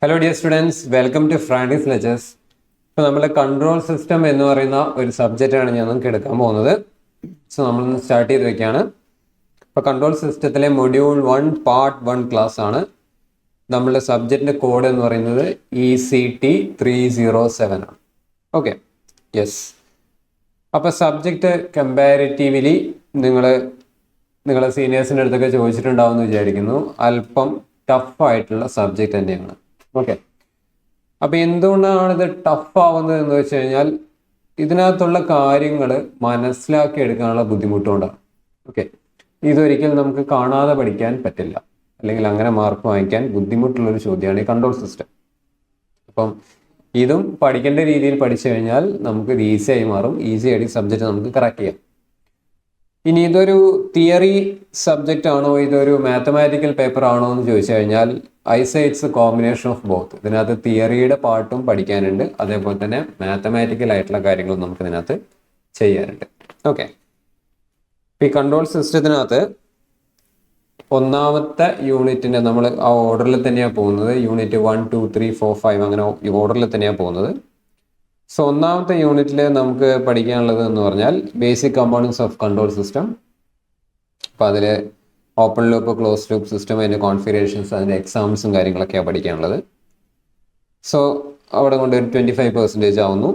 Hello dear students, welcome to Frandis lectures. ഇപ്പോൾ നമ്മൾ control system എന്ന് പറയുന്ന ഒരു സബ്ജക്റ്റാണ് ഞാൻ നമുക്ക് എടുക്കാൻ പോകുന്നത്. സോ നമ്മളൊന്ന് സ്റ്റാർട്ട് ചെയ്ത് വെക്കുകയാണ്. ഇപ്പോൾ കൺട്രോൾ സിസ്റ്റത്തിലെ മൊഡ്യൂൾ 1 പാർട്ട് 1 ക്ലാസ് ആണ്. നമ്മളുടെ സബ്ജക്റ്റിൻ്റെ കോഡ് എന്ന് പറയുന്നത് ECT307 ആണ്. Okay, yes. അപ്പോൾ സബ്ജക്റ്റ് കമ്പാരിറ്റീവ്ലി നിങ്ങളെ സീനിയേഴ്സിൻ്റെ അടുത്തൊക്കെ ചോദിച്ചിട്ടുണ്ടാവുമെന്ന് വിചാരിക്കുന്നു. അല്പം ടഫായിട്ടുള്ള സബ്ജക്റ്റ് തന്നെയാണ്. ഓക്കെ, അപ്പോൾ എന്തുകൊണ്ടാണ് ഇത് ടഫ് ആവുന്നത് എന്ന് വെച്ച് കഴിഞ്ഞാൽ ഇതിനകത്തുള്ള കാര്യങ്ങൾ മനസ്സിലാക്കി എടുക്കാനുള്ള ബുദ്ധിമുട്ടുകൊണ്ടാണ്. ഓക്കെ, ഇതൊരിക്കലും നമുക്ക് കാണാതെ പഠിക്കാൻ പറ്റില്ല, അല്ലെങ്കിൽ അങ്ങനെ മാർക്ക് വാങ്ങിക്കാൻ ബുദ്ധിമുട്ടുള്ളൊരു ചോദ്യമാണ് ഈ കൺട്രോൾ സിസ്റ്റം. അപ്പം ഇതും പഠിക്കേണ്ട രീതിയിൽ പഠിച്ചു കഴിഞ്ഞാൽ നമുക്ക് ഇത് ഈസി ആയി മാറും. ഈസി ആയിട്ട് സബ്ജക്റ്റ് നമുക്ക് കറക്റ്റ് ചെയ്യാം. ഇനി ഇതൊരു തിയറി സബ്ജക്റ്റ് ആണോ, ഇതൊരു മാത്തമാറ്റിക്കൽ പേപ്പർ ആണോ എന്ന് ചോദിച്ചു കഴിഞ്ഞാൽ ഇറ്റ്സ് കോമ്പിനേഷൻ ഓഫ് ബോത്ത്. ഇതിനകത്ത് തിയറിയുടെ പാർട്ടും പഠിക്കാനുണ്ട്, അതേപോലെ തന്നെ മാത്തമാറ്റിക്കൽ ആയിട്ടുള്ള കാര്യങ്ങളും നമുക്ക് ഇതിനകത്ത് ചെയ്യാനുണ്ട്. ഓക്കെ, ഈ കൺട്രോൾ സിസ്റ്റത്തിനകത്ത് ഒന്നാമത്തെ യൂണിറ്റിൻ്റെ നമ്മൾ ആ ഓർഡറിൽ തന്നെയാണ് പോകുന്നത്. യൂണിറ്റ് 1, 2, 3, 4, 5 അങ്ങനെ ഈ ഓർഡറിൽ തന്നെയാണ് പോകുന്നത്. സോ ഒന്നാമത്തെ യൂണിറ്റിൽ നമുക്ക് പഠിക്കാനുള്ളത് എന്ന് പറഞ്ഞാൽ basic components of control system. അപ്പോൾ അതിൽ open loop, close loop system, അതിൻ്റെ കോൺഫിഗറേഷൻസ്, അതിൻ്റെ എക്സാംസും കാര്യങ്ങളൊക്കെയാണ് പഠിക്കാനുള്ളത്. സോ അവിടെ കൊണ്ട് ഒരു 25% ആവുന്നു.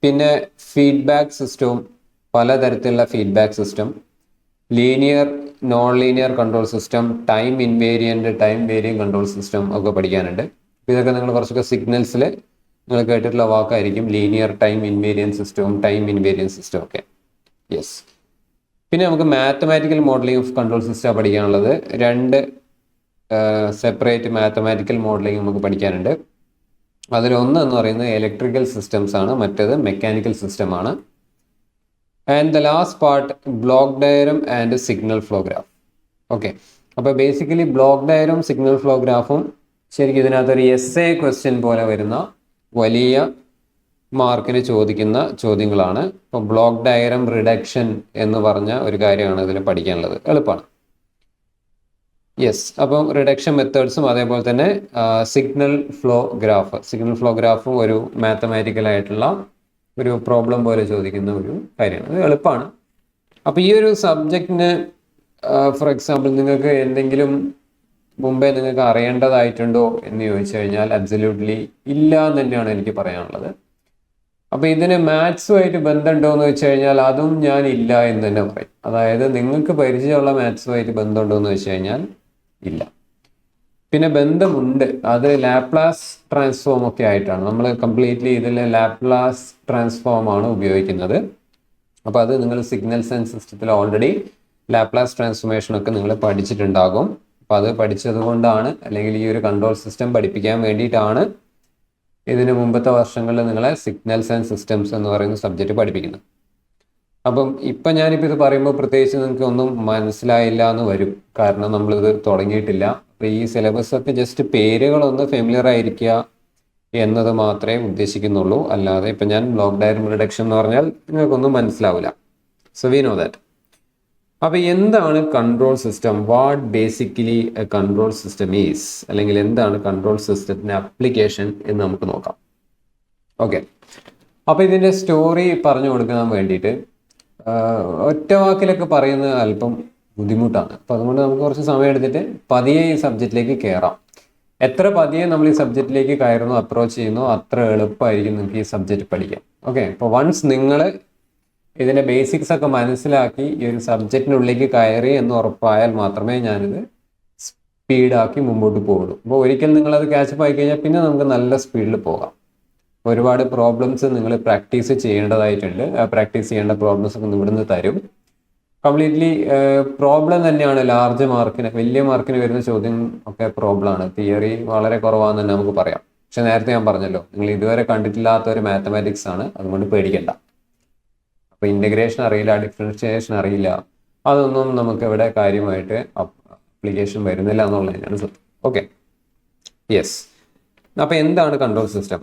പിന്നെ ഫീഡ്ബാക്ക് സിസ്റ്റവും, പലതരത്തിലുള്ള feedback system, linear, non linear control system, time invariant, time variant control system ഒക്കെ പഠിക്കാനുണ്ട്. ഇതൊക്കെ നിങ്ങൾ കുറച്ചൊക്കെ സിഗ്നൽസിൽ നിങ്ങൾ കേട്ടിട്ടുള്ള വാക്കായിരിക്കും, ലീനിയർ ടൈം ഇൻവേരിയൻ സിസ്റ്റവും ടൈം ഇൻവേരിയൻ സിസ്റ്റം ഒക്കെ. യെസ്. പിന്നെ നമുക്ക് mathematical modelling of control system പഠിക്കാനുള്ളത്. 2 സെപ്പറേറ്റ് മാത്തമാറ്റിക്കൽ മോഡലിംഗ് നമുക്ക് പഠിക്കാനുണ്ട്. അതിലൊന്ന് എന്ന് പറയുന്നത് ഇലക്ട്രിക്കൽ സിസ്റ്റംസ് ആണ്, മറ്റേത് മെക്കാനിക്കൽ സിസ്റ്റം ആണ്. And the last part block diagram and signal flow graph. Okay, അപ്പോൾ basically block diagram, signal flow ഗ്രാഫും ശരിക്കും ഇതിനകത്തൊരു എസ്എ ക്വസ്റ്റ്യൻ പോലെ വരുന്ന വലിയ മാർക്കിന് ചോദിക്കുന്ന ചോദ്യങ്ങളാണ്. ഇപ്പോൾ ബ്ലോക്ക് ഡയഗ്രം റിഡക്ഷൻ എന്ന് പറഞ്ഞ ഒരു കാര്യമാണ് ഇതിൽ പഠിക്കാനുള്ളത്. എളുപ്പമാണ്. യെസ്. അപ്പം റിഡക്ഷൻ മെത്തേഡ്സും അതേപോലെ തന്നെ സിഗ്നൽ ഫ്ലോ ഗ്രാഫും ഒരു മാത്തമാറ്റിക്കൽ ആയിട്ടുള്ള ഒരു പ്രോബ്ലം പോലെ ചോദിക്കുന്ന ഒരു കാര്യമാണ്. ഇത് എളുപ്പമാണ്. അപ്പോൾ ഈ ഒരു സബ്ജക്റ്റിന് ഫോർ എക്സാമ്പിൾ നിങ്ങൾക്ക് എന്തെങ്കിലും മുമ്പേ നിങ്ങൾക്ക് അറിയേണ്ടതായിട്ടുണ്ടോ എന്ന് ചോദിച്ചു കഴിഞ്ഞാൽ അബ്സല്യൂട്ട്ലി ഇല്ല എന്ന് തന്നെയാണ് എനിക്ക് പറയാനുള്ളത്. അപ്പോൾ ഇതിന് മാത്സുമായിട്ട് ബന്ധമുണ്ടോ എന്ന് വെച്ച് കഴിഞ്ഞാൽ അതും ഞാൻ ഇല്ല എന്ന് തന്നെ പറയും. അതായത് നിങ്ങൾക്ക് പരിചയമുള്ള മാത്സുമായിട്ട് ബന്ധമുണ്ടോ എന്ന് വെച്ച് കഴിഞ്ഞാൽ ഇല്ല. പിന്നെ ബന്ധമുണ്ട്, അത് ലാപ്ലാസ് ട്രാൻസ്ഫോം ഒക്കെ ആയിട്ടാണ്. നമ്മൾ കംപ്ലീറ്റ്ലി ഇതിൽ ലാപ്ലാസ് ട്രാൻസ്ഫോം ആണ് ഉപയോഗിക്കുന്നത്. അപ്പോൾ അത് നിങ്ങൾ സിഗ്നൽസ് ആൻഡ് സിസ്റ്റത്തിൽ ഓൾറെഡി ലാപ്ലാസ് ട്രാൻസ്ഫോർമേഷനൊക്കെ നിങ്ങൾ പഠിച്ചിട്ടുണ്ടാകും. അപ്പോൾ അത് പഠിച്ചത് കൊണ്ടാണ്, അല്ലെങ്കിൽ ഈ ഒരു കൺട്രോൾ സിസ്റ്റം പഠിപ്പിക്കാൻ വേണ്ടിയിട്ടാണ് ഇതിന് മുമ്പത്തെ വർഷങ്ങളിൽ നിങ്ങളെ സിഗ്നൽസ് ആൻഡ് സിസ്റ്റംസ് എന്ന് പറയുന്ന സബ്ജക്റ്റ് പഠിപ്പിക്കുന്നത്. അപ്പം ഇപ്പം ഞാനിപ്പോൾ ഇത് പറയുമ്പോൾ പ്രത്യേകിച്ച് നിങ്ങൾക്ക് ഒന്നും മനസ്സിലായില്ല എന്ന് വരും, കാരണം നമ്മളിത് തുടങ്ങിയിട്ടില്ല. അപ്പോൾ ഈ സിലബസ് ഒക്കെ ജസ്റ്റ് പേരുകളൊന്ന് ഫെമിലിയർ ആയിരിക്കുക എന്നത് മാത്രമേ ഉദ്ദേശിക്കുന്നുള്ളൂ. അല്ലാതെ ഇപ്പം ഞാൻ ബ്ലോക്ക് ഡയഗ്രം റിഡക്ഷൻ എന്ന് പറഞ്ഞാൽ നിങ്ങൾക്കൊന്നും മനസ്സിലാവില്ല. So we know that. അപ്പോൾ എന്താണ് control system, what basically A control system is, അല്ലെങ്കിൽ എന്താണ് കൺട്രോൾ സിസ്റ്റത്തിൻ്റെ അപ്ലിക്കേഷൻ എന്ന് നമുക്ക് നോക്കാം. ഓക്കെ, അപ്പോൾ ഇതിൻ്റെ സ്റ്റോറി പറഞ്ഞു കൊടുക്കാൻ വേണ്ടിയിട്ട് ഒറ്റ വാക്കിലൊക്കെ പറയുന്നത് അല്പം ബുദ്ധിമുട്ടാണ്. അപ്പോൾ അതുകൊണ്ട് നമുക്ക് കുറച്ച് സമയം എടുത്തിട്ട് പതിയെ ഈ സബ്ജക്റ്റിലേക്ക് കയറാം. എത്ര പതിയെ നമ്മൾ ഈ സബ്ജക്റ്റിലേക്ക് കയറുന്നു, അപ്രോച്ച് ചെയ്യുന്നു, അത്ര എളുപ്പമായിരിക്കും നിങ്ങൾക്ക് ഈ സബ്ജക്റ്റ് പഠിക്കാം. ഓക്കെ, അപ്പോൾ വൺസ് നിങ്ങൾ ഇതിൻ്റെ ബേസിക്സ് ഒക്കെ മനസ്സിലാക്കി ഈ ഒരു സബ്ജക്റ്റിനുള്ളിലേക്ക് കയറി എന്ന് ഉറപ്പായാൽ മാത്രമേ ഞാനിത് സ്പീഡാക്കി മുമ്പോട്ട് പോകുള്ളൂ. അപ്പോൾ ഒരിക്കൽ നിങ്ങളത് ക്യാച്ചപ്പ് ആയി കഴിഞ്ഞാൽ പിന്നെ നമുക്ക് നല്ല സ്പീഡിൽ പോകാം. ഒരുപാട് പ്രോബ്ലംസ് നിങ്ങൾ പ്രാക്ടീസ് ചെയ്യേണ്ടതായിട്ടുണ്ട്. പ്രാക്ടീസ് ചെയ്യേണ്ട പ്രോബ്ലംസ് ഒക്കെ ഇവിടുന്ന് തരും. കംപ്ലീറ്റ്ലി പ്രോബ്ലം തന്നെയാണ്. ലാർജ് മാർക്കിന്, വലിയ മാർക്കിന് വരുന്ന ചോദ്യം ഒക്കെ പ്രോബ്ലമാണ്. തിയറി വളരെ കുറവാണെന്ന് തന്നെ നമുക്ക് പറയാം. പക്ഷെ നേരത്തെ ഞാൻ പറഞ്ഞല്ലോ, നിങ്ങൾ ഇതുവരെ കണ്ടിട്ടില്ലാത്ത ഒരു മാത്തമാറ്റിക്സ് ആണ്, അതുകൊണ്ട് പേടിക്കണ്ട. അപ്പോൾ ഇൻ്റഗ്രേഷൻ അറിയില്ല, ഡിഫറൻഷിയേഷൻ അറിയില്ല, അതൊന്നും നമുക്ക് ഇവിടെ കാര്യമായിട്ട് അപ്ലിക്കേഷൻ വരുന്നില്ല എന്നുള്ളതിനാണ് സത്യം. Okay, yes. അപ്പോൾ എന്താണ് കൺട്രോൾ സിസ്റ്റം?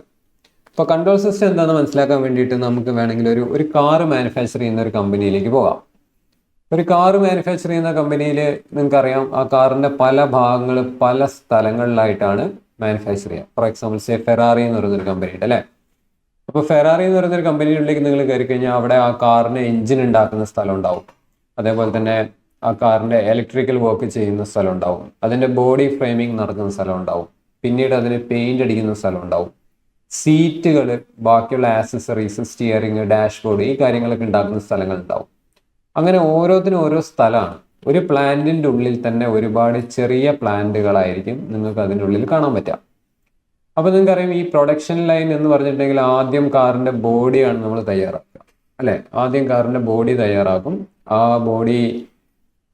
അപ്പോൾ കൺട്രോൾ സിസ്റ്റം എന്താണെന്ന് മനസ്സിലാക്കാൻ വേണ്ടിയിട്ട് നമുക്ക് വേണമെങ്കിൽ ഒരു കാറ് മാനുഫാക്ചർ ചെയ്യുന്ന ഒരു കമ്പനിയിലേക്ക് പോകാം. ഒരു കാറ് മാനുഫാക്ചർ ചെയ്യുന്ന കമ്പനിയിൽ നിങ്ങൾക്കറിയാം, ആ കാറിൻ്റെ പല ഭാഗങ്ങൾ പല സ്ഥലങ്ങളിലായിട്ടാണ് മാനുഫാക്ചർ ചെയ്യുക. ഫോർ എക്സാമ്പിൾ ഫെറാറി എന്ന് പറയുന്നൊരു കമ്പനി ഉണ്ട് അല്ലേ. അപ്പോൾ ഫെറാറി എന്ന് പറയുന്നൊരു കമ്പനിയിലേക്ക് നിങ്ങൾ കയറി കഴിഞ്ഞാൽ അവിടെ ആ കാറിന് എഞ്ചിൻ ഉണ്ടാക്കുന്ന സ്ഥലം ഉണ്ടാവും. അതേപോലെ തന്നെ ആ കാറിൻ്റെ ഇലക്ട്രിക്കൽ വർക്ക് ചെയ്യുന്ന സ്ഥലം ഉണ്ടാവും. അതിൻ്റെ ബോഡി ഫ്രെയിമിംഗ് നടക്കുന്ന സ്ഥലം ഉണ്ടാവും. പിന്നീട് അതിന് പെയിന്റ് അടിക്കുന്ന സ്ഥലം ഉണ്ടാവും. സീറ്റുകൾ, ബാക്കിയുള്ള ആക്സസറീസ്, സ്റ്റിയറിംഗ്, ഡാഷ്ബോർഡ്, ഈ കാര്യങ്ങളൊക്കെ ഉണ്ടാക്കുന്ന സ്ഥലങ്ങൾ ഉണ്ടാവും. അങ്ങനെ ഓരോത്തിനും ഓരോ സ്ഥലമാണ്. ഒരു പ്ലാന്റിൻ്റെ ഉള്ളിൽ തന്നെ ഒരുപാട് ചെറിയ പ്ലാന്റുകളായിരിക്കും നിങ്ങൾക്ക് അതിൻ്റെ ഉള്ളിൽ കാണാൻ പറ്റുക. അപ്പോൾ നിങ്ങൾക്കറിയാം ഈ പ്രൊഡക്ഷൻ ലൈൻ എന്ന് പറഞ്ഞിട്ടുണ്ടെങ്കിൽ ആദ്യം കാറിൻ്റെ ബോഡിയാണ് നമ്മൾ തയ്യാറാക്കുക അല്ലേ. ആദ്യം കാറിൻ്റെ ബോഡി തയ്യാറാക്കും. ആ ബോഡി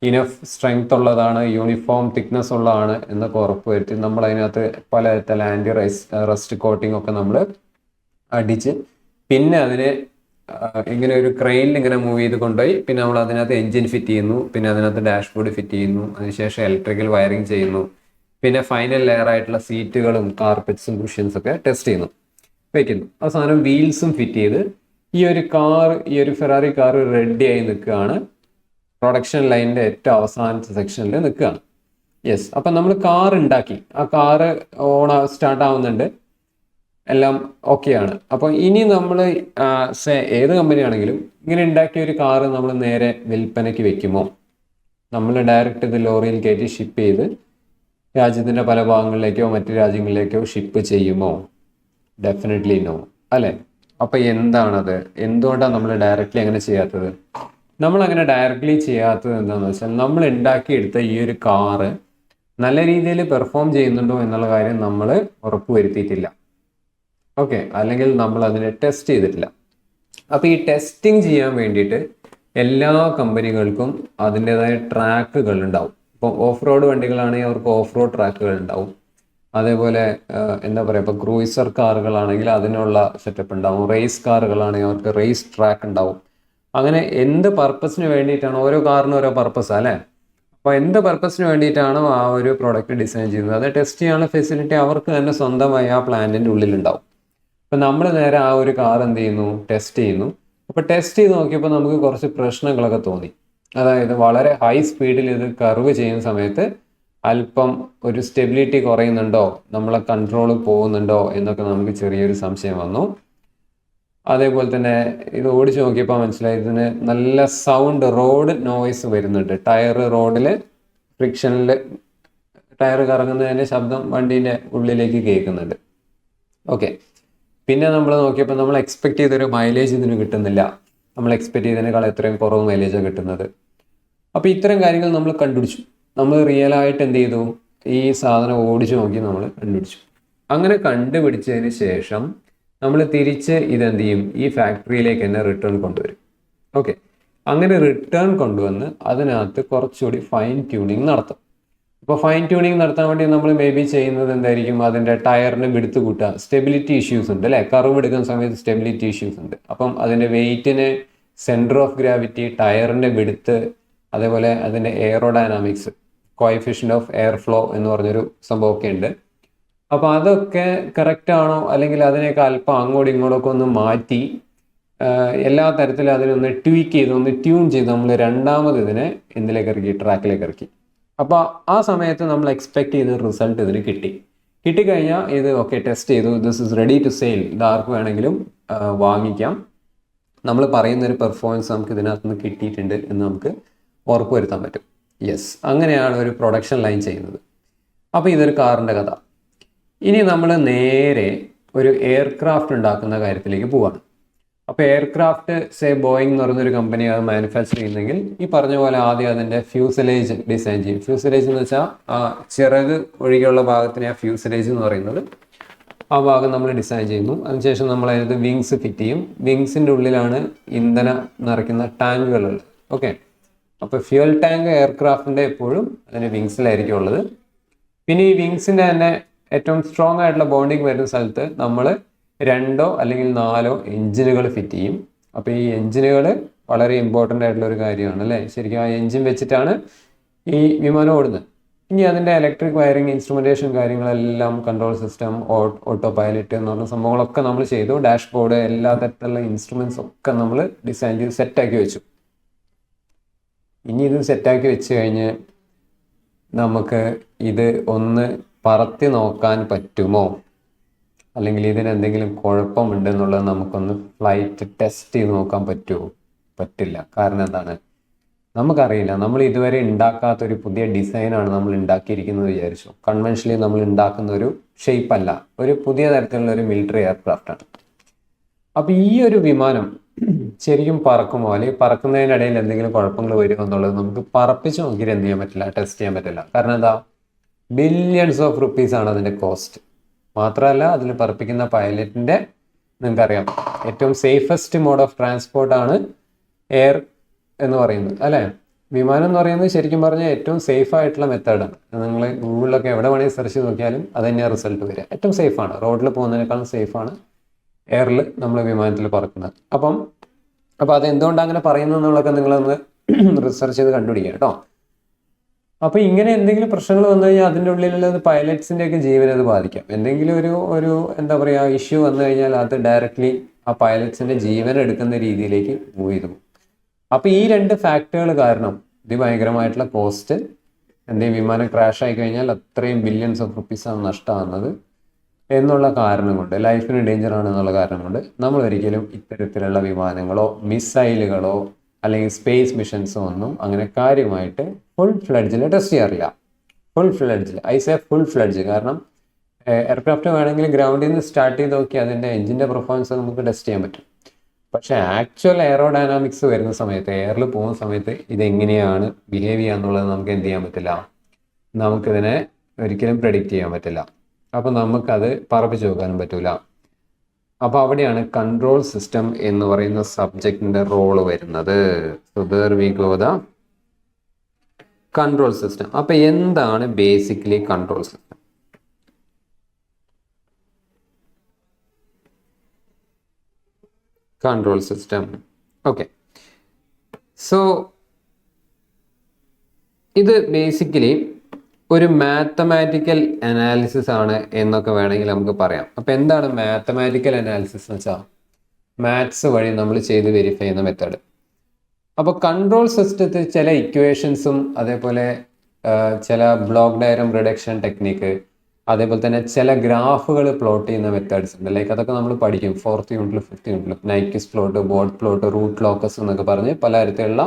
ഇനഫ് സ്ട്രെങ്ത് ഉള്ളതാണ്, യൂണിഫോം തിക്നെസ് ഉള്ളതാണ് എന്നൊക്കെ ഉറപ്പുവരുത്തി നമ്മൾ അതിനകത്ത് പലതരത്തിലുള്ള ആൻറ്റി റസ്റ്റ് കോട്ടിംഗ് ഒക്കെ നമ്മൾ അടിച്ച് പിന്നെ അതിനെ ഇങ്ങനെ ഒരു ക്രെയിനിൽ ഇങ്ങനെ മൂവ് ചെയ്ത് കൊണ്ടുപോയി പിന്നെ നമ്മൾ അതിനകത്ത് എൻജിൻ ഫിറ്റ് ചെയ്യുന്നു, പിന്നെ അതിനകത്ത് ഡാഷ്ബോർഡ് ഫിറ്റ് ചെയ്യുന്നു, അതിനുശേഷം ഇലക്ട്രിക്കൽ വയറിങ് ചെയ്യുന്നു, പിന്നെ ഫൈനൽ ലെയർ ആയിട്ടുള്ള സീറ്റുകളും കാർപ്പറ്റ്സും കുഷ്യൻസ് ഒക്കെ ടെസ്റ്റ് ചെയ്യുന്നു, വയ്ക്കുന്നു. അവസാനം വീൽസും ഫിറ്റ് ചെയ്ത് ഈ ഒരു ഫെറാറി കാർ റെഡി ആയി നിൽക്കുകയാണ്. പ്രൊഡക്ഷൻ ലൈനിൻ്റെ ഏറ്റവും അവസാനത്തെ സെക്ഷനിൽ നിൽക്കുകയാണ്. യെസ്, അപ്പം നമ്മൾ കാർ ഉണ്ടാക്കി, ആ കാറ് സ്റ്റാർട്ട് ആവുന്നുണ്ട്, എല്ലാം ഓക്കെയാണ്. അപ്പോൾ ഇനി നമ്മൾ ഏത് കമ്പനിയാണെങ്കിലും ഇങ്ങനെ ഉണ്ടാക്കിയ ഒരു കാറ് നമ്മൾ നേരെ വിൽപ്പനയ്ക്ക് വെക്കുമോ? നമ്മൾ ഡയറക്റ്റ് ഇത് ലോറിയിൽ കയറ്റി ഷിപ്പ് ചെയ്ത് രാജ്യത്തിൻ്റെ പല ഭാഗങ്ങളിലേക്കോ മറ്റു രാജ്യങ്ങളിലേക്കോ ഷിപ്പ് ചെയ്യുമോ? ഡെഫിനറ്റ്ലി നോ അല്ലേ. അപ്പോൾ എന്താണത്? എന്തുകൊണ്ടാണ് നമ്മൾ ഡയറക്റ്റ്ലി അങ്ങനെ ചെയ്യാത്തത്? നമ്മളങ്ങനെ ഡയറക്റ്റ്ലി ചെയ്യാത്തത് എന്താണെന്ന് വെച്ചാൽ നമ്മൾ ഉണ്ടാക്കിയെടുത്ത ഈ ഒരു കാറ് നല്ല രീതിയിൽ പെർഫോം ചെയ്യുന്നുണ്ടോ എന്നുള്ള കാര്യം നമ്മൾ ഉറപ്പുവരുത്തിയിട്ടില്ല. ഓക്കെ, അല്ലെങ്കിൽ നമ്മൾ അതിനെ ടെസ്റ്റ് ചെയ്തിട്ടില്ല. അപ്പോൾ ഈ ടെസ്റ്റിംഗ് ചെയ്യാൻ വേണ്ടിയിട്ട് എല്ലാ കമ്പനികൾക്കും അതിൻ്റെതായ ട്രാക്കുകൾ ഉണ്ടാവും. ഇപ്പോൾ ഓഫ് റോഡ് വണ്ടികളാണെങ്കിൽ അവർക്ക് ഓഫ് റോഡ് ട്രാക്കുകൾ ഉണ്ടാവും. അതേപോലെ എന്താ പറയുക, ഇപ്പോൾ ക്രൂയിസർ കാറുകളാണെങ്കിൽ അതിനുള്ള സെറ്റപ്പ് ഉണ്ടാവും. റേസ് കാറുകളാണെങ്കിൽ അവർക്ക് റേസ് ട്രാക്ക് ഉണ്ടാവും. അങ്ങനെ എന്ത് പർപ്പസിന് വേണ്ടിയിട്ടാണ്, ഓരോ കാറിനും ഓരോ പർപ്പസാണ് അല്ലേ. അപ്പോൾ എന്ത് പർപ്പസിന് വേണ്ടിയിട്ടാണോ ആ ഒരു പ്രോഡക്റ്റ് ഡിസൈൻ ചെയ്യുന്നത് അത് ടെസ്റ്റ് ചെയ്യാനുള്ള ഫെസിലിറ്റി അവർക്ക് തന്നെ സ്വന്തമായി ആ പ്ലാന്റിൻ്റെ ഉള്ളിലുണ്ടാവും. അപ്പം നമ്മൾ നേരെ ആ ഒരു കാർ എന്ത് ചെയ്യുന്നു, ടെസ്റ്റ് ചെയ്യുന്നു. അപ്പോൾ ടെസ്റ്റ് ചെയ്ത് നോക്കിയപ്പോൾ നമുക്ക് കുറച്ച് പ്രശ്നങ്ങളൊക്കെ തോന്നി. അതായത് വളരെ ഹൈ സ്പീഡിൽ ഇത് കർവ് ചെയ്യുന്ന സമയത്ത് അല്പം ഒരു സ്റ്റെബിലിറ്റി കുറയുന്നുണ്ടോ, നമ്മളെ കൺട്രോൾ പോകുന്നുണ്ടോ എന്നൊക്കെ നമുക്ക് ചെറിയൊരു സംശയം വന്നു. അതേപോലെ തന്നെ ഇത് ഓടിച്ചു നോക്കിയപ്പോൾ മനസ്സിലായി ഇതിന് നല്ല സൗണ്ട്, റോഡ് നോയ്സ് വരുന്നുണ്ട്. റോഡിൽ ഫ്രിക്ഷനിൽ ടയർ കറങ്ങുന്നതിൻ്റെ ശബ്ദം വണ്ടീൻ്റെ ഉള്ളിലേക്ക് കേൾക്കുന്നുണ്ട്. ഓക്കെ, പിന്നെ നമ്മൾ നോക്കിയപ്പോൾ നമ്മൾ എക്സ്പെക്ട് ചെയ്തൊരു മൈലേജ് ഇതിന് കിട്ടുന്നില്ല. നമ്മൾ എക്സ്പെക്ട് ചെയ്തതിനേക്കാൾ എത്രയും കുറവ് മൈലേജാണ് കിട്ടുന്നത്. അപ്പോൾ ഇത്തരം കാര്യങ്ങൾ നമ്മൾ കണ്ടുപിടിച്ചു. നമ്മൾ റിയലായിട്ട് എന്ത് ചെയ്തു, ഈ സാധനം ഓടിച്ചു നോക്കി നമ്മൾ കണ്ടുപിടിച്ചു. അങ്ങനെ കണ്ടുപിടിച്ചതിന് ശേഷം നമ്മൾ തിരിച്ച് ഇതെന്ത് ചെയ്യും, ഈ ഫാക്ടറിയിലേക്ക് തന്നെ റിട്ടേൺ കൊണ്ടുവരും. ഓക്കെ, അങ്ങനെ റിട്ടേൺ കൊണ്ടുവന്ന് അതിനകത്ത് കുറച്ചുകൂടി ഫൈൻ ട്യൂണിങ് നടത്തും. അപ്പോൾ ഫൈൻ ട്യൂണിങ് നടത്താൻ വേണ്ടി നമ്മൾ മേ ബി ചെയ്യുന്നത് എന്തായിരിക്കും, അതിൻ്റെ ടയറിന് വിടുത്ത് കൂട്ടുക. സ്റ്റെബിലിറ്റി ഇഷ്യൂസ് ഉണ്ട് അല്ലേ, കർവ് എടുക്കുന്ന സമയത്ത് സ്റ്റെബിലിറ്റി ഇഷ്യൂസ് ഉണ്ട്. അപ്പം അതിൻ്റെ വെയിറ്റിന് സെൻറ്റർ ഓഫ് ഗ്രാവിറ്റി, ടയറിൻ്റെ വിടുത്ത്, അതേപോലെ അതിൻ്റെ aerodynamics, coefficient of air flow എന്ന് പറഞ്ഞൊരു സംഭവമൊക്കെ ഉണ്ട്. അപ്പോൾ അതൊക്കെ കറക്റ്റ് ആണോ, അല്ലെങ്കിൽ അതിനെയൊക്കെ അല്പം അങ്ങോട്ടും ഇങ്ങോട്ടൊക്കെ ഒന്ന് മാറ്റി എല്ലാ തരത്തിലും അതിനൊന്ന് ട്വീക്ക് ചെയ്ത് ഒന്ന് ട്യൂൺ ചെയ്ത് നമ്മൾ രണ്ടാമത് ഇതിനെ എന്തിലേക്ക് ഇറക്കി, ട്രാക്കിലേക്ക് ഇറക്കി. അപ്പോൾ ആ സമയത്ത് നമ്മൾ എക്സ്പെക്ട് ചെയ്ത റിസൾട്ട് ഇതിന് കിട്ടിക്കഴിഞ്ഞാൽ ഇത് ഓക്കെ, ടെസ്റ്റ് ചെയ്തു, this is ready to sale, ഇത് ആർക്ക് വേണമെങ്കിലും വാങ്ങിക്കാം, നമ്മൾ പറയുന്നൊരു പെർഫോമൻസ് നമുക്ക് ഇതിനകത്ത് നിന്ന് കിട്ടിയിട്ടുണ്ട് എന്ന് നമുക്ക് ഉറപ്പുവരുത്താൻ പറ്റും. യെസ്, അങ്ങനെയാണ് ഒരു പ്രൊഡക്ഷൻ ലൈൻ ചെയ്യുന്നത്. അപ്പോൾ ഇതൊരു കാറിൻ്റെ കഥ. ഇനി നമ്മൾ നേരെ ഒരു എയർക്രാഫ്റ്റ് ഉണ്ടാക്കുന്ന കാര്യത്തിലേക്ക് പോവാണ്. അപ്പോൾ എയർക്രാഫ്റ്റ് ബോയിങ് എന്ന് പറയുന്നൊരു കമ്പനി അത് മാനുഫാക്ചർ ചെയ്യുന്നെങ്കിൽ ഈ പറഞ്ഞ പോലെ ആദ്യം അതിൻ്റെ ഫ്യൂസലേജ് ഡിസൈൻ ചെയ്യും. ഫ്യൂസലേജ് എന്ന് വെച്ചാൽ ആ ചിറക് ഒഴികെയുള്ള ഭാഗത്തിനെ ആ ഫ്യൂസലേജ് എന്ന് പറയുന്നത്, ആ ഭാഗം നമ്മൾ ഡിസൈൻ ചെയ്യുന്നു. അതിനുശേഷം നമ്മൾ അതിനകത്ത് വിങ്സ് ഫിറ്റ് ചെയ്യും. വിങ്സിൻ്റെ ഉള്ളിലാണ് ഇന്ധനം നിറയ്ക്കുന്ന ടാങ്കുകളുള്ളത്. ഓക്കെ, അപ്പോൾ ഫ്യൂൽ ടാങ്ക് എയർക്രാഫ്റ്റിൻ്റെ എപ്പോഴും അതിൻ്റെ വിങ്സിലായിരിക്കും ഉള്ളത്. പിന്നെ ഈ വിങ്സിൻ്റെ തന്നെ ഏറ്റവും സ്ട്രോങ് ആയിട്ടുള്ള ബോണ്ടിങ് വരുന്ന സ്ഥലത്ത് നമ്മൾ 2 അല്ലെങ്കിൽ 4 എഞ്ചിനുകൾ ഫിറ്റ് ചെയ്യും. അപ്പോൾ ഈ എഞ്ചിനുകൾ വളരെ ഇമ്പോർട്ടൻ്റ് ആയിട്ടുള്ള ഒരു കാര്യമാണ് അല്ലേ. ശരിക്കും ആ എഞ്ചിൻ വെച്ചിട്ടാണ് ഈ വിമാനം ഓടുന്നത്. ഇനി അതിൻ്റെ ഇലക്ട്രിക് വയറിങ്, ഇൻസ്ട്രുമെൻറ്റേഷൻ കാര്യങ്ങളെല്ലാം, കൺട്രോൾ സിസ്റ്റം, ഓട്ടോ പൈലറ്റ് എന്ന് പറഞ്ഞ സംഭവങ്ങളൊക്കെ നമ്മൾ ചെയ്തു. ഡാഷ്ബോർഡ്, എല്ലാ തരത്തിലുള്ള ഇൻസ്ട്രുമെൻറ്റ്സ് ഒക്കെ നമ്മൾ ഡിസൈൻ ചെയ്ത് സെറ്റാക്കി വെച്ചു. ഇനി ഇത് സെറ്റാക്കി വെച്ച് കഴിഞ്ഞ് നമുക്ക് ഇത് ഒന്ന് പറത്തി നോക്കാൻ പറ്റുമോ, അല്ലെങ്കിൽ ഇതിനെന്തെങ്കിലും കുഴപ്പമുണ്ടെന്നുള്ളത് നമുക്കൊന്ന് ഫ്ലൈറ്റ് ടെസ്റ്റ് ചെയ്ത് നോക്കാൻ പറ്റുമോ? പറ്റില്ല. കാരണം എന്താണ്? നമുക്കറിയില്ല. നമ്മൾ ഇതുവരെ ഉണ്ടാക്കാത്തൊരു പുതിയ ഡിസൈനാണ് നമ്മൾ ഉണ്ടാക്കിയിരിക്കുന്നത് വിചാരിച്ചു. കൺവെൻഷനലി നമ്മൾ ഉണ്ടാക്കുന്ന ഒരു ഷേപ്പ് അല്ല, ഒരു പുതിയ തരത്തിലുള്ള ഒരു മിലിറ്ററി എയർക്രാഫ്റ്റാണ്. അപ്പോൾ ഈ ഒരു വിമാനം ശരിക്കും പറക്കുമോ, അല്ലെങ്കിൽ പറക്കുന്നതിനിടയിൽ എന്തെങ്കിലും കുഴപ്പങ്ങൾ വരുമോ എന്നുള്ളത് നമുക്ക് പറപ്പിച്ച് നോക്കിയിട്ട് എന്ത് ചെയ്യാൻ പറ്റില്ല, ടെസ്റ്റ് ചെയ്യാൻ പറ്റില്ല. കാരണം എന്താ? ബില്യൺസ് ഓഫ് റുപ്പീസ് ആണ് അതിൻ്റെ കോസ്റ്റ്. മാത്രമല്ല അതിൽ പറപ്പിക്കുന്ന പൈലറ്റിൻ്റെ, നിങ്ങൾക്കറിയാം, ഏറ്റവും സേഫസ്റ്റ് മോഡ് ഓഫ് ട്രാൻസ്പോർട്ടാണ് എയർ എന്ന് പറയുന്നത്, അല്ലേ? വിമാനം എന്ന് പറയുന്നത് ശരിക്കും പറഞ്ഞാൽ ഏറ്റവും സേഫ് ആയിട്ടുള്ള മെത്തേഡാണ്. നിങ്ങൾ ഗൂഗിളിലൊക്കെ എവിടെ വേണമെങ്കിൽ സെർച്ച് ചെയ്ത് നോക്കിയാലും അത് തന്നെയാണ് റിസൾട്ട് വരിക. ഏറ്റവും സേഫാണ്, റോഡിൽ പോകുന്നതിനേക്കാളും സേഫാണ് എയറിൽ നമ്മൾ വിമാനത്തിൽ പറക്കുന്നത്. അപ്പം അത് എന്തുകൊണ്ടാണ് അങ്ങനെ പറയുന്നത് എന്നുള്ളതൊക്കെ നിങ്ങളൊന്ന് റിസർച്ച് ചെയ്ത് കണ്ടുപിടിക്കുക കേട്ടോ. അപ്പോൾ ഇങ്ങനെ എന്തെങ്കിലും പ്രശ്നങ്ങൾ വന്നു കഴിഞ്ഞാൽ അതിൻ്റെ ഉള്ളിലുള്ള പൈലറ്റ്സിൻ്റെയൊക്കെ ജീവനെ അത് ബാധിക്കാം. എന്തെങ്കിലും ഒരു എന്താ പറയുക ഇഷ്യൂ വന്നു കഴിഞ്ഞാൽ അത് ഡയറക്റ്റ്ലി ആ പൈലറ്റ്സിൻ്റെ ജീവൻ എടുക്കുന്ന രീതിയിലേക്ക് മൂവ് ചെയ്തു. അപ്പോൾ ഈ രണ്ട് ഫാക്ടറുകൾ കാരണം ഭയങ്കരമായിട്ടുള്ള കോസ്റ്റ്, എന്തെങ്കിലും വിമാനം ക്രാഷ് ആയി കഴിഞ്ഞാൽ അത്രയും ബില്യൺസ് ഓഫ് റുപ്പീസാണ് നഷ്ടമാകുന്നത് എന്നുള്ള കാരണം കൊണ്ട്, ലൈഫിന് ഡേഞ്ചർ ആണ് എന്നുള്ള കാരണം കൊണ്ട് നമ്മൾ ഒരിക്കലും ഇത്തരത്തിലുള്ള വിമാനങ്ങളോ മിസൈലുകളോ അല്ലെങ്കിൽ സ്പേസ് മിഷൻസോ ഒന്നും അങ്ങനെ കാര്യമായിട്ട് ഫുൾ ഫ്ലഡ്ജിൽ ടെസ്റ്റ് ചെയ്യാറില്ല. ഫുൾ ഫ്ലഡ്ജിൽ, ഫുൾ ഫ്ലഡ്ജ്. കാരണം എയർക്രാഫ്റ്റ് വേണമെങ്കിൽ ഗ്രൗണ്ടിൽ നിന്ന് സ്റ്റാർട്ട് ചെയ്ത് നോക്കി അതിൻ്റെ എഞ്ചിൻ്റെ പെർഫോമൻസ് നമുക്ക് ടെസ്റ്റ് ചെയ്യാൻ പറ്റും. പക്ഷേ ആക്ച്വൽ എയറോഡൈനാമിക്സ് വരുന്ന സമയത്ത്, എയറിൽ പോകുന്ന സമയത്ത് ഇതെങ്ങനെയാണ് ബിഹേവ് ചെയ്യുക എന്നുള്ളത് നമുക്ക് എന്ത് ചെയ്യാൻ പറ്റില്ല, നമുക്കിതിനെ ഒരിക്കലും പ്രെഡിക്റ്റ് ചെയ്യാൻ പറ്റില്ല. അപ്പോൾ നമുക്കത് പറപ്പിച്ച് നോക്കാനും പറ്റില്ല. അപ്പോൾ അവിടെയാണ് കൺട്രോൾ സിസ്റ്റം എന്ന് പറയുന്ന സബ്ജക്റ്റിൻ്റെ റോള് വരുന്നത്. So there we go the control system. അപ്പോൾ എന്താണ് basically control system? Control system, okay. So ഇത് ബേസിക്കലി ഒരു മാത്തമാറ്റിക്കൽ അനാലിസിസ് ആണ് എന്നൊക്കെ വേണമെങ്കിൽ നമുക്ക് പറയാം. അപ്പോൾ എന്താണ് മാത്തമാറ്റിക്കൽ അനാലിസിസ് എന്ന് വെച്ചാൽ മാത്സ് വഴി നമ്മൾ ചെയ്ത് വെരിഫൈ ചെയ്യുന്ന മെത്തേഡ്. അപ്പോൾ കൺട്രോൾ സിസ്റ്റത്തിൽ ചില ഇക്വേഷൻസും അതേപോലെ ചില ബ്ലോക്ക് ഡയഗ്രം റിഡക്ഷൻ ടെക്നിക്ക്, അതേപോലെ തന്നെ ചില ഗ്രാഫുകൾ പ്ലോട്ട് ചെയ്യുന്ന മെത്തേഡ്സ് ഉണ്ട്. ലൈക്ക് അതൊക്കെ നമ്മൾ പഠിക്കും 4th യൂണിറ്റിലും 5th യൂണിറ്റിലും. Nyquist plot, board plot, root locus എന്നൊക്കെ പറഞ്ഞ് പലതരത്തിലുള്ള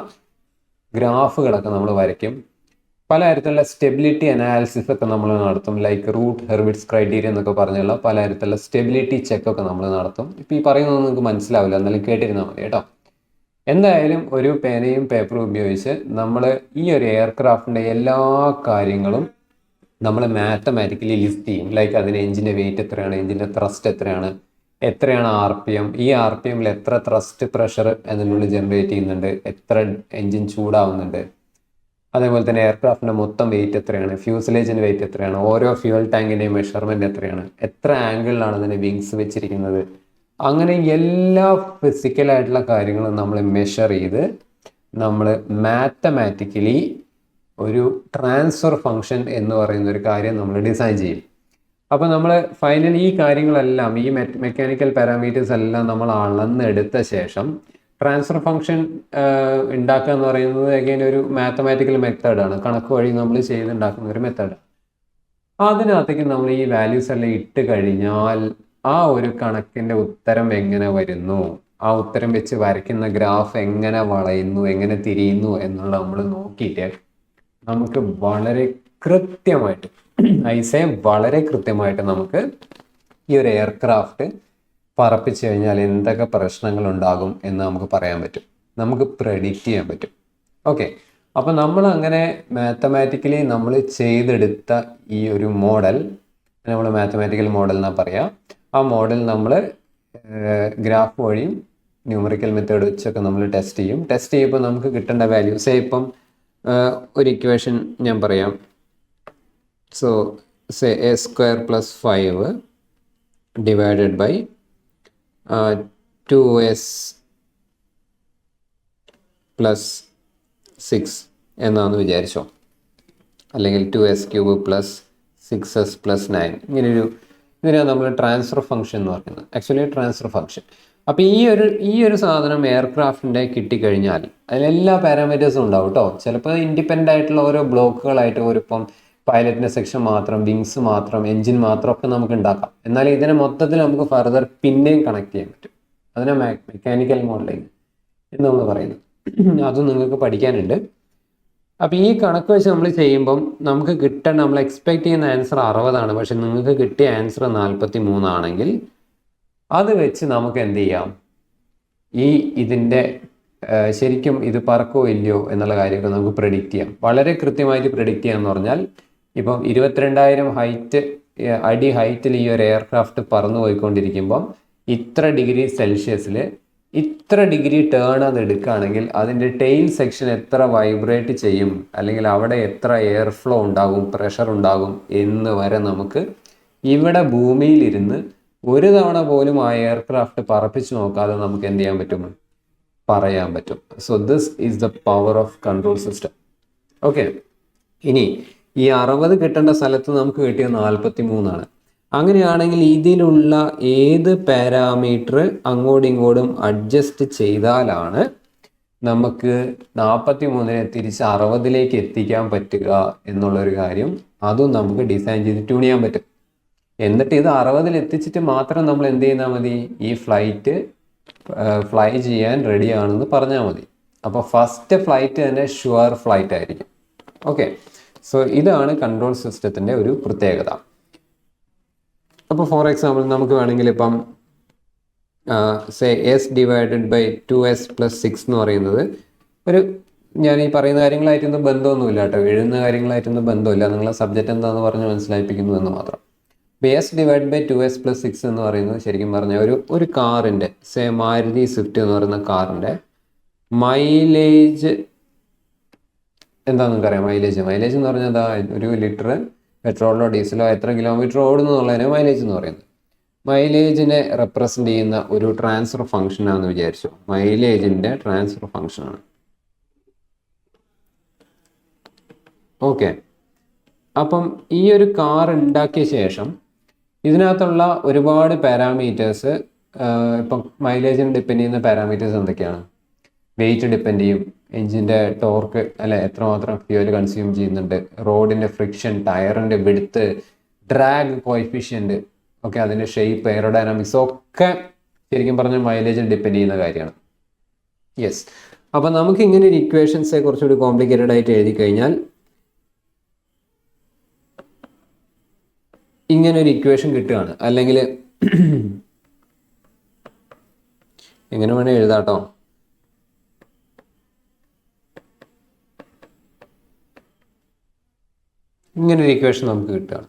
ഗ്രാഫുകളൊക്കെ നമ്മൾ വരയ്ക്കും. പലതരത്തിലുള്ള സ്റ്റെബിലിറ്റി അനാലിസിസ് ഒക്കെ നമ്മൾ നടത്തും. ലൈക്ക് റൂട്ട് ഹെർവിറ്റ്സ് ക്രൈറ്റീരിയ എന്നൊക്കെ പറഞ്ഞുള്ള പലതരത്തിലുള്ള സ്റ്റെബിലിറ്റി ചെക്കൊക്കെ നമ്മൾ നടത്തും. ഇപ്പോൾ ഈ പറയുന്നതൊന്നും നിങ്ങൾക്ക് മനസ്സിലാവില്ല, എന്നാലും കേട്ടിരുന്നാൽ മതി കേട്ടോ. എന്തായാലും ഒരു പേനയും പേപ്പറും ഉപയോഗിച്ച് നമ്മൾ ഈ ഒരു എയർക്രാഫ്റ്റിൻ്റെ എല്ലാ കാര്യങ്ങളും നമ്മൾ മാത്തമാറ്റിക്കലി ലിസ്റ്റ് ചെയ്യും. ലൈക്ക് അതിന് എഞ്ചിൻ്റെ വെയിറ്റ് എത്രയാണ്, എഞ്ചിൻ്റെ ത്രസ്റ്റ് എത്രയാണ് RPM, ഈ RPMൽ എത്ര ത്രസ്റ്റ് പ്രഷർ അതിനുള്ളിൽ ജനറേറ്റ് ചെയ്യുന്നുണ്ട്, എത്ര എഞ്ചിൻ ചൂടാവുന്നുണ്ട്, അതേപോലെ തന്നെ എയർക്രാഫ്റ്റിൻ്റെ മൊത്തം വെയിറ്റ് എത്രയാണ്, ഫ്യൂസലേജിൻ്റെ വെയിറ്റ് എത്രയാണ്, ഓരോ ഫ്യൂവൽ ടാങ്കിൻ്റെയും മെഷർമെൻറ്റ് എത്രയാണ്, എത്ര ആംഗിളിലാണ് അതിന് വിങ്സ് വെച്ചിരിക്കുന്നത്, അങ്ങനെ എല്ലാ ഫിസിക്കലായിട്ടുള്ള കാര്യങ്ങളും നമ്മൾ മെഷർ ചെയ്ത് നമ്മൾ മാത്തമാറ്റിക്കലി ഒരു ട്രാൻസ്ഫർ ഫംഗ്ഷൻ എന്ന് പറയുന്ന ഒരു കാര്യം നമ്മൾ ഡിസൈൻ ചെയ്യും. അപ്പോൾ നമ്മൾ ഫൈനലി ഈ കാര്യങ്ങളെല്ലാം, ഈ മെക്കാനിക്കൽ പാരാമീറ്റേഴ്സ് എല്ലാം നമ്മൾ അളന്നെടുത്ത ശേഷം ട്രാൻസ്ഫർ ഫംഗ്ഷൻ ഉണ്ടാക്കുക എന്ന് പറയുന്നത് അഗൈൻ ഒരു മാത്തമാറ്റിക്കൽ മെത്തേഡാണ്. കണക്ക് വഴി നമ്മൾ ചെയ്തുണ്ടാക്കുന്ന ഒരു മെത്തേഡ്. അതിനകത്തേക്ക് നമ്മൾ ഈ വാല്യൂസ് എല്ലാം ഇട്ട് കഴിഞ്ഞാൽ ആ ഒരു കണക്കിൻ്റെ ഉത്തരം എങ്ങനെ വരുന്നു, ആ ഉത്തരം വെച്ച് വരയ്ക്കുന്ന ഗ്രാഫ് എങ്ങനെ വളയുന്നു, എങ്ങനെ തിരിയുന്നു എന്നുള്ള നമ്മൾ നോക്കിയിട്ട് നമുക്ക് വളരെ കൃത്യമായിട്ട്, വളരെ കൃത്യമായിട്ട് നമുക്ക് ഈ ഒരു എയർക്രാഫ്റ്റ് പറപ്പിച്ച് കഴിഞ്ഞാൽ എന്തൊക്കെ പ്രശ്നങ്ങൾ ഉണ്ടാകും എന്ന് നമുക്ക് പറയാൻ പറ്റും, നമുക്ക് പ്രെഡിക്റ്റ് ചെയ്യാൻ പറ്റും. ഓക്കെ, അപ്പോൾ നമ്മൾ അങ്ങനെ മാത്തമാറ്റിക്കലി നമ്മൾ ചെയ്തെടുത്ത ഈ ഒരു മോഡൽ നമ്മൾ മാത്തമാറ്റിക്കൽ മോഡൽ എന്നാണ് പറയുക. ആ മോഡൽ നമ്മൾ ഗ്രാഫ് വഴിയും ന്യൂമറിക്കൽ മെത്തേഡ് വെച്ചൊക്കെ നമ്മൾ ടെസ്റ്റ് ചെയ്യും. ടെസ്റ്റ് ചെയ്യുമ്പോൾ നമുക്ക് കിട്ടേണ്ട വാല്യൂസ്, ഇപ്പം ഒരു ഇക്വേഷൻ ഞാൻ പറയാം. So a² + 5 divided by 2s + 6 എന്നാന്ന് വിചാരിച്ചോ, അല്ലെങ്കിൽ 2s³ + 6s + 9, ഇതിനാണ് നമ്മൾ ട്രാൻസ്ഫർ ഫംഗ്ഷൻ എന്ന് പറയുന്നത്. Actually transfer function. അപ്പോൾ ഈ ഒരു സാധനം എയർക്രാഫ്റ്റിൻ്റെ കിട്ടിക്കഴിഞ്ഞാൽ അതിലെല്ലാ പാരാമീറ്റേഴ്സും ഉണ്ടാവും കേട്ടോ. ചിലപ്പോൾ ഇൻഡിപെൻഡൻ്റ് ആയിട്ടുള്ള ഓരോ ബ്ലോക്കുകളായിട്ട് ഇപ്പം പൈലറ്റിൻ്റെ സെക്ഷൻ മാത്രം, വിങ്സ് മാത്രം, എൻജിൻ മാത്രം ഒക്കെ നമുക്ക് ഉണ്ടാക്കാം. എന്നാൽ ഇതിനെ മൊത്തത്തിൽ നമുക്ക് ഫർദർ പിന്നെയും കണക്ട് ചെയ്യാൻ പറ്റും. അതിനെ മെക്കാനിക്കൽ മോഡലിംഗ് എന്ന് നമ്മൾ പറയുന്നത്. അതും നിങ്ങൾക്ക് പഠിക്കാനുണ്ട്. അപ്പോൾ ഈ കണക്ക് വെച്ച് നമ്മൾ ചെയ്യുമ്പം നമുക്ക് കിട്ടേണ്ട, നമ്മൾ എക്സ്പെക്ട് ചെയ്യുന്ന ആൻസർ 60 പക്ഷെ നിങ്ങൾക്ക് കിട്ടിയ ആൻസർ 43 ആണെങ്കിൽ അത് വെച്ച് നമുക്ക് എന്ത് ചെയ്യാം, ഇതിൻ്റെ ശരിക്കും ഇത് പറക്കോ ഇല്ലയോ എന്നുള്ള കാര്യമൊക്കെ നമുക്ക് പ്രെഡിക്റ്റ് ചെയ്യാം. വളരെ കൃത്യമായിട്ട് പ്രെഡിക്റ്റ് ചെയ്യാന്ന് പറഞ്ഞാൽ, ഇപ്പം 22,000 അടി ഹൈറ്റിൽ ഈ ഒരു എയർക്രാഫ്റ്റ് പറന്നു പോയിക്കൊണ്ടിരിക്കുമ്പം ഇത്ര ഡിഗ്രി സെൽഷ്യസിൽ ഇത്ര ഡിഗ്രി ടേൺ അത് എടുക്കുകയാണെങ്കിൽ അതിൻ്റെ ടെയിൽ സെക്ഷൻ എത്ര വൈബ്രേറ്റ് ചെയ്യും, അല്ലെങ്കിൽ അവിടെ എത്ര എയർ ഫ്ലോ ഉണ്ടാകും, പ്രഷർ ഉണ്ടാകും എന്ന് വരെ നമുക്ക് ഇവിടെ ഭൂമിയിലിരുന്ന് ഒരു തവണ പോലും ആ എയർക്രാഫ്റ്റ് പറപ്പിച്ച് നോക്കാതെ നമുക്ക് എന്ത് ചെയ്യാൻ പറ്റും, പറയാൻ പറ്റും. So this is the power of control system. Okay, ഇനി ഈ 60 കിട്ടേണ്ട സ്ഥലത്ത് നമുക്ക് കിട്ടിയത് 43. അങ്ങനെയാണെങ്കിൽ ഇതിലുള്ള ഏത് പാരാമീറ്റർ അങ്ങോട്ടും ഇങ്ങോട്ടും അഡ്ജസ്റ്റ് ചെയ്താലാണ് നമുക്ക് 43 തിരിച്ച് 60 എത്തിക്കാൻ പറ്റുക എന്നുള്ളൊരു കാര്യം, അതും നമുക്ക് ഡിസൈൻ ചെയ്ത് ട്യൂൺ ചെയ്യാൻ പറ്റും. എന്നിട്ട് ഇത് 60 എത്തിച്ചിട്ട് മാത്രം നമ്മൾ എന്ത് ചെയ്താൽ മതി, ഈ ഫ്ലൈറ്റ് ഫ്ലൈ ചെയ്യാൻ റെഡി ആണെന്ന് പറഞ്ഞാൽ മതി. അപ്പോൾ ഫസ്റ്റ് ഫ്ലൈറ്റ് തന്നെ ഷുവർ ഫ്ലൈറ്റ് ആയിരിക്കും. ഓക്കെ, സോ ഇതാണ് കൺട്രോൾ സിസ്റ്റത്തിൻ്റെ ഒരു പ്രത്യേകത. അപ്പോൾ ഫോർ എക്സാമ്പിൾ നമുക്ക് വേണമെങ്കിൽ ഇപ്പം S ഡിവൈഡഡ് ബൈ 2s + 6 എന്ന് പറയുന്നത് ഒരു, ഞാൻ ഈ പറയുന്ന കാര്യങ്ങളായിട്ടൊന്നും ബന്ധമൊന്നുമില്ല കേട്ടോ, എഴുതുന്ന കാര്യങ്ങളായിട്ടൊന്നും ബന്ധമില്ല, നിങ്ങളെ സബ്ജക്റ്റ് എന്താണെന്ന് പറഞ്ഞ് മനസ്സിലായിപ്പിക്കുന്നു എന്ന് മാത്രം. S ഡിവൈഡ് ബൈ 2s + 6 എന്ന് പറയുന്നത് ശരിക്കും പറഞ്ഞാൽ ഒരു കാറിൻ്റെ, മാരുതി സ്വിഫ്റ്റ് എന്ന് പറയുന്ന കാറിൻ്റെ മൈലേജ് എന്താണെന്ന് നിങ്ങൾക്കറിയാം. മൈലേജ് എന്ന് പറഞ്ഞാൽ എന്താ, ഒരു ലിറ്റർ പെട്രോളിലോ ഡീസലോ എത്ര കിലോമീറ്റർ ഓടുന്നു എന്നുള്ളതിനെ മൈലേജ് എന്ന് പറയുന്നത്. മൈലേജിനെ റെപ്രസെൻ്റ് ചെയ്യുന്ന ഒരു ട്രാൻസ്ഫർ ഫംഗ്ഷനാണെന്ന് വിചാരിച്ചു. മൈലേജിൻ്റെ ട്രാൻസ്ഫർ ഫംഗ്ഷനാണ്. ഓക്കെ, അപ്പം ഈ ഒരു കാർ ഉണ്ടാക്കിയ ശേഷം ഇതിനകത്തുള്ള ഒരുപാട് പാരാമീറ്റേഴ്സ്, ഇപ്പം മൈലേജിന് ഡിപ്പെൻഡ് ചെയ്യുന്ന പാരാമീറ്റേഴ്സ് എന്തൊക്കെയാണ്, വെയിറ്റ് ഡിപ്പെൻഡ് ചെയ്യും, എഞ്ചിൻ്റെ ടോർക്ക് അല്ലെ എത്രമാത്രം ഫ്യൂവൽ കൺസ്യൂം ചെയ്യുന്നുണ്ട്, റോഡിൻ്റെ ഫ്രിക്ഷൻ, ടയറിൻ്റെ വിഡ്ത്ത്, ഡ്രാഗ് കോഎഫിഷ്യൻറ്റ്, ഓക്കെ, അതിൻ്റെ ഷേപ്പ്, എയറോഡൈനാമിക്സ് ഒക്കെ ശരിക്കും പറഞ്ഞാൽ മൈലേജിൽ ഡിപ്പെൻഡ് ചെയ്യുന്ന കാര്യമാണ്. യെസ്, അപ്പം നമുക്ക് ഇങ്ങനെ ഒരു ഇക്വേഷൻസെ കുറച്ചുകൂടി കോംപ്ലിക്കേറ്റഡ് ആയിട്ട് എഴുതി കഴിഞ്ഞാൽ ഇങ്ങനെ ഒരു ഇക്വേഷൻ കിട്ടുകയാണ്. അല്ലെങ്കിൽ എങ്ങനെ വേണേൽ എഴുതാട്ടോ. ഇങ്ങനൊരു ഇക്വേഷൻ നമുക്ക് കിട്ടുകയാണ്.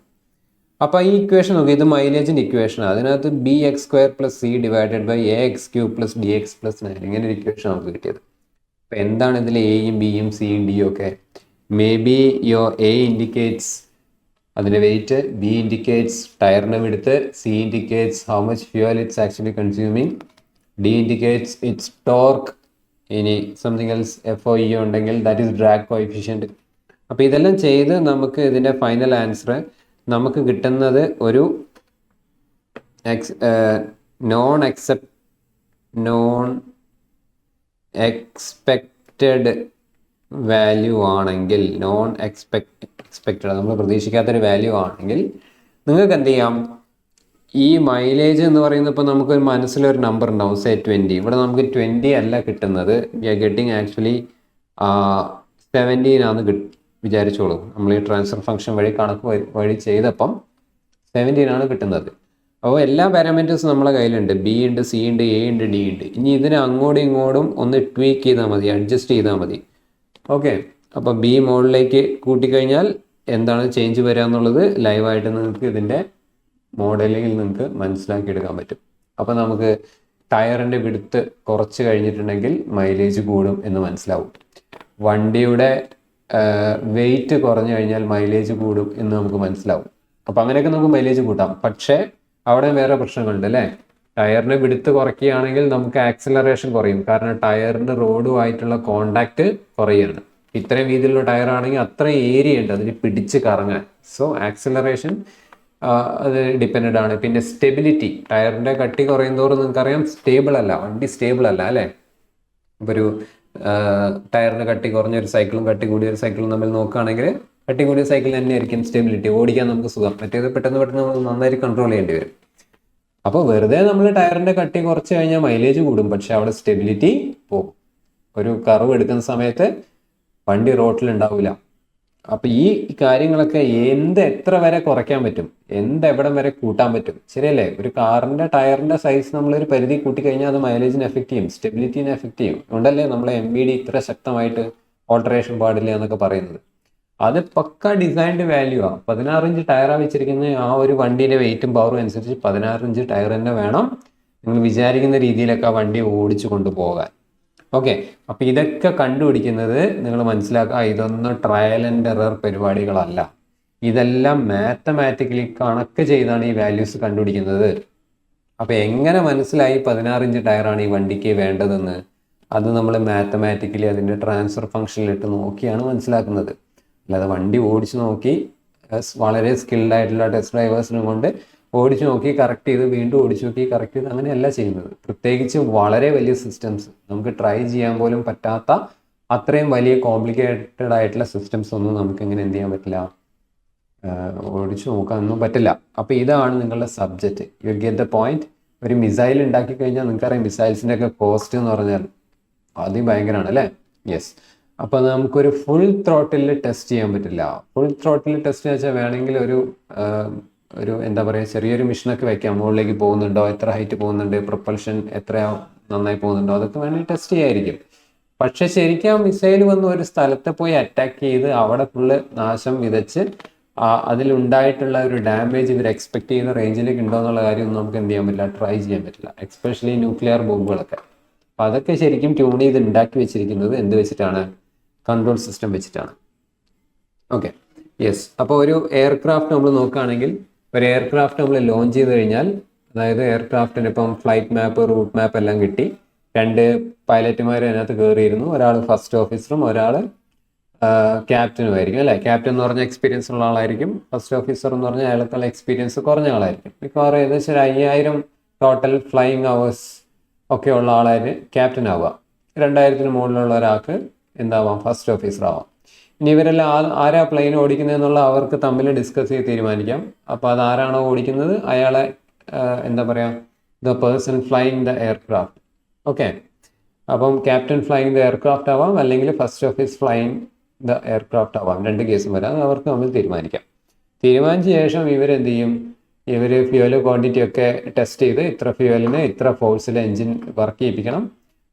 അപ്പോൾ ഈ ഇക്വേഷൻ നോക്കി, ഇത് മൈലേജിൻ്റെ ഇക്വേഷനാണ്. അതിനകത്ത് bx² + c divided by ax³ + dx + 9 ഇങ്ങനെ ഒരു ഇക്വേഷൻ നമുക്ക് കിട്ടിയത്. അപ്പോൾ എന്താണ് ഇതിൽ എയും ബിയും സിയും ഡിയും ഒക്കെ? May be your A indicates അതിൻ്റെ വെയിറ്റ്, ബി ഇൻഡിക്കേറ്റ്സ് ടയറിൻ്റെ width, C indicates how much fuel it's actually consuming, D indicates it's torque, ഇനി സംതിങ് എൽസ് FOE ഉണ്ടെങ്കിൽ ദാറ്റ് ഈസ് ഡ്രാഗ് കോഎഫിഷ്യൻറ്റ്. അപ്പോൾ ഇതെല്ലാം ചെയ്ത് നമുക്ക് ഇതിൻ്റെ ഫൈനൽ ആൻസർ നമുക്ക് കിട്ടുന്നത് ഒരു നോൺ എക്സ്പെക്റ്റഡ് വാല്യൂ ആണെങ്കിൽ, എക്സ്പെക്റ്റഡ് നമ്മൾ പ്രതീക്ഷിക്കാത്തൊരു വാല്യൂ ആണെങ്കിൽ നിങ്ങൾക്ക് എന്ത് ചെയ്യാം, ഈ മൈലേജ് എന്ന് പറയുന്നത് ഇപ്പോൾ നമുക്കൊരു മനസ്സിലൊരു നമ്പർ ഉണ്ടാവും, 20. ഇവിടെ നമുക്ക് 20 അല്ല കിട്ടുന്നത്, വി ആർ ഗെറ്റിംഗ് ആക്ച്വലി 17 ആണ് വിചാരിച്ചോളൂ. നമ്മൾ ഈ ട്രാൻസ്ഫർ ഫംഗ്ഷൻ വഴി കണക്ക് വഴി ചെയ്തപ്പം 17 ആണ് കിട്ടുന്നത്. അപ്പോൾ എല്ലാ പാരാമീറ്റേഴ്സും നമ്മളെ കയ്യിലുണ്ട്, ബി ഉണ്ട്, സി ഉണ്ട്, എ ഉണ്ട്, ഡി ഉണ്ട്. ഇനി ഇതിനെ അങ്ങോട്ടും ഇങ്ങോട്ടും ഒന്ന് ട്വീക്ക് ചെയ്താൽ മതി, അഡ്ജസ്റ്റ് ചെയ്താൽ മതി. ഓക്കെ, അപ്പോൾ ബി മോഡലിലേക്ക് കൂട്ടിക്കഴിഞ്ഞാൽ എന്താണ് ചേഞ്ച് വരിക എന്നുള്ളത് ലൈവായിട്ട് നിങ്ങൾക്ക് ഇതിൻ്റെ മോഡലിങ്ങിൽ നിങ്ങൾക്ക് മനസ്സിലാക്കിയെടുക്കാൻ പറ്റും. അപ്പോൾ നമുക്ക് ടയറിൻ്റെ വിഡ്ത്ത് കുറച്ച് കഴിഞ്ഞിട്ടുണ്ടെങ്കിൽ മൈലേജ് കൂടും എന്ന് മനസ്സിലാവും. വണ്ടിയുടെ വെയിറ്റ് കുറഞ്ഞു കഴിഞ്ഞാൽ മൈലേജ് കൂടും എന്ന് നമുക്ക് മനസ്സിലാവും. അപ്പോൾ അങ്ങനെയൊക്കെ നമുക്ക് മൈലേജ് കൂട്ടാം. പക്ഷേ അവിടെ വേറെ പ്രശ്നങ്ങളുണ്ട് അല്ലേ. ടയറിന് വിഡ്ത്ത് കുറയ്ക്കുകയാണെങ്കിൽ നമുക്ക് ആക്സിലറേഷൻ കുറയും, കാരണം ടയറിന് റോഡുമായിട്ടുള്ള കോണ്ടാക്ട് കുറയുകയാണ്. ഇത്രയും വീതിയിലുള്ള ടയറാണെങ്കിൽ അത്രയും ഏരിയ ഉണ്ട് അതിന് പിടിച്ച് കറങ്ങാൻ. സോ ആക്സിലറേഷൻ അത് ഡിപ്പെൻഡ് ആണ്. പിന്നെ സ്റ്റെബിലിറ്റി, ടയറിൻ്റെ കട്ടി കുറയുന്നതോറും നിങ്ങൾക്കറിയാം സ്റ്റേബിൾ അല്ല, വണ്ടി സ്റ്റേബിൾ അല്ല അല്ലേ. ഇപ്പോൾ ഒരു ടയറിന് കട്ടി കുറഞ്ഞൊരു സൈക്കിളും കട്ടി കൂടിയൊരു സൈക്കിളും തമ്മിൽ നോക്കുകയാണെങ്കിൽ കട്ടി കൂടിയ സൈക്കിൾ തന്നെ ആയിരിക്കും സ്റ്റെബിലിറ്റി, ഓടിക്കാൻ നമുക്ക് സുഖം. മറ്റേത് പെട്ടെന്ന് നമ്മൾ നന്നായിട്ട് കൺട്രോൾ ചെയ്യേണ്ടി വരും. അപ്പോൾ വെറുതെ നമ്മൾ ടയറിന്റെ കട്ടി കുറച്ച് കഴിഞ്ഞാൽ മൈലേജ് കൂടും, പക്ഷെ അവിടെ സ്റ്റെബിലിറ്റി പോകും. ഒരു കർവ് എടുക്കുന്ന സമയത്ത് വണ്ടി റോട്ടിൽ ഉണ്ടാവില്ല. അപ്പൊ ഈ കാര്യങ്ങളൊക്കെ എത്ര വരെ കുറയ്ക്കാൻ പറ്റും, എവിടം വരെ കൂട്ടാൻ പറ്റും, ശരിയല്ലേ? ഒരു കാറിന്റെ ടയറിന്റെ സൈസ് നമ്മളൊരു പരിധി കൂട്ടിക്കഴിഞ്ഞാൽ അത് മൈലേജിനെ എഫക്ട് ചെയ്യും, സ്റ്റെബിലിറ്റിനെ എഫക്ട് ചെയ്യും. അതുകൊണ്ടല്ലേ നമ്മളെ MBD ഇത്ര ശക്തമായിട്ട് ഓൾട്ടറേഷൻ പാടില്ല എന്നൊക്കെ പറയുന്നത്. അത് പക്ക ഡിസൈൻഡ് വാല്യൂ ആണ്. 16 ഇഞ്ച് ടയറാണ് വെച്ചിരിക്കുന്നത്. ആ ഒരു വണ്ടിയുടെ വെയിറ്റും പവറും അനുസരിച്ച് 16 ഇഞ്ച് ടയർ തന്നെ വേണം നിങ്ങൾ വിചാരിക്കുന്ന രീതിയിലൊക്കെ ആ വണ്ടി ഓടിച്ചു കൊണ്ടുപോകാൻ. ഓക്കെ, അപ്പൊ ഇതൊക്കെ കണ്ടുപിടിക്കുന്നത് നിങ്ങൾ മനസ്സിലാക്കുക, ഇതൊന്നും ട്രയൽ ആൻഡ് എറർ പരിപാടികളല്ല. ഇതെല്ലാം മാത്തമാറ്റിക്കലി കണക്ക് ചെയ്താണ് ഈ വാല്യൂസ് കണ്ടുപിടിക്കുന്നത്. അപ്പൊ എങ്ങനെ മനസ്സിലായി 16 ഇഞ്ച് ടയറാണ് ഈ വണ്ടിക്ക് വേണ്ടതെന്ന്? അത് നമ്മൾ മാത്തമാറ്റിക്കലി അതിന്റെ ട്രാൻസ്ഫർ ഫംഗ്ഷനിലിട്ട് നോക്കിയാണ് മനസ്സിലാക്കുന്നത്. അല്ലാതെ വണ്ടി ഓടിച്ചു നോക്കി വളരെ സ്കിൽഡ് ആയിട്ടുള്ള ടെസ്റ്റ് ഡ്രൈവേഴ്സിനും കൊണ്ട് ഓടിച്ചു നോക്കി കറക്റ്റ് ചെയ്ത് വീണ്ടും ഓടിച്ചു നോക്കി കറക്റ്റ് ചെയ്ത് അങ്ങനെയല്ല ചെയ്യുന്നത്. പ്രത്യേകിച്ച് വളരെ വലിയ സിസ്റ്റംസ്, നമുക്ക് ട്രൈ ചെയ്യാൻ പോലും പറ്റാത്ത അത്രയും വലിയ കോംപ്ലിക്കേറ്റഡ് ആയിട്ടുള്ള സിസ്റ്റംസ് ഒന്നും നമുക്ക് എങ്ങനെ എന്ത് ചെയ്യാൻ പറ്റില്ല, ഓടിച്ചു നോക്കാനൊന്നും പറ്റില്ല. അപ്പോൾ ഇതാണ് നിങ്ങളുടെ subject. You get the point. ഒരു മിസൈൽ ഉണ്ടാക്കി കഴിഞ്ഞാൽ നിങ്ങൾക്കറിയാം മിസൈൽസിൻ്റെ ഒക്കെ കോസ്റ്റ് എന്ന് പറഞ്ഞാൽ അതിഭയങ്കരമാണ് അല്ലേ? യെസ്. അപ്പോൾ നമുക്കൊരു ഫുൾ ത്രോട്ടിൽ ടെസ്റ്റ് ചെയ്യാൻ പറ്റില്ല. ഫുൾ ത്രോട്ടിൽ ടെസ്റ്റ് വെച്ചാൽ വേണമെങ്കിൽ ഒരു എന്താ പറയുക, ചെറിയൊരു മിഷനൊക്കെ വെക്കാം. മുകളിലേക്ക് പോകുന്നുണ്ടോ, എത്ര ഹൈറ്റ് പോകുന്നുണ്ട്, പ്രൊപ്പൽഷൻ എത്ര നന്നായി പോകുന്നുണ്ടോ, അതൊക്കെ വേണമെങ്കിൽ ടെസ്റ്റ് ചെയ്യായിരിക്കും. പക്ഷെ ശരിക്കും മിസൈൽ വന്ന് ഒരു സ്ഥലത്ത് പോയി അറ്റാക്ക് ചെയ്ത് അവിടെ ഫുള്ള് നാശം വിതച്ച് അതിലുണ്ടായിട്ടുള്ള ഒരു ഡാമേജ് ഇവർ എക്സ്പെക്ട് ചെയ്യുന്ന റേഞ്ചിലേക്ക് ഉണ്ടോ എന്നുള്ള കാര്യമൊന്നും നമുക്ക് എന്ത് ചെയ്യാൻ പറ്റില്ല, ട്രൈ ചെയ്യാൻ പറ്റില്ല. എക്സ്പെഷ്യലി ന്യൂക്ലിയർ ബോംബുകളൊക്കെ. അപ്പം അതൊക്കെ ശരിക്കും ട്യൂൺ ചെയ്ത് ഉണ്ടാക്കി വെച്ചിരിക്കുന്നത് എന്ത് വെച്ചിട്ടാണ്? കൺട്രോൾ സിസ്റ്റം വെച്ചിട്ടാണ്. Okay, yes. അപ്പോൾ ഒരു എയർക്രാഫ്റ്റ് നമ്മൾ നോക്കുകയാണെങ്കിൽ, ഒരു എയർക്രാഫ്റ്റ് നമ്മൾ ലോഞ്ച് ചെയ്ത് കഴിഞ്ഞാൽ, അതായത് എയർക്രാഫ്റ്റിന് ഇപ്പം ഫ്ലൈറ്റ് മാപ്പ്, റൂട്ട് മാപ്പ് എല്ലാം കിട്ടി. 2 പൈലറ്റുമാർ അതിനകത്ത് കയറിയിരുന്നു. ഒരാൾ ഫസ്റ്റ് ഓഫീസറും ഒരാൾ ക്യാപ്റ്റനും ആയിരിക്കും അല്ലേ? ക്യാപ്റ്റൻ എന്ന് പറഞ്ഞാൽ എക്സ്പീരിയൻസ് ഉള്ള ആളായിരിക്കും. ഫസ്റ്റ് ഓഫീസർ എന്ന് പറഞ്ഞാൽ അയാൾക്കുള്ള എക്സ്പീരിയൻസ് കുറഞ്ഞ ആളായിരിക്കും. മിക്കവാറും ഏകദേശം 5000 ടോട്ടൽ ഫ്ലൈയിങ് അവേഴ്സ് ഒക്കെ ഉള്ള ആളായിരുന്നു ക്യാപ്റ്റൻ ആവുക. 2000-ന് മുകളിലുള്ള ഒരാൾക്ക് എന്താവാം, ഫസ്റ്റ് ഓഫീസർ ആവാം. ഇനി ഇവരെല്ലാം ആരാ പ്ലെയിൻ ഓടിക്കുന്നതെന്നുള്ള അവർക്ക് തമ്മിൽ ഡിസ്കസ് ചെയ്ത് തീരുമാനിക്കാം. അപ്പോൾ അത് ആരാണോ ഓടിക്കുന്നത് അയാളെ എന്താ പറയുക, the person flying the aircraft. Okay, അപ്പം ക്യാപ്റ്റൻ ഫ്ലൈയിങ് ദ എയർക്രാഫ്റ്റ് ആവാം, അല്ലെങ്കിൽ first office flying the aircraft ആവാം. 2 കേസും വരാം. അത് അവർക്ക് തമ്മിൽ തീരുമാനിക്കാം. തീരുമാനിച്ച ശേഷം ഇവരെന്ത് ചെയ്യും, ഇവർ ഫ്യൂവൽ ക്വാണ്ടിറ്റി ഒക്കെ ടെസ്റ്റ് ചെയ്ത് ഇത്ര ഫ്യൂവലിന് ഇത്ര ഫോഴ്സിൽ എൻജിൻ വർക്ക് ചെയ്യിപ്പിക്കണം,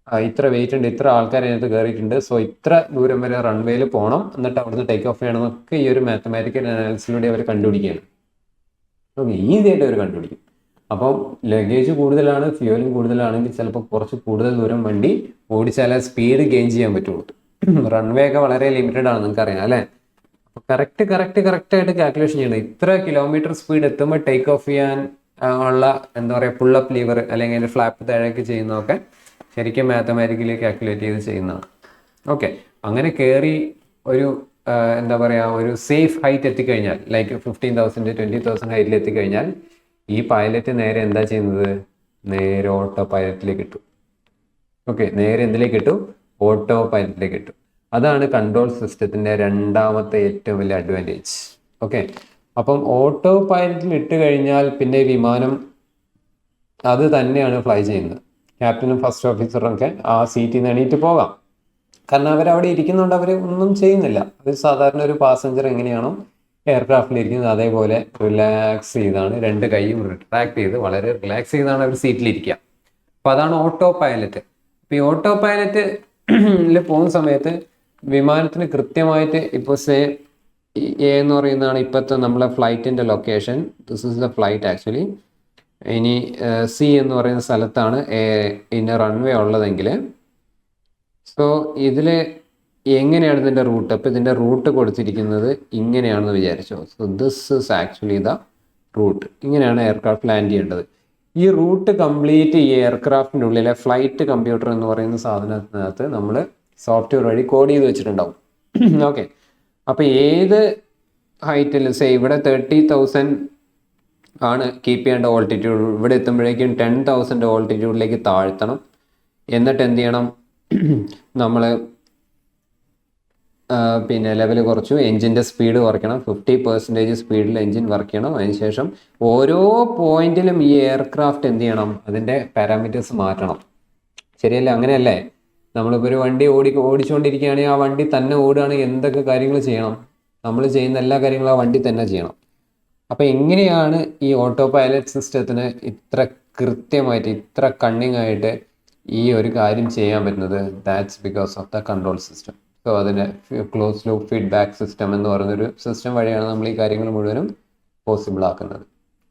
ഇത്ര വെയിറ്റ് ഉണ്ട്, ഇത്ര ആൾക്കാർ അതിനകത്ത് കയറിയിട്ടുണ്ട്, സോ ഇത്ര ദൂരം വരെ റൺവേയിൽ പോകണം, എന്നിട്ട് അവിടുന്ന് ടേക്ക് ഓഫ് ചെയ്യണം എന്നൊക്കെ ഈ ഒരു മാത്തമാറ്റിക്കൽ അനാലിസിലൂടെ അവർ കണ്ടുപിടിക്കുകയാണ്. ഓക്കെ, ഈസി ആയിട്ട് അവർ കണ്ടുപിടിക്കും. അപ്പം ലഗേജ് കൂടുതലാണ്, ഫ്യൂവലും കൂടുതലാണെങ്കിൽ ചിലപ്പോൾ കുറച്ച് കൂടുതൽ ദൂരം വണ്ടി ഓടിച്ചാലേ സ്പീഡ് ഗെയിൻ ചെയ്യാൻ പറ്റുള്ളൂ. റൺവേ ഒക്കെ വളരെ ലിമിറ്റഡ് ആണ്, നിങ്ങൾക്ക് അറിയാം അല്ലേ? അപ്പോൾ കറക്റ്റ് ആയിട്ട് കാൽക്കുലേഷൻ ചെയ്യണം. ഇത്ര കിലോമീറ്റർ സ്പീഡ് എത്തുമ്പോൾ ടേക്ക് ഓഫ് ചെയ്യാൻ ഉള്ള എന്താ പറയുക, പുള്ളപ്പ് ലീവർ അല്ലെങ്കിൽ അതിൻ്റെ ഫ്ലാപ്പ് താഴേക്ക് ചെയ്യുന്നതൊക്കെ ശരിക്കും മാത്തമാറ്റിക്കലി കാൽക്കുലേറ്റ് ചെയ്ത് ചെയ്യുന്നതാണ്. ഓക്കെ, അങ്ങനെ കയറി ഒരു എന്താ പറയുക, ഒരു സേഫ് ഹൈറ്റ് എത്തിക്കഴിഞ്ഞാൽ, ലൈക്ക് 15,000 20,000 ഹൈറ്റിൽ എത്തിക്കഴിഞ്ഞാൽ ഈ പൈലറ്റ് നേരെ എന്താ ചെയ്യുന്നത്, നേരെ ഓട്ടോ പൈലറ്റിലേക്ക് ഇട്ടു. ഓക്കെ, നേരെ എന്തിലേക്ക് ഇട്ടു, ഓട്ടോ പൈലറ്റിലേക്ക് ഇട്ടു. അതാണ് കൺട്രോൾ സിസ്റ്റത്തിൻ്റെ രണ്ടാമത്തെ ഏറ്റവും വലിയ അഡ്വാൻറ്റേജ്. ഓക്കെ, അപ്പം ഓട്ടോ പൈലറ്റിൽ ഇട്ട് കഴിഞ്ഞാൽ പിന്നെ വിമാനം അത് തന്നെയാണ് ഫ്ലൈ ചെയ്യുന്നത്. ക്യാപ്റ്റനും ഫസ്റ്റ് ഓഫീസറും ഒക്കെ ആ സീറ്റിൽ നിന്ന് എണീറ്റ് പോകാം. കാരണം അവരവിടെ ഇരിക്കുന്നുണ്ട്, അവർ ഒന്നും ചെയ്യുന്നില്ല. അത് സാധാരണ ഒരു പാസഞ്ചർ എങ്ങനെയാണോ എയർക്രാഫ്റ്റിൽ ഇരിക്കുന്നത് അതേപോലെ റിലാക്സ് ചെയ്താണ് 2 കൈയും റിട്രാക്ട് ചെയ്ത് വളരെ റിലാക്സ് ചെയ്താണ് അവർ സീറ്റിലിരിക്കുക. അപ്പോൾ അതാണ് ഓട്ടോ പൈലറ്റ്. അപ്പോൾ ഈ ഓട്ടോ പൈലറ്റിൽ പോകുന്ന സമയത്ത് വിമാനത്തിന് കൃത്യമായിട്ട് ഇപ്പോൾ എ എന്ന് പറയുന്നതാണ് ഇപ്പോഴത്തെ നമ്മളെ ഫ്ലൈറ്റിൻ്റെ location. This is the flight actually. ഇനി സി എന്ന് പറയുന്ന സ്ഥലത്താണ് ഇതിൻ്റെ റൺവേ ഉള്ളതെങ്കിൽ, സോ ഇതിൽ എങ്ങനെയാണ് ഇതിൻ്റെ റൂട്ട്? അപ്പോൾ ഇതിൻ്റെ റൂട്ട് കൊടുത്തിരിക്കുന്നത് ഇങ്ങനെയാണെന്ന് വിചാരിച്ചോ. So this is actually the route. ഇങ്ങനെയാണ് എയർക്രാഫ്റ്റ് ലാൻഡ് ചെയ്യേണ്ടത്. ഈ റൂട്ട് കംപ്ലീറ്റ് ഈ എയർക്രാഫ്റ്റിൻ്റെ ഉള്ളിലെ ഫ്ലൈറ്റ് കമ്പ്യൂട്ടർ എന്ന് പറയുന്ന സാധനത്തിനകത്ത് നമ്മൾ സോഫ്റ്റ്വെയർ വഴി കോഡ് ചെയ്ത് വെച്ചിട്ടുണ്ടാവും. ഓക്കെ, അപ്പോൾ ഏത് ഹൈറ്റിൽ ഇവിടെ 30,000 ആണ് കീപ്പ് ചെയ്യേണ്ട ഓൾട്ടിറ്റ്യൂഡ്, ഇവിടെ എത്തുമ്പോഴേക്കും 10,000 ഓൾട്ടിറ്റ്യൂഡിലേക്ക് താഴ്ത്തണം. എന്നിട്ട് എന്ത് ചെയ്യണം, നമ്മൾ പിന്നെ ലെവൽ കുറച്ചു, എഞ്ചിൻ്റെ സ്പീഡ് കുറയ്ക്കണം, 50% സ്പീഡിൽ എഞ്ചിൻ വർക്ക് ചെയ്യണം. അതിനുശേഷം ഓരോ പോയിന്റിലും ഈ എയർക്രാഫ്റ്റ് എന്ത് ചെയ്യണം, അതിൻ്റെ പാരാമീറ്റേഴ്സ് മാറ്റണം. ശരിയല്ലേ? അങ്ങനെയല്ലേ? നമ്മളിപ്പോൾ ഒരു വണ്ടി ഓടിച്ചുകൊണ്ടിരിക്കുകയാണെങ്കിൽ ആ വണ്ടി തന്നെ ഓടുകയാണെങ്കിൽ എന്തൊക്കെ കാര്യങ്ങൾ ചെയ്യണം? നമ്മൾ ചെയ്യുന്ന എല്ലാ കാര്യങ്ങളും ആ വണ്ടി തന്നെ ചെയ്യണം. അപ്പോൾ എങ്ങനെയാണ് ഈ ഓട്ടോ പൈലറ്റ് സിസ്റ്റത്തിന് ഇത്ര കൃത്യമായിട്ട്, ഇത്ര കണ്ണിങ് ആയിട്ട് ഈ ഒരു കാര്യം ചെയ്യാൻ പറ്റുന്നത്? That's because of the control system. So അതിന് ക്ലോസ് ലൂപ്പ് ഫീഡ്ബാക്ക് സിസ്റ്റം എന്ന് പറയുന്നൊരു സിസ്റ്റം വഴിയാണ് നമ്മൾ ഈ കാര്യങ്ങൾ മുഴുവനും പോസിബിൾ ആക്കുന്നത്.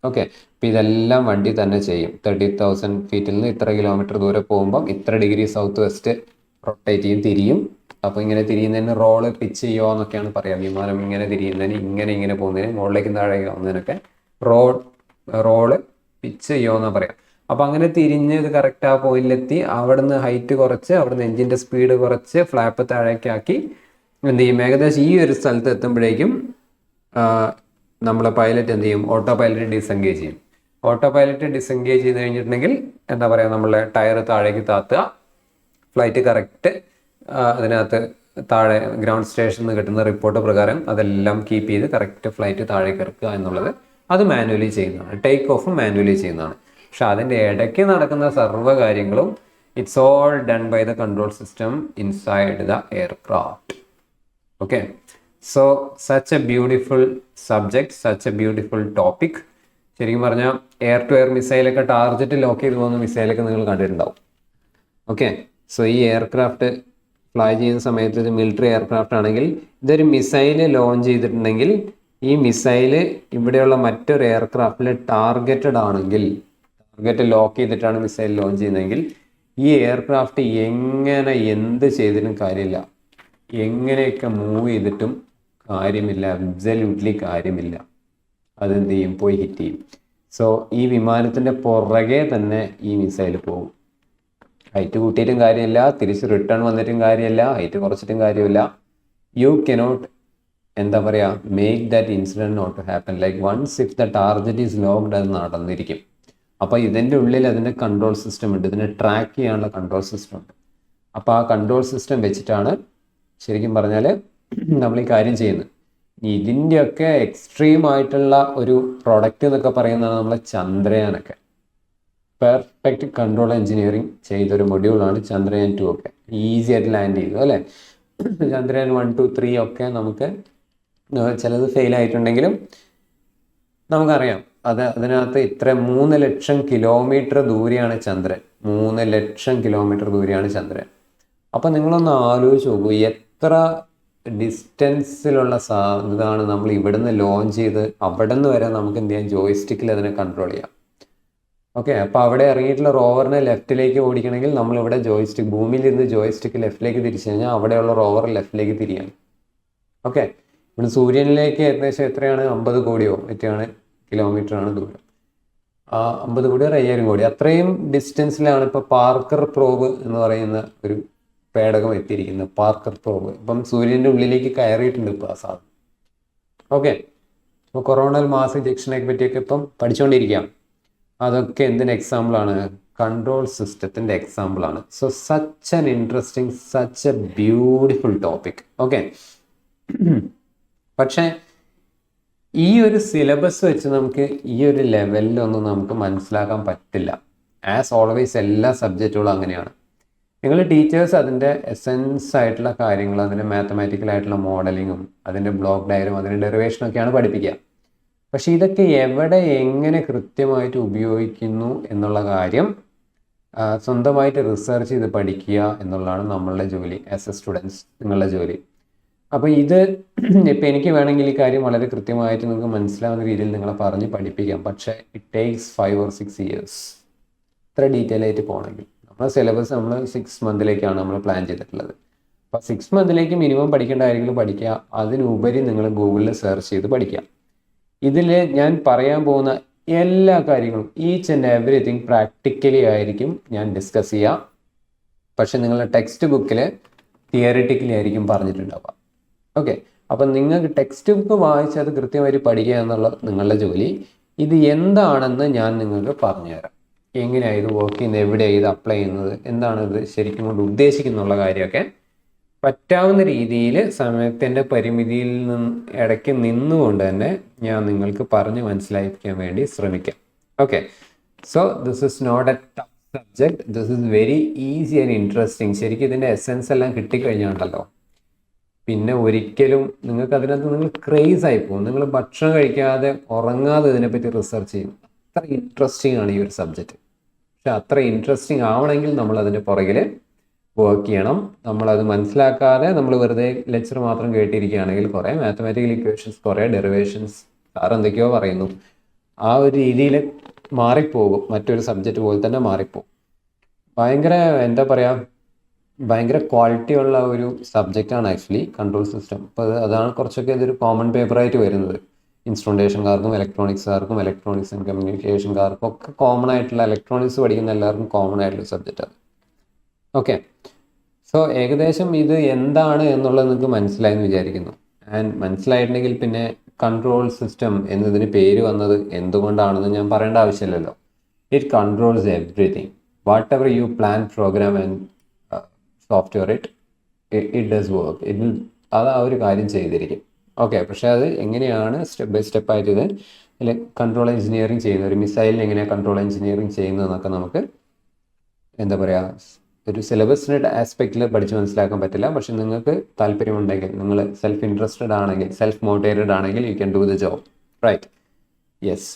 ഓക്കെ, അപ്പോൾ ഇതെല്ലാം വണ്ടി തന്നെ ചെയ്യും. 30,000 ഫീറ്റിൽ നിന്ന് ഇത്ര കിലോമീറ്റർ ദൂരെ പോകുമ്പം ഇത്ര ഡിഗ്രി സൗത്ത് വെസ്റ്റ് റൊട്ടേറ്റ് ചെയ്യും, തിരിയും. അപ്പോൾ ഇങ്ങനെ തിരിയുന്നതിന് റോള് പിച്ച് ചെയ്യുക എന്നൊക്കെയാണ് പറയാം. വിമാനം ഇങ്ങനെ തിരിയുന്നതിന്, ഇങ്ങനെ പോകുന്നതിന്, മുകളിലേക്കും താഴേക്ക് പോകുന്നതിനൊക്കെ റോള് പിച്ച് ചെയ്യുക എന്നാണ് പറയാം. അപ്പോൾ അങ്ങനെ തിരിഞ്ഞ് ഇത് കറക്റ്റ് ആ പോയിന്റിലെത്തി അവിടുന്ന് ഹൈറ്റ് കുറച്ച്, അവിടുന്ന് എഞ്ചിൻ്റെ സ്പീഡ് കുറച്ച്, ഫ്ലാപ്പ് താഴേക്കാക്കി എന്ത് ചെയ്യും, ഏകദേശം ഈ ഒരു സ്ഥലത്ത് എത്തുമ്പോഴേക്കും നമ്മളെ പൈലറ്റ് എന്ത് ചെയ്യും, ഓട്ടോ പൈലറ്റ് ഡിസെൻഗേജ് ചെയ്യും. ഓട്ടോ പൈലറ്റ് ഡിസെൻഗേജ് ചെയ്ത് കഴിഞ്ഞിട്ടുണ്ടെങ്കിൽ എന്താ പറയുക, നമ്മളെ ടയർ താഴേക്ക് താത്തുക, ഫ്ലൈറ്റ് കറക്റ്റ് അതിനകത്ത് താഴെ ഗ്രൗണ്ട് സ്റ്റേഷനിൽ നിന്ന് കിട്ടുന്ന റിപ്പോർട്ട് പ്രകാരം അതെല്ലാം കീപ്പ് ചെയ്ത് കറക്റ്റ് ഫ്ലൈറ്റ് താഴേക്ക് ഇറക്കുക എന്നുള്ളത് അത് മാനുവലി ചെയ്യുന്നതാണ്. ടേക്ക് ഓഫും മാനുവലി ചെയ്യുന്നതാണ്. പക്ഷെ അതിൻ്റെ ഇടയ്ക്ക് നടക്കുന്ന സർവ്വ കാര്യങ്ങളും it's all done by the control system inside the aircraft. Okay, so such a beautiful subject, such a beautiful topic. ശരിക്കും പറഞ്ഞാൽ എയർ ടു എയർ മിസൈലൊക്കെ ടാർഗറ്റ് ലോക്ക് ചെയ്ത് പോകുന്ന മിസൈലൊക്കെ നിങ്ങൾ കണ്ടിട്ടുണ്ടാവും. ഓക്കെ, സോ ഈ എയർക്രാഫ്റ്റ് ഫ്ലൈ ചെയ്യുന്ന സമയത്ത് ഇത് മിലിറ്ററി എയർക്രാഫ്റ്റ് ആണെങ്കിൽ, ഇതൊരു മിസൈല് ലോഞ്ച് ചെയ്തിട്ടുണ്ടെങ്കിൽ ഈ മിസൈല് ഇവിടെയുള്ള മറ്റൊരു എയർക്രാഫ്റ്റിൽ ടാർഗറ്റഡ് ആണെങ്കിൽ, ടാർഗറ്റ് ലോക്ക് ചെയ്തിട്ടാണ് മിസൈൽ ലോഞ്ച് ചെയ്യുന്നതെങ്കിൽ ഈ എയർക്രാഫ്റ്റ് എങ്ങനെ എന്ത് ചെയ്തിട്ടും കാര്യമില്ല, എങ്ങനെയൊക്കെ മൂവ് ചെയ്തിട്ടും കാര്യമില്ല, അബ്സല്യൂട്ട്ലി കാര്യമില്ല. അതെന്ത് ചെയ്യും, പോയി ഹിറ്റ് ചെയ്യും. സോ ഈ വിമാനത്തിൻ്റെ പുറകെ തന്നെ ഈ മിസൈൽ പോകും. ഹൈറ്റ് കൂട്ടിയിട്ടും കാര്യമില്ല, തിരിച്ച് റിട്ടേൺ വന്നിട്ടും കാര്യമില്ല, ഹൈറ്റ് കുറച്ചിട്ടും കാര്യമില്ല. യു കനോട്ട് എന്താ പറയുക, make that incident not to happen. Like once if the target is locked, അത് നടന്നിരിക്കും. അപ്പോൾ ഇതിൻ്റെ ഉള്ളിൽ അതിൻ്റെ കൺട്രോൾ സിസ്റ്റം ഉണ്ട്, ഇതിനെ ട്രാക്ക് ചെയ്യാനുള്ള കൺട്രോൾ സിസ്റ്റം ഉണ്ട്. അപ്പോൾ ആ കൺട്രോൾ സിസ്റ്റം വെച്ചിട്ടാണ് ശരിക്കും പറഞ്ഞാൽ നമ്മൾ ഈ കാര്യം ചെയ്യുന്നത്. ഇതിൻ്റെയൊക്കെ എക്സ്ട്രീം ആയിട്ടുള്ള ഒരു പ്രൊഡക്റ്റ് എന്നൊക്കെ പറയുന്നതാണ് നമ്മളെ ചന്ദ്രയാനൊക്കെ. പെർഫെക്റ്റ് കൺട്രോൾ എഞ്ചിനീയറിങ് ചെയ്തൊരു മൊഡ്യൂളാണ് ചന്ദ്രയാൻ 2 ഒക്കെ. ഈസി ആയിട്ട് ലാൻഡ് ചെയ്തു അല്ലേ? ചന്ദ്രയാൻ 1, 2, 3 ഒക്കെ നമുക്ക് ചിലത് ഫെയിൽ ആയിട്ടുണ്ടെങ്കിലും നമുക്കറിയാം അതിനകത്ത് ഇത്ര 3 ലക്ഷം കിലോമീറ്റർ ദൂരെയാണ് ചന്ദ്രൻ. 3 ലക്ഷം കിലോമീറ്റർ ദൂരെയാണ് ചന്ദ്രൻ. അപ്പം നിങ്ങളൊന്ന് ആലോചിച്ച് നോക്കൂ, എത്ര ഡിസ്റ്റൻസിലുള്ള ഇതാണ് നമ്മൾ ഇവിടുന്ന് ലോഞ്ച് ചെയ്ത് അവിടെ നിന്ന് വരെ നമുക്ക് എന്ത് ചെയ്യാം, ജോയിസ്റ്റിക്കിൽ അതിനെ കൺട്രോൾ ചെയ്യാം. ഓക്കെ, അപ്പോൾ അവിടെ ഇറങ്ങിയിട്ടുള്ള റോവറിനെ ലെഫ്റ്റിലേക്ക് ഓടിക്കണമെങ്കിൽ നമ്മളിവിടെ ജോയിസ്റ്റിക്ക്, ഭൂമിയിൽ ഇരുന്ന് ജോയിസ്റ്റിക്ക് ലെഫ്റ്റിലേക്ക് തിരിച്ചു കഴിഞ്ഞാൽ അവിടെയുള്ള റോവർ ലെഫ്റ്റിലേക്ക് തിരിയാം. ഓക്കെ, ഇവിടെ സൂര്യനിലേക്ക് ഏകദേശം എത്രയാണ്, 50 കോടിയോ മറ്റാണ് കിലോമീറ്ററാണ് ദൂരം. 50 കോടി 5000 കോടി അത്രയും ഡിസ്റ്റൻസിലാണ് ഇപ്പോൾ പാർക്കർ പ്രോബ് എന്ന് പറയുന്ന ഒരു പേടകം എത്തിയിരിക്കുന്നത്. പാർക്കർ പ്രോബ് ഇപ്പം സൂര്യൻ്റെ ഉള്ളിലേക്ക് കയറിയിട്ടുണ്ട് ഇപ്പോൾ ആ സാധനം. ഓക്കെ, അപ്പോൾ കൊറോണൽ മാസ് ഇജക്ഷനെ പറ്റിയൊക്കെ ഇപ്പം പഠിച്ചുകൊണ്ടിരിക്കാം. അതൊക്കെ എന്തിന് എക്സാമ്പിളാണ്, കൺട്രോൾ സിസ്റ്റത്തിൻ്റെ എക്സാമ്പിളാണ്. So such an interesting, such a beautiful topic. Okay, പക്ഷേ ഈ ഒരു സിലബസ് വെച്ച് നമുക്ക് ഈ ഒരു ലെവലിലൊന്നും നമുക്ക് മനസ്സിലാക്കാൻ പറ്റില്ല. ആസ് ഓൾവേസ് എല്ലാ സബ്ജക്റ്റുകളും അങ്ങനെയാണ്. നിങ്ങൾ ടീച്ചേഴ്സ് അതിൻ്റെ എസെൻസ് ആയിട്ടുള്ള കാര്യങ്ങൾ, അതിൻ്റെ മാത്തമാറ്റിക്കലായിട്ടുള്ള മോഡലിങ്ങും അതിൻ്റെ ബ്ലോക്ക് ഡയഗ്രം, അതിൻ്റെ ഡെറിവേഷനൊക്കെയാണ് പഠിപ്പിക്കുക. പക്ഷേ ഇതൊക്കെ എവിടെ എങ്ങനെ കൃത്യമായിട്ട് ഉപയോഗിക്കുന്നു എന്നുള്ള കാര്യം സ്വന്തമായിട്ട് റിസർച്ച് ചെയ്ത് പഠിക്കുക എന്നുള്ളതാണ് നമ്മളുടെ ജോലി ആസ് എ സ്റ്റുഡൻസ്, നിങ്ങളുടെ ജോലി. അപ്പോൾ ഇത് ഇപ്പം എനിക്ക് വേണമെങ്കിൽ ഈ കാര്യം വളരെ കൃത്യമായിട്ട് നിങ്ങൾക്ക് മനസ്സിലാവുന്ന രീതിയിൽ നിങ്ങളെ പറഞ്ഞ് പഠിപ്പിക്കാം. പക്ഷേ ഇറ്റ് ടേക്സ് 5 or 6 years ഇത്ര ഡീറ്റെയിൽ ആയിട്ട് പോകണമെങ്കിൽ. നമ്മുടെ സിലബസ് നമ്മൾ 6 monthലേക്കാണ് നമ്മൾ പ്ലാൻ ചെയ്തിട്ടുള്ളത്. അപ്പോൾ 6 monthലേക്ക് മിനിമം പഠിക്കേണ്ട കാര്യങ്ങൾ പഠിക്കുക, അതിനുപരി നിങ്ങൾ ഗൂഗിളിൽ സെർച്ച് ചെയ്ത് പഠിക്കുക. ഇതിൽ ഞാൻ പറയാൻ പോകുന്ന എല്ലാ കാര്യങ്ങളും ഈച്ച് ആൻഡ് എവറിത്തിങ് പ്രാക്ടിക്കലി ആയിരിക്കും ഞാൻ ഡിസ്കസ് ചെയ്യുക. പക്ഷെ നിങ്ങളുടെ ടെക്സ്റ്റ് ബുക്കിൽ തിയറിറ്റിക്കലി ആയിരിക്കും പറഞ്ഞിട്ടുണ്ടാവുക. ഓക്കെ, അപ്പം നിങ്ങൾക്ക് ടെക്സ്റ്റ് ബുക്ക് വായിച്ച് അത് കൃത്യമായിട്ട് പഠിക്കുക എന്നുള്ള നിങ്ങളുടെ ജോലി. ഇത് എന്താണെന്ന് ഞാൻ നിങ്ങൾക്ക് പറഞ്ഞുതരാം. എങ്ങനെയാണ് ഇത് വർക്ക് ചെയ്യുന്നത്, എവിടെയാണ് ഇത് അപ്ലൈ ചെയ്യുന്നത്, എന്താണ് ഇത് ശരിക്കും കൊണ്ട് ഉദ്ദേശിക്കുന്നുള്ള കാര്യമൊക്കെ പറ്റാവുന്ന രീതിയിൽ സമയത്തിൻ്റെ പരിമിതിയിൽ നിന്ന് ഇടയ്ക്ക് നിന്നുകൊണ്ട് തന്നെ ഞാൻ നിങ്ങൾക്ക് പറഞ്ഞ് മനസ്സിലാക്കിക്കാൻ വേണ്ടി ശ്രമിക്കാം. Okay, so this is not a tough subject, this is very easy and interesting. ശരിക്കും ഇതിൻ്റെ എസെൻസ് എല്ലാം കിട്ടിക്കഴിഞ്ഞാണ്ടല്ലോ പിന്നെ ഒരിക്കലും നിങ്ങൾക്ക് അതിനകത്ത് നിങ്ങൾ ക്രേസ് ആയി പോകും. നിങ്ങൾ ഭക്ഷണം കഴിക്കാതെ ഉറങ്ങാതെ ഇതിനെപ്പറ്റി റിസർച്ച് ചെയ്യും. അത്ര ഇൻട്രസ്റ്റിംഗ് ആണ് ഈ ഒരു സബ്ജക്റ്റ്. പക്ഷെ അത്ര ഇൻട്രസ്റ്റിംഗ് ആവണമെങ്കിൽ നമ്മൾ അതിൻ്റെ പുറകിൽ വർക്ക് ചെയ്യണം. നമ്മളത് മനസ്സിലാക്കാതെ നമ്മൾ വെറുതെ ലെക്ചർ മാത്രം കേട്ടിരിക്കുകയാണെങ്കിൽ കുറേ മാത്തമാറ്റിക്കൽ ഇക്വേഷൻസ്, കുറേ ഡെറിവേഷൻസ്, സാർ എന്തൊക്കെയോ പറയുന്നു, ആ ഒരു രീതിയിൽ മാറിപ്പോകും. മറ്റൊരു സബ്ജക്റ്റ് പോലെ തന്നെ മാറിപ്പോകും. ഭയങ്കര എന്താ പറയുക, ഭയങ്കര ക്വാളിറ്റി ഉള്ള ഒരു സബ്ജക്റ്റാണ് ആക്ച്വലി കൺട്രോൾ സിസ്റ്റം. അപ്പോൾ അതാണ് കുറച്ചൊക്കെ ഇതൊരു കോമൺ പേപ്പറായിട്ട് വരുന്നത്. ഇൻസ്ട്രുമെൻറ്റേഷൻകാർക്കും ഇലക്ട്രോണിക്സുകാർക്കും ഇലക്ട്രോണിക്സ് ആൻഡ് കമ്മ്യൂണിക്കേഷൻകാർക്കും ഒക്കെ കോമൺ ആയിട്ടുള്ള, ഇലക്ട്രോണിക്സ് പഠിക്കുന്ന എല്ലാവർക്കും കോമൺ ആയിട്ടുള്ള സബ്ജക്റ്റാണ്. ഓക്കെ, സോ ഏകദേശം ഇത് എന്താണ് എന്നുള്ളത് നിങ്ങൾക്ക് മനസ്സിലായെന്ന് വിചാരിക്കുന്നു. ആൻഡ് മനസ്സിലായിട്ടുണ്ടെങ്കിൽ പിന്നെ കൺട്രോൾ സിസ്റ്റം എന്നതിന് പേര് വന്നത് എന്തുകൊണ്ടാണെന്ന് ഞാൻ പറയേണ്ട ആവശ്യമില്ലല്ലോ. It controls everything. Whatever you plan, program and software it does work. അത് ആ ഒരു കാര്യം ചെയ്തിരിക്കും. ഓക്കെ, പക്ഷേ അത് എങ്ങനെയാണ് സ്റ്റെപ്പ് ബൈ സ്റ്റെപ്പ് ആയിട്ട് ഇത് കൺട്രോൾ എഞ്ചിനീയറിംഗ് ചെയ്യുന്നത്, ഒരു മിസൈലിന് എങ്ങനെയാണ് കൺട്രോൾ എഞ്ചിനീയറിംഗ് ചെയ്യുന്നതെന്നൊക്കെ നമുക്ക് എന്താ പറയുക, ഒരു സിലബസിൻ്റെ ആസ്പെക്റ്റിൽ പഠിച്ച് മനസ്സിലാക്കാൻ പറ്റില്ല. പക്ഷെ നിങ്ങൾക്ക് താല്പര്യമുണ്ടെങ്കിൽ, നിങ്ങൾ സെൽഫ് ഇൻട്രസ്റ്റഡ് ആണെങ്കിൽ, സെൽഫ് മോട്ടിവേറ്റഡ് ആണെങ്കിൽ you can do the job, right? Yes,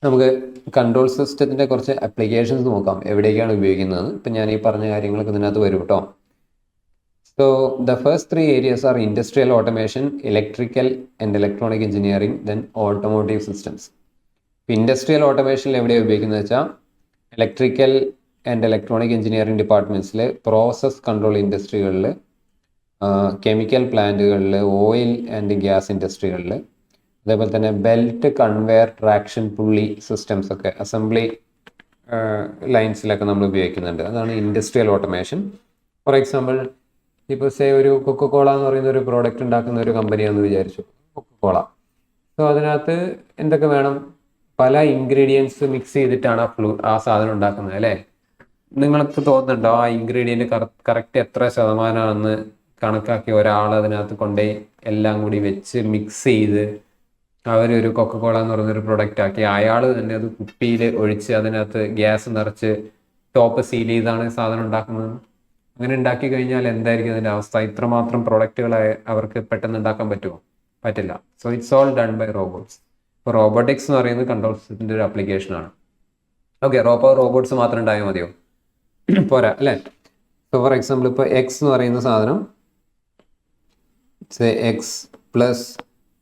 നമുക്ക് കൺട്രോൾ സിസ്റ്റത്തിൻ്റെ കുറച്ച് ആപ്ലിക്കേഷൻസ് നോക്കാം, എവിടേക്കാണ് ഉപയോഗിക്കുന്നത്. ഇപ്പം ഞാൻ ഈ പറഞ്ഞ കാര്യങ്ങളൊക്കെ ഇതിനകത്ത് വരും കേട്ടോ. So the first 3 areas are industrial automation, electrical and electronic engineering, then automotive systems. ഇപ്പം ഇൻഡസ്ട്രിയൽ ഓട്ടോമേഷനിൽ എവിടെയാണ് ഉപയോഗിക്കുന്നത് വെച്ചാൽ ഇലക്ട്രിക്കൽ ആൻഡ് ഇലക്ട്രോണിക് എഞ്ചിനീയറിംഗ് ഡിപ്പാർട്ട്മെൻറ്റ്സിൽ, പ്രോസസ് കൺട്രോൾ ഇൻഡസ്ട്രികളിൽ, കെമിക്കൽ പ്ലാന്റുകളിൽ, ഓയിൽ ആൻഡ് ഗ്യാസ് ഇൻഡസ്ട്രികളിൽ, അതേപോലെ തന്നെ belt, conveyor, traction pulley systems ഒക്കെ അസംബ്ലി ലൈൻസിലൊക്കെ നമ്മൾ ഉപയോഗിക്കുന്നുണ്ട്. അതാണ് ഇൻഡസ്ട്രിയൽ ഓട്ടോമേഷൻ. ഫോർ എക്സാമ്പിൾ, ഇപ്പോൾ സേ ഒരു കൊക്കക്കോള എന്ന് പറയുന്ന ഒരു പ്രോഡക്റ്റ് ഉണ്ടാക്കുന്ന ഒരു കമ്പനിയാണെന്ന് വിചാരിച്ചു, കൊക്കക്കോള. സോ അതിനകത്ത് എന്തൊക്കെ വേണം? പല ഇൻഗ്രീഡിയൻസ് മിക്സ് ചെയ്തിട്ടാണ് ആ സാധനം ഉണ്ടാക്കുന്നത് അല്ലേ? നിങ്ങൾക്ക് തോന്നുന്നുണ്ടോ ആ ഇൻഗ്രീഡിയൻറ്റ് കറക്റ്റ് എത്ര ശതമാനമാണെന്ന് കണക്കാക്കി ഒരാൾ അതിനകത്ത് കൊണ്ടുപോയി എല്ലാം കൂടി വെച്ച് മിക്സ് ചെയ്ത് അവരൊരു കൊക്കക്കോള എന്ന് പറയുന്നൊരു പ്രൊഡക്റ്റ് ആക്കി അയാൾ തന്നെ അത് കുപ്പിയിൽ ഒഴിച്ച് അതിനകത്ത് ഗ്യാസ് നിറച്ച് ടോപ്പ് സീൽ ചെയ്താണ് സാധനം ഉണ്ടാക്കുന്നത്? അങ്ങനെ ഉണ്ടാക്കി കഴിഞ്ഞാൽ എന്തായിരിക്കും അതിൻ്റെ അവസ്ഥ? ഇത്രമാത്രം പ്രൊഡക്റ്റുകൾ അവർക്ക് പെട്ടെന്ന് ഉണ്ടാക്കാൻ പറ്റുമോ? പറ്റില്ല. So it's all done by robots. ഇപ്പോൾ റോബോട്ടിക്സ് എന്ന് പറയുന്നത് കൺട്രോൾ സിസ്റ്റത്തിൻ്റെ ഒരു ആപ്ലിക്കേഷനാണ്. ഓക്കെ, റോബോട്ട്സ് മാത്രം ഉണ്ടായാൽ മതിയോ? പോരാ അല്ലേ? സോ ഫോർ എക്സാമ്പിൾ, ഇപ്പോൾ എക്സ് എന്ന് പറയുന്ന സാധനം, x plus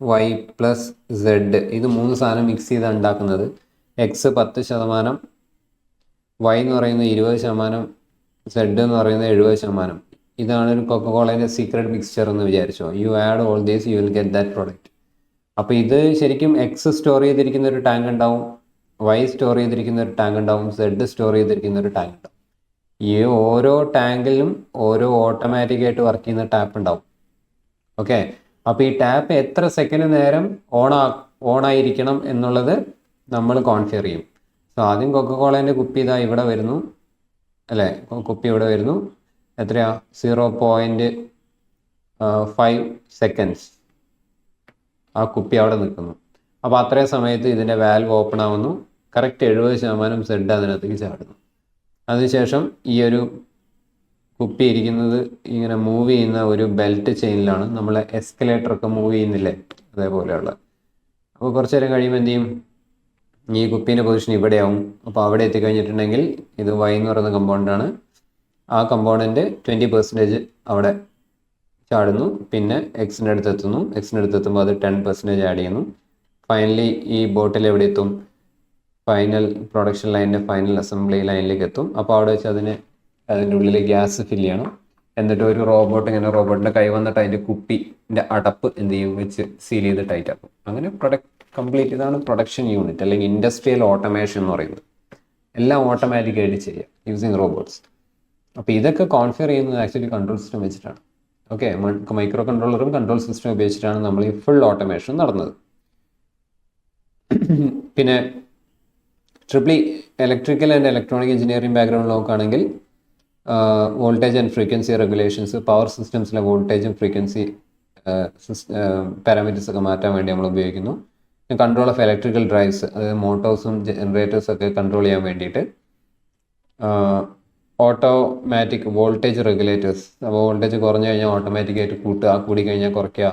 y plus z, ഇത് 3 സാധനം മിക്സ് ചെയ്താണ് ഉണ്ടാക്കുന്നത്. എക്സ് 10%, വൈ എന്ന് പറയുന്നത് 20%, സെഡ് എന്ന് പറയുന്നത് 70%. ഇതാണ് ഒരു കൊക്കക്കോളേൻ്റെ സീക്രട്ട് മിക്സ്ചർ എന്ന് വിചാരിച്ചോ. You add all these, you will get that product. അപ്പോൾ ഇത് ശരിക്കും എക്സ് സ്റ്റോർ ചെയ്തിരിക്കുന്ന ഒരു ടാങ്ക് ഉണ്ടാവും, വൈ സ്റ്റോർ ചെയ്തിരിക്കുന്ന ഒരു ടാങ്ക് ഉണ്ടാവും, സെഡ് സ്റ്റോർ ചെയ്തിരിക്കുന്ന ഒരു ടാങ്ക് ഉണ്ടാവും. ഈ ഓരോ ടാങ്കിലും ഓരോ ഓട്ടോമാറ്റിക്കായിട്ട് വർക്ക് ചെയ്യുന്ന ടാപ്പ് ഉണ്ടാവും. ഓക്കെ, അപ്പോൾ ഈ ടാപ്പ് എത്ര സെക്കൻഡ് നേരം ഓണായിരിക്കണം എന്നുള്ളത് നമ്മൾ കോൺഫിഗർ ചെയ്യും. സോ ആദ്യം കൊക്കക്കോളേൻ്റെ കുപ്പി ഇതാ ഇവിടെ വരുന്നു അല്ലേ? കുപ്പി ഇവിടെ വരുന്നു, എത്രയാ? 0.5 സെക്കൻഡ്സ് ആ കുപ്പി അവിടെ നിൽക്കുന്നു. അപ്പോൾ അത്രയും സമയത്ത് ഇതിൻ്റെ വാൽവ് ഓപ്പൺ ആവുന്നു, കറക്റ്റ് 70% സെഡ് അതിനകത്തേക്ക് ചാടുന്നു. അതിനുശേഷം ഈ ഒരു കുപ്പി ഇരിക്കുന്നത് ഇങ്ങനെ മൂവ് ചെയ്യുന്ന ഒരു ബെൽറ്റ് ചെയിനിലാണ്. നമ്മൾ എസ്കലേറ്ററൊക്കെ മൂവ് ചെയ്യുന്നില്ലേ, അതേപോലെയുള്ള. അപ്പോൾ കുറച്ച് നേരം കഴിയുമ്പോൾ എന്ത് ചെയ്യും? ഈ കുപ്പീൻ്റെ പൊസിഷൻ ഇവിടെയാവും. അപ്പോൾ അവിടെ എത്തിക്കഴിഞ്ഞിട്ടുണ്ടെങ്കിൽ ഇത് വൈ എന്ന് പറയുന്ന കമ്പോണൻ്റാണ്. ആ കമ്പോണൻറ്റ് 20% അവിടെ ചാടുന്നു. പിന്നെ എക്സിൻ്റെ അടുത്ത് എത്തുന്നു. എക്സിൻ്റെ അടുത്ത് എത്തുമ്പോൾ അത് 10% ആഡ് ചെയ്യുന്നു. ഫൈനലി ഈ ബോട്ടിൽ എവിടെ എത്തും? ഫൈനൽ പ്രൊഡക്ഷൻ ലൈനിൻ്റെ ഫൈനൽ അസംബ്ലി ലൈനിലേക്ക് എത്തും. അപ്പോൾ അവിടെ വെച്ച് അതിൻ്റെ ഉള്ളിൽ ഗ്യാസ് ഫില്ല് ചെയ്യണം. എന്നിട്ട് ഒരു റോബോട്ടിൻ്റെ കൈ വന്നിട്ട് അതിൻ്റെ കുപ്പിൻ്റെ അടപ്പ് എന്ത് ചെയ്യും? വെച്ച് സീൽ ചെയ്ത് ടൈറ്റ് ആക്കും. അങ്ങനെ കംപ്ലീറ്റ്. ഇതാണ് പ്രൊഡക്ഷൻ യൂണിറ്റ് അല്ലെങ്കിൽ ഇൻഡസ്ട്രിയൽ ഓട്ടോമേഷൻ എന്ന് പറയുന്നത്. എല്ലാം ഓട്ടോമാറ്റിക്കായിട്ട് ചെയ്യുക യൂസിങ് റോബോട്ട്സ്. അപ്പോൾ ഇതൊക്കെ കോൺഫിഗർ ചെയ്യുന്നത് ആക്ച്വലി കൺട്രോൾ സിസ്റ്റം വെച്ചിട്ടാണ്. ഓക്കെ, മൈക്രോ കൺട്രോളറും കൺട്രോൾ സിസ്റ്റം ഉപയോഗിച്ചിട്ടാണ് നമ്മൾ ഈ ഫുൾ ഓട്ടോമേഷൻ നടന്നത്. പിന്നെ triple electrical and electronic engineering background നോക്കുകയാണെങ്കിൽ voltage and frequency regulations, power സിസ്റ്റംസിലെ വോൾട്ടേജും ഫ്രീക്വൻസി പാരാമീറ്റേഴ്സ് ഒക്കെ മാറ്റാൻ വേണ്ടി നമ്മൾ ഉപയോഗിക്കുന്നു. കൺട്രോൾ ഓഫ് ഇലക്ട്രിക്കൽ ഡ്രൈവ്സ്, അതായത് മോട്ടോഴ്സും ജനറേറ്റേഴ്സും ഒക്കെ കൺട്രോൾ ചെയ്യാൻ വേണ്ടിയിട്ട്. ഓട്ടോമാറ്റിക് വോൾട്ടേജ് റെഗുലേറ്റേഴ്സ്, അപ്പോൾ വോൾട്ടേജ് കുറഞ്ഞു കഴിഞ്ഞാൽ ഓട്ടോമാറ്റിക്കായിട്ട് കൂട്ടുക, കൂടി കഴിഞ്ഞാൽ കുറയ്ക്കുക,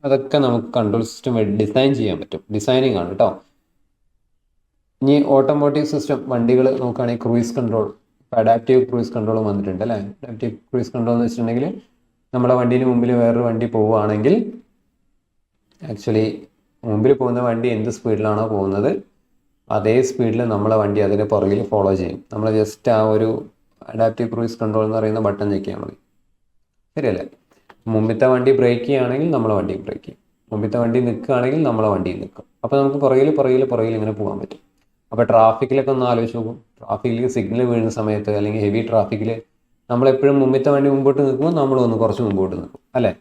അതൊക്കെ നമുക്ക് കൺട്രോൾ സിസ്റ്റം വഴി ഡിസൈൻ ചെയ്യാൻ പറ്റും. ഡിസൈനിങ് ആണ് കേട്ടോ. ഇനി ഓട്ടോമോട്ടീവ് സിസ്റ്റം, വണ്ടികൾ നോക്കുകയാണെങ്കിൽ cruise control, adaptive cruise control വന്നിട്ടുണ്ട് അല്ലേ. അഡാപ്റ്റീവ് ക്രൂയിസ് കൺട്രോൾ എന്ന് വെച്ചിട്ടുണ്ടെങ്കിൽ നമ്മുടെ വണ്ടീന് മുമ്പിൽ വേറൊരു വണ്ടി പോവുകയാണെങ്കിൽ ആക്ച്വലി മുമ്പിൽ പോകുന്ന വണ്ടി എന്ത് സ്പീഡിലാണോ പോകുന്നത് അതേ സ്പീഡിൽ നമ്മളെ വണ്ടി അതിന് പുറകിൽ ഫോളോ ചെയ്യും. നമ്മൾ ജസ്റ്റ് ആ ഒരു അഡാപ്റ്റീവ് ക്രൂയിസ് കൺട്രോൾ എന്ന് പറയുന്ന ബട്ടൺ ഞെക്കിയാൽ മതി, ശരിയല്ലേ. മുമ്പിലത്തെ വണ്ടി ബ്രേക്ക് ചെയ്യുകയാണെങ്കിൽ നമ്മളെ വണ്ടി ബ്രേക്ക് ചെയ്യും, മുമ്പിലത്തെ വണ്ടി നിൽക്കുകയാണെങ്കിൽ നമ്മളെ വണ്ടി നിൽക്കും. അപ്പോൾ നമുക്ക് പുറകിൽ ഇങ്ങനെ പോകാൻ പറ്റും. അപ്പോൾ ട്രാഫിക്കിലൊക്കെ ഒന്ന് ആലോചിച്ച് നോക്കും. ട്രാഫിക്കിൽ സിഗ്നൽ വീഴുന്ന സമയത്ത് അല്ലെങ്കിൽ ഹെവി ട്രാഫിക്കിൽ നമ്മളെപ്പോഴും മുമ്പിലത്തെ വണ്ടി മുമ്പോട്ട് നിൽക്കുമ്പോൾ നമ്മളൊന്ന് കുറച്ച് മുമ്പോട്ട് നിൽക്കും അല്ലേ.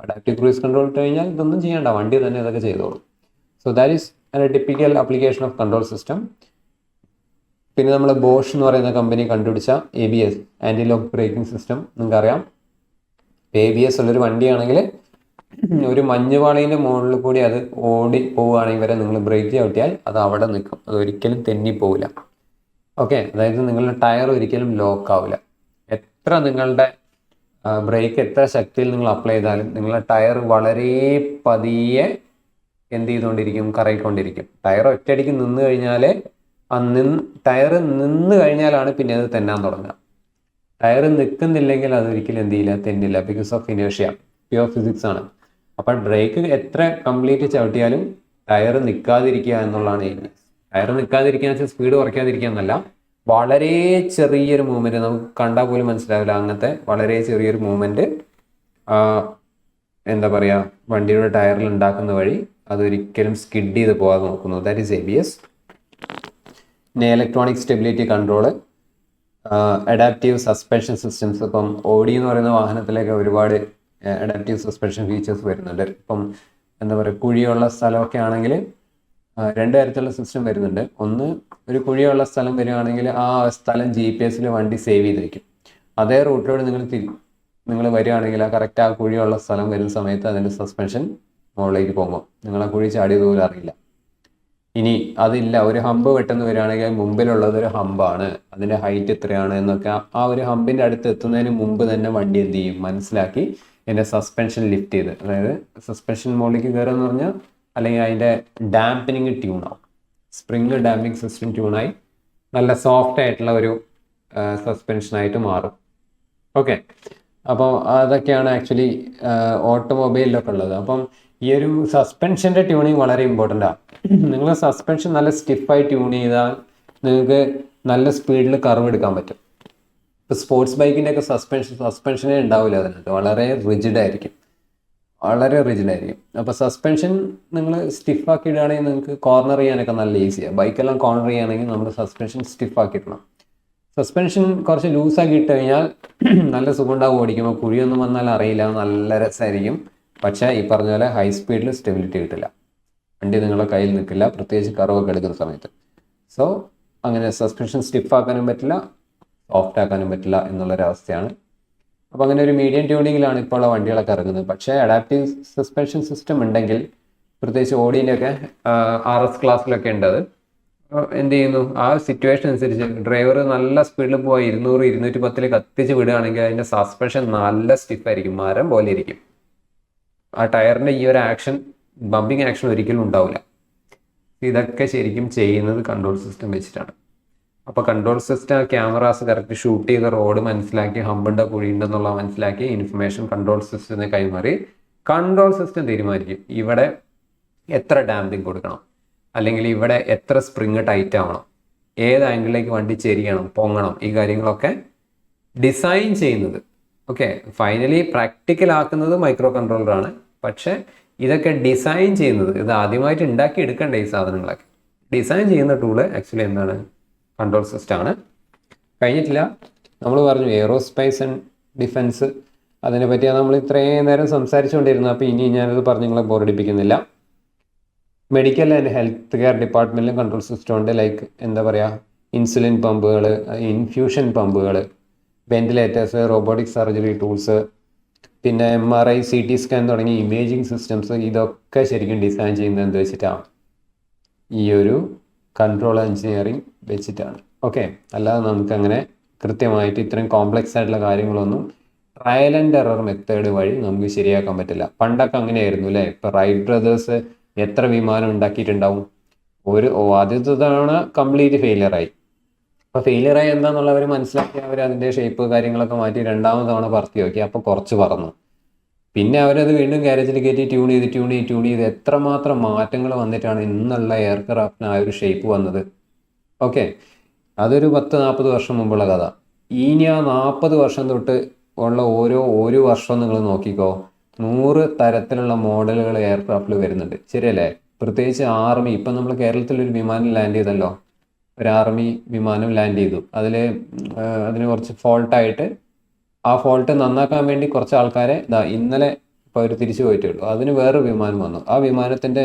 അഡാപ്റ്റീവ് ക്രൂയിസ് കൺട്രോൾ ഇട്ട് കഴിഞ്ഞാൽ ഇതൊന്നും ചെയ്യേണ്ട, വണ്ടി തന്നെ ഇതൊക്കെ ചെയ്തോളും. So that is a typical application of control system. പിന്നെ നമ്മൾ ബോഷ് എന്ന് പറയുന്ന കമ്പനി കണ്ടുപിടിച്ച ABS, anti lock braking system, നിങ്ങൾക്കറിയാം. ABS ഉള്ളൊരു വണ്ടിയാണെങ്കിൽ ഒരു മഞ്ഞുപാളീൻ്റെ മുകളിൽ കൂടി അത് ഓടി പോവുകയാണെങ്കിൽ വരെ നിങ്ങൾ ബ്രേക്ക് ചവിട്ടിയാൽ അത് അവിടെ നിൽക്കും, അത് ഒരിക്കലും തെന്നിപ്പോവില്ല. ഓക്കെ, അതായത് നിങ്ങളുടെ ടയർ ഒരിക്കലും ലോക്ക് ആവില്ല. എത്ര നിങ്ങളുടെ ബ്രേക്ക് എത്ര ശക്തിയിൽ നിങ്ങൾ അപ്ലൈ ചെയ്താലും നിങ്ങളുടെ ടയർ വളരെ പതിയെ എന്ത് ചെയ്തുകൊണ്ടിരിക്കും, കറങ്ങിക്കൊണ്ടിരിക്കും. ടയർ ഒറ്റയടിക്ക് നിന്ന് കഴിഞ്ഞാൽ ടയർ നിന്ന് കഴിഞ്ഞാലാണ് പിന്നെ അത് തെന്നാൻ തുടങ്ങുക. ടയർ നിൽക്കുന്നില്ലെങ്കിൽ അതൊരിക്കലും എന്ത് ചെയ്യില്ല, തെന്നില്ല. Because of inertia, pure physics ആണ്. അപ്പോൾ ബ്രേക്ക് എത്ര കംപ്ലീറ്റ് ചവിട്ടിയാലും ടയർ നിൽക്കാതിരിക്കുക എന്നുള്ളതാണ് എയിം. ടയർ നിൽക്കാതിരിക്കുക എന്ന് വെച്ചാൽ സ്പീഡ് കുറയ്ക്കാതിരിക്കുക എന്നല്ല, വളരെ ചെറിയൊരു മൂവ്മെൻറ്റ്, നമുക്ക് കണ്ടാൽ പോലും മനസ്സിലാവില്ല അങ്ങനത്തെ വളരെ ചെറിയൊരു മൂവ്മെൻറ്റ് എന്താ പറയുക വണ്ടിയുടെ ടയറിൽ ഉണ്ടാക്കുന്ന വഴി അതൊരിക്കലും സ്കിഡ് ചെയ്ത് പോകാതെ നോക്കുന്നു. That is ABS. പിന്നെ electronic stability control, adaptive suspension systems. ഇപ്പം ഓഡി എന്ന് പറയുന്ന വാഹനത്തിലേക്ക് ഒരുപാട് അഡാപ്റ്റീവ് സസ്പെൻഷൻ ഫീച്ചേഴ്സ് വരുന്നുണ്ട്. ഇപ്പം എന്താ പറയുക, കുഴിയുള്ള സ്ഥലമൊക്കെ ആണെങ്കിൽ രണ്ട് തരത്തിലുള്ള സിസ്റ്റം വരുന്നുണ്ട്. ഒന്ന്, ഒരു കുഴിയുള്ള സ്ഥലം വരികയാണെങ്കിൽ ആ സ്ഥലം GPS വണ്ടി സേവ് ചെയ്ത് വയ്ക്കും. അതേ റൂട്ടിലൂടെ നിങ്ങൾ വരികയാണെങ്കിൽ ആ കറക്റ്റ് ആ കുഴിയുള്ള സ്ഥലം വരുന്ന സമയത്ത് അതിൻ്റെ സസ്പെൻഷൻ മുകളിലേക്ക് പോകുമ്പോൾ നിങ്ങൾ ആ കുഴി ചാടിയത് പോലും അറിയില്ല. ഇനി അതില്ല, ഒരു ഹമ്പ് പെട്ടെന്ന് വരികയാണെങ്കിൽ മുമ്പിലുള്ളത് ഒരു ഹമ്പാണ്, അതിൻ്റെ ഹൈറ്റ് എത്രയാണ് എന്നൊക്കെ ആ ഒരു ഹമ്പിൻ്റെ അടുത്ത് എത്തുന്നതിന് മുമ്പ് തന്നെ വണ്ടി എന്ത് ചെയ്യും, മനസ്സിലാക്കി എൻ്റെ സസ്പെൻഷൻ ലിഫ്റ്റ് ചെയ്ത്, അതായത് സസ്പെൻഷൻ മുകളിലേക്ക് കയറുക എന്ന് പറഞ്ഞാൽ അല്ലെങ്കിൽ അതിൻ്റെ ഡാമ്പനിങ് ട്യൂണാവും. സ്പ്രിങ് ഡാമ്പിങ് സിസ്റ്റം ട്യൂണായി നല്ല സോഫ്റ്റ് ആയിട്ടുള്ള ഒരു സസ്പെൻഷനായിട്ട് മാറും. ഓക്കെ, അപ്പോൾ അതൊക്കെയാണ് ആക്ച്വലി ഓട്ടോമൊബൈലിലൊക്കെ ഉള്ളത്. അപ്പം ഈ ഒരു സസ്പെൻഷൻ്റെ ട്യൂണിങ് വളരെ ഇമ്പോർട്ടൻ്റ് ആണ്. നിങ്ങൾ സസ്പെൻഷൻ നല്ല സ്റ്റിഫായി ട്യൂൺ ചെയ്താൽ നിങ്ങൾക്ക് നല്ല സ്പീഡിൽ കർവ് എടുക്കാൻ പറ്റും. ഇപ്പോൾ സ്പോർട്സ് ബൈക്കിൻ്റെ ഒക്കെ സസ്പെൻഷനേ ഉണ്ടാവില്ല, അതിനകത്ത് വളരെ റിജിഡായിരിക്കും. അപ്പോൾ സസ്പെൻഷൻ നിങ്ങൾ സ്റ്റിഫാക്കി ഇടുകയാണെങ്കിൽ നിങ്ങൾക്ക് കോർണർ ചെയ്യാനൊക്കെ നല്ല ഈസിയാണ്. ബൈക്കെല്ലാം കോർണർ ചെയ്യുകയാണെങ്കിൽ നമ്മൾ സസ്പെൻഷൻ സ്റ്റിഫാക്കി ഇടണം. സസ്പെൻഷൻ കുറച്ച് ലൂസാക്കി ഇട്ട് കഴിഞ്ഞാൽ നല്ല സുഖം ഉണ്ടാവും ഓടിക്കുമ്പോൾ. കുഴിയൊന്നും വന്നാൽ അറിയില്ല, നല്ല രസമായിരിക്കും. പക്ഷേ ഈ പറഞ്ഞ പോലെ ഹൈ സ്പീഡിൽ സ്റ്റെബിലിറ്റി കിട്ടില്ല, വണ്ടി നിങ്ങളുടെ കയ്യിൽ നിൽക്കില്ല, പ്രത്യേകിച്ച് കർവൊക്കെ എടുക്കുന്ന സമയത്ത്. സോ അങ്ങനെ സസ്പെൻഷൻ സ്റ്റിഫാക്കാനും പറ്റില്ല, സോഫ്റ്റ് ആക്കാനും പറ്റില്ല എന്നുള്ളൊരവസ്ഥയാണ്. അപ്പോൾ അങ്ങനെ ഒരു മീഡിയം ട്യൂണിങ്ങിലാണ് ഇപ്പോൾ ഉള്ള വണ്ടികളൊക്കെ ഇറങ്ങുന്നത്. പക്ഷേ അഡാപ്റ്റീവ് സസ്പെൻഷൻ സിസ്റ്റം ഉണ്ടെങ്കിൽ, പ്രത്യേകിച്ച് ഓഡിയൻ്റെയൊക്കെ RS ക്ലാസ്സിലൊക്കെ ഉണ്ട്, അത് എന്ത് ചെയ്യുന്നു, ആ സിറ്റുവേഷൻ അനുസരിച്ച് ഡ്രൈവർ നല്ല സ്പീഡിൽ പോയി 200-210 കത്തിച്ച് വിടുകയാണെങ്കിൽ അതിൻ്റെ സസ്പെൻഷൻ നല്ല സ്റ്റിഫായിരിക്കും, മരം പോലെ ഇരിക്കും. ആ ടയറിൻ്റെ ഈ ഒരു ആക്ഷൻ, ബമ്പിങ് ആക്ഷൻ ഒരിക്കലും ഉണ്ടാവില്ല. ഇതൊക്കെ ശരിക്കും ചെയ്യുന്നത് കൺട്രോൾ സിസ്റ്റം വെച്ചിട്ടാണ്. അപ്പോൾ control system cameras correct shoot ചെയ്ത റോഡ് മനസ്സിലാക്കി, ഹമ്പുണ്ടോ കുഴിയുണ്ടെന്നുള്ള മനസ്സിലാക്കി ഇൻഫർമേഷൻ കൺട്രോൾ സിസ്റ്റത്തിന് കൈമാറി കൺട്രോൾ സിസ്റ്റം തീരുമാനിക്കും ഇവിടെ എത്ര ഡാമ്പിങ് കൊടുക്കണം, അല്ലെങ്കിൽ ഇവിടെ എത്ര സ്പ്രിങ് ടൈറ്റ് ആവണം, ഏത് ആംഗിളിലേക്ക് വണ്ടി ചെരിയണം, പൊങ്ങണം, ഈ കാര്യങ്ങളൊക്കെ ഡിസൈൻ ചെയ്യുന്നത്. ഓക്കെ, ഫൈനലി പ്രാക്ടിക്കൽ ആക്കുന്നത് മൈക്രോ കൺട്രോളറാണ്. പക്ഷേ ഇതൊക്കെ ഡിസൈൻ ചെയ്യുന്നത്, ഇത് ആദ്യമായിട്ട് ഉണ്ടാക്കി എടുക്കണ്ടേ ഈ സാധനങ്ങളൊക്കെ, ഡിസൈൻ ചെയ്യുന്ന ടൂള് ആക്ച്വലി എന്താണ്, കൺട്രോൾ സിസ്റ്റമാണ്. കഴിഞ്ഞിട്ടില്ല, നമ്മൾ പറഞ്ഞു എയ്റോസ്പേസ് ആൻഡ് ഡിഫൻസ്, അതിനെ പറ്റിയാണ് നമ്മൾ ഇത്രയും നേരം സംസാരിച്ചുകൊണ്ടിരുന്നത്. അപ്പോൾ ഇനി ഞാനത് പറഞ്ഞ് നിങ്ങളെ ബോറടിപ്പിക്കുന്നില്ല. മെഡിക്കൽ ആൻഡ് ഹെൽത്ത് കെയർ ഡിപ്പാർട്ട്മെൻറ്റിലും കൺട്രോൾ സിസ്റ്റം ഉണ്ട്. ലൈക്ക് എന്താ പറയുക, ഇൻസുലിൻ പമ്പുകൾ, ഇൻഫ്യൂഷൻ പമ്പുകൾ, വെന്റിലേറ്റേഴ്സ്, റോബോട്ടിക് സർജറി ടൂൾസ്, പിന്നെ MRI, CT സ്കാൻ തുടങ്ങിയ ഇമേജിങ് സിസ്റ്റംസ്, ഇതൊക്കെ ശരിക്കും ഡിസൈൻ ചെയ്യുന്നത് എന്ത് വെച്ചിട്ടാണ്? ഈ ഒരു കൺട്രോൾ എഞ്ചിനീയറിംഗ് വെച്ചിട്ടാണ്. ഓക്കെ, അല്ലാതെ നമുക്കങ്ങനെ കൃത്യമായിട്ട് ഇത്രയും കോംപ്ലക്സ് ആയിട്ടുള്ള കാര്യങ്ങളൊന്നും ട്രയൽ ആൻഡ് എറർ മെത്തേഡ് വഴി നമുക്ക് ശരിയാക്കാൻ പറ്റില്ല. പണ്ടൊക്കെ അങ്ങനെയായിരുന്നു അല്ലേ? ഇപ്പോൾ റൈറ്റ് ബ്രദേഴ്സ് എത്ര വിമാനം ഉണ്ടാക്കിയിട്ടുണ്ടാവും? ആദ്യത്തെ തവണ കംപ്ലീറ്റ് ഫെയിലിയറായി. അപ്പോൾ ഫെയിലിയറായി എന്താണെന്നുള്ളവർ മനസ്സിലാക്കി അവർ അതിൻ്റെ ഷേപ്പ് കാര്യങ്ങളൊക്കെ മാറ്റി രണ്ടാമത് തവണ പറത്തി നോക്കി. അപ്പോൾ കുറച്ച് പറന്നു. പിന്നെ അവരത് വീണ്ടും ഗാരേജിൽ കയറ്റി ട്യൂൺ ചെയ്ത് എത്രമാത്രം മാറ്റങ്ങൾ വന്നിട്ടാണ് ഇന്നുള്ള എയർക്രാഫ്റ്റിന് ആ ഒരു ഷേപ്പ് വന്നത്. ഓക്കെ, അതൊരു 10-40 വർഷം മുമ്പുള്ള കഥ. ഇനി ആ 40 വർഷം തൊട്ട് ഉള്ള ഓരോ വർഷവും നിങ്ങൾ നോക്കിക്കോ, 100 തരത്തിലുള്ള മോഡലുകൾ എയർക്രാഫ്റ്റിൽ വരുന്നുണ്ട്. ശരിയല്ലേ? പ്രത്യേകിച്ച് ആർമി. ഇപ്പം നമ്മൾ കേരളത്തിലൊരു വിമാനം ലാൻഡ് ചെയ്തല്ലോ, ഒരു ആർമി വിമാനം ലാൻഡ് ചെയ്തു. അതിന് കുറച്ച് ഫോൾട്ടായിട്ട് ആ ഫോൾട്ട് നന്നാക്കാൻ വേണ്ടി കുറച്ച് ആൾക്കാരെ ഇന്നലെ ഇപ്പോൾ അവർ തിരിച്ചു പോയിട്ടേ ഉള്ളൂ. അതിന് വേറൊരു വിമാനം വന്നു. ആ വിമാനത്തിൻ്റെ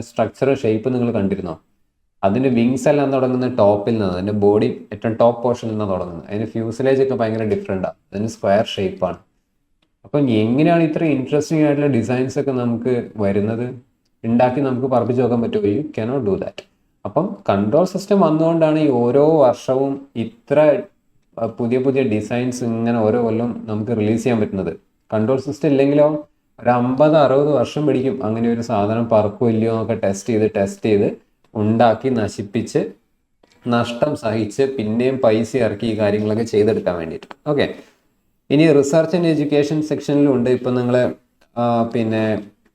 സ്ട്രക്ചർ ഷേപ്പ് നിങ്ങൾ കണ്ടിരുന്നോ? അതിൻ്റെ വിങ്സ് എല്ലാം തുടങ്ങുന്നത് ടോപ്പിൽ നിന്നാണ്. അതിൻ്റെ ബോഡി ഏറ്റവും ടോപ്പ് പോർഷനിൽ നിന്നാണ് തുടങ്ങുന്നത്. അതിന് ഫ്യൂസലേജ് ഒക്കെ ഭയങ്കര ഡിഫറെൻറ്റാണ്. അതിന് സ്ക്വയർ ഷേപ്പാണ്. അപ്പം എങ്ങനെയാണ് ഇത്ര ഇൻട്രസ്റ്റിംഗ് ആയിട്ടുള്ള ഡിസൈൻസ് ഒക്കെ നമുക്ക് വരുന്നത്? ഉണ്ടാക്കി നമുക്ക് പറപ്പിച്ച് നോക്കാൻ പറ്റുമോ? You cannot do that. അപ്പം കൺട്രോൾ സിസ്റ്റം വന്നുകൊണ്ടാണ് ഈ ഓരോ വർഷവും ഇത്ര പുതിയ ഡിസൈൻസ് ഇങ്ങനെ ഓരോ കൊല്ലം നമുക്ക് റിലീസ് ചെയ്യാൻ പറ്റുന്നത്. കൺട്രോൾ സിസ്റ്റം ഇല്ലെങ്കിലോ ഒരു 50-60 വർഷം പിടിക്കും അങ്ങനെ ഒരു സാധനം പറക്കും ഇല്ലയോ എന്നൊക്കെ ടെസ്റ്റ് ചെയ്ത് ഉണ്ടാക്കി നശിപ്പിച്ച് നഷ്ടം സഹിച്ച് പിന്നെയും പൈസ ഇറക്കി ഈ കാര്യങ്ങളൊക്കെ ചെയ്തെടുക്കാൻ വേണ്ടിയിട്ട്. ഓക്കെ, ഇനി റിസർച്ച് ആൻഡ് എഡ്യൂക്കേഷൻ സെക്ഷനിലുണ്ട്. ഇപ്പം നിങ്ങൾ പിന്നെ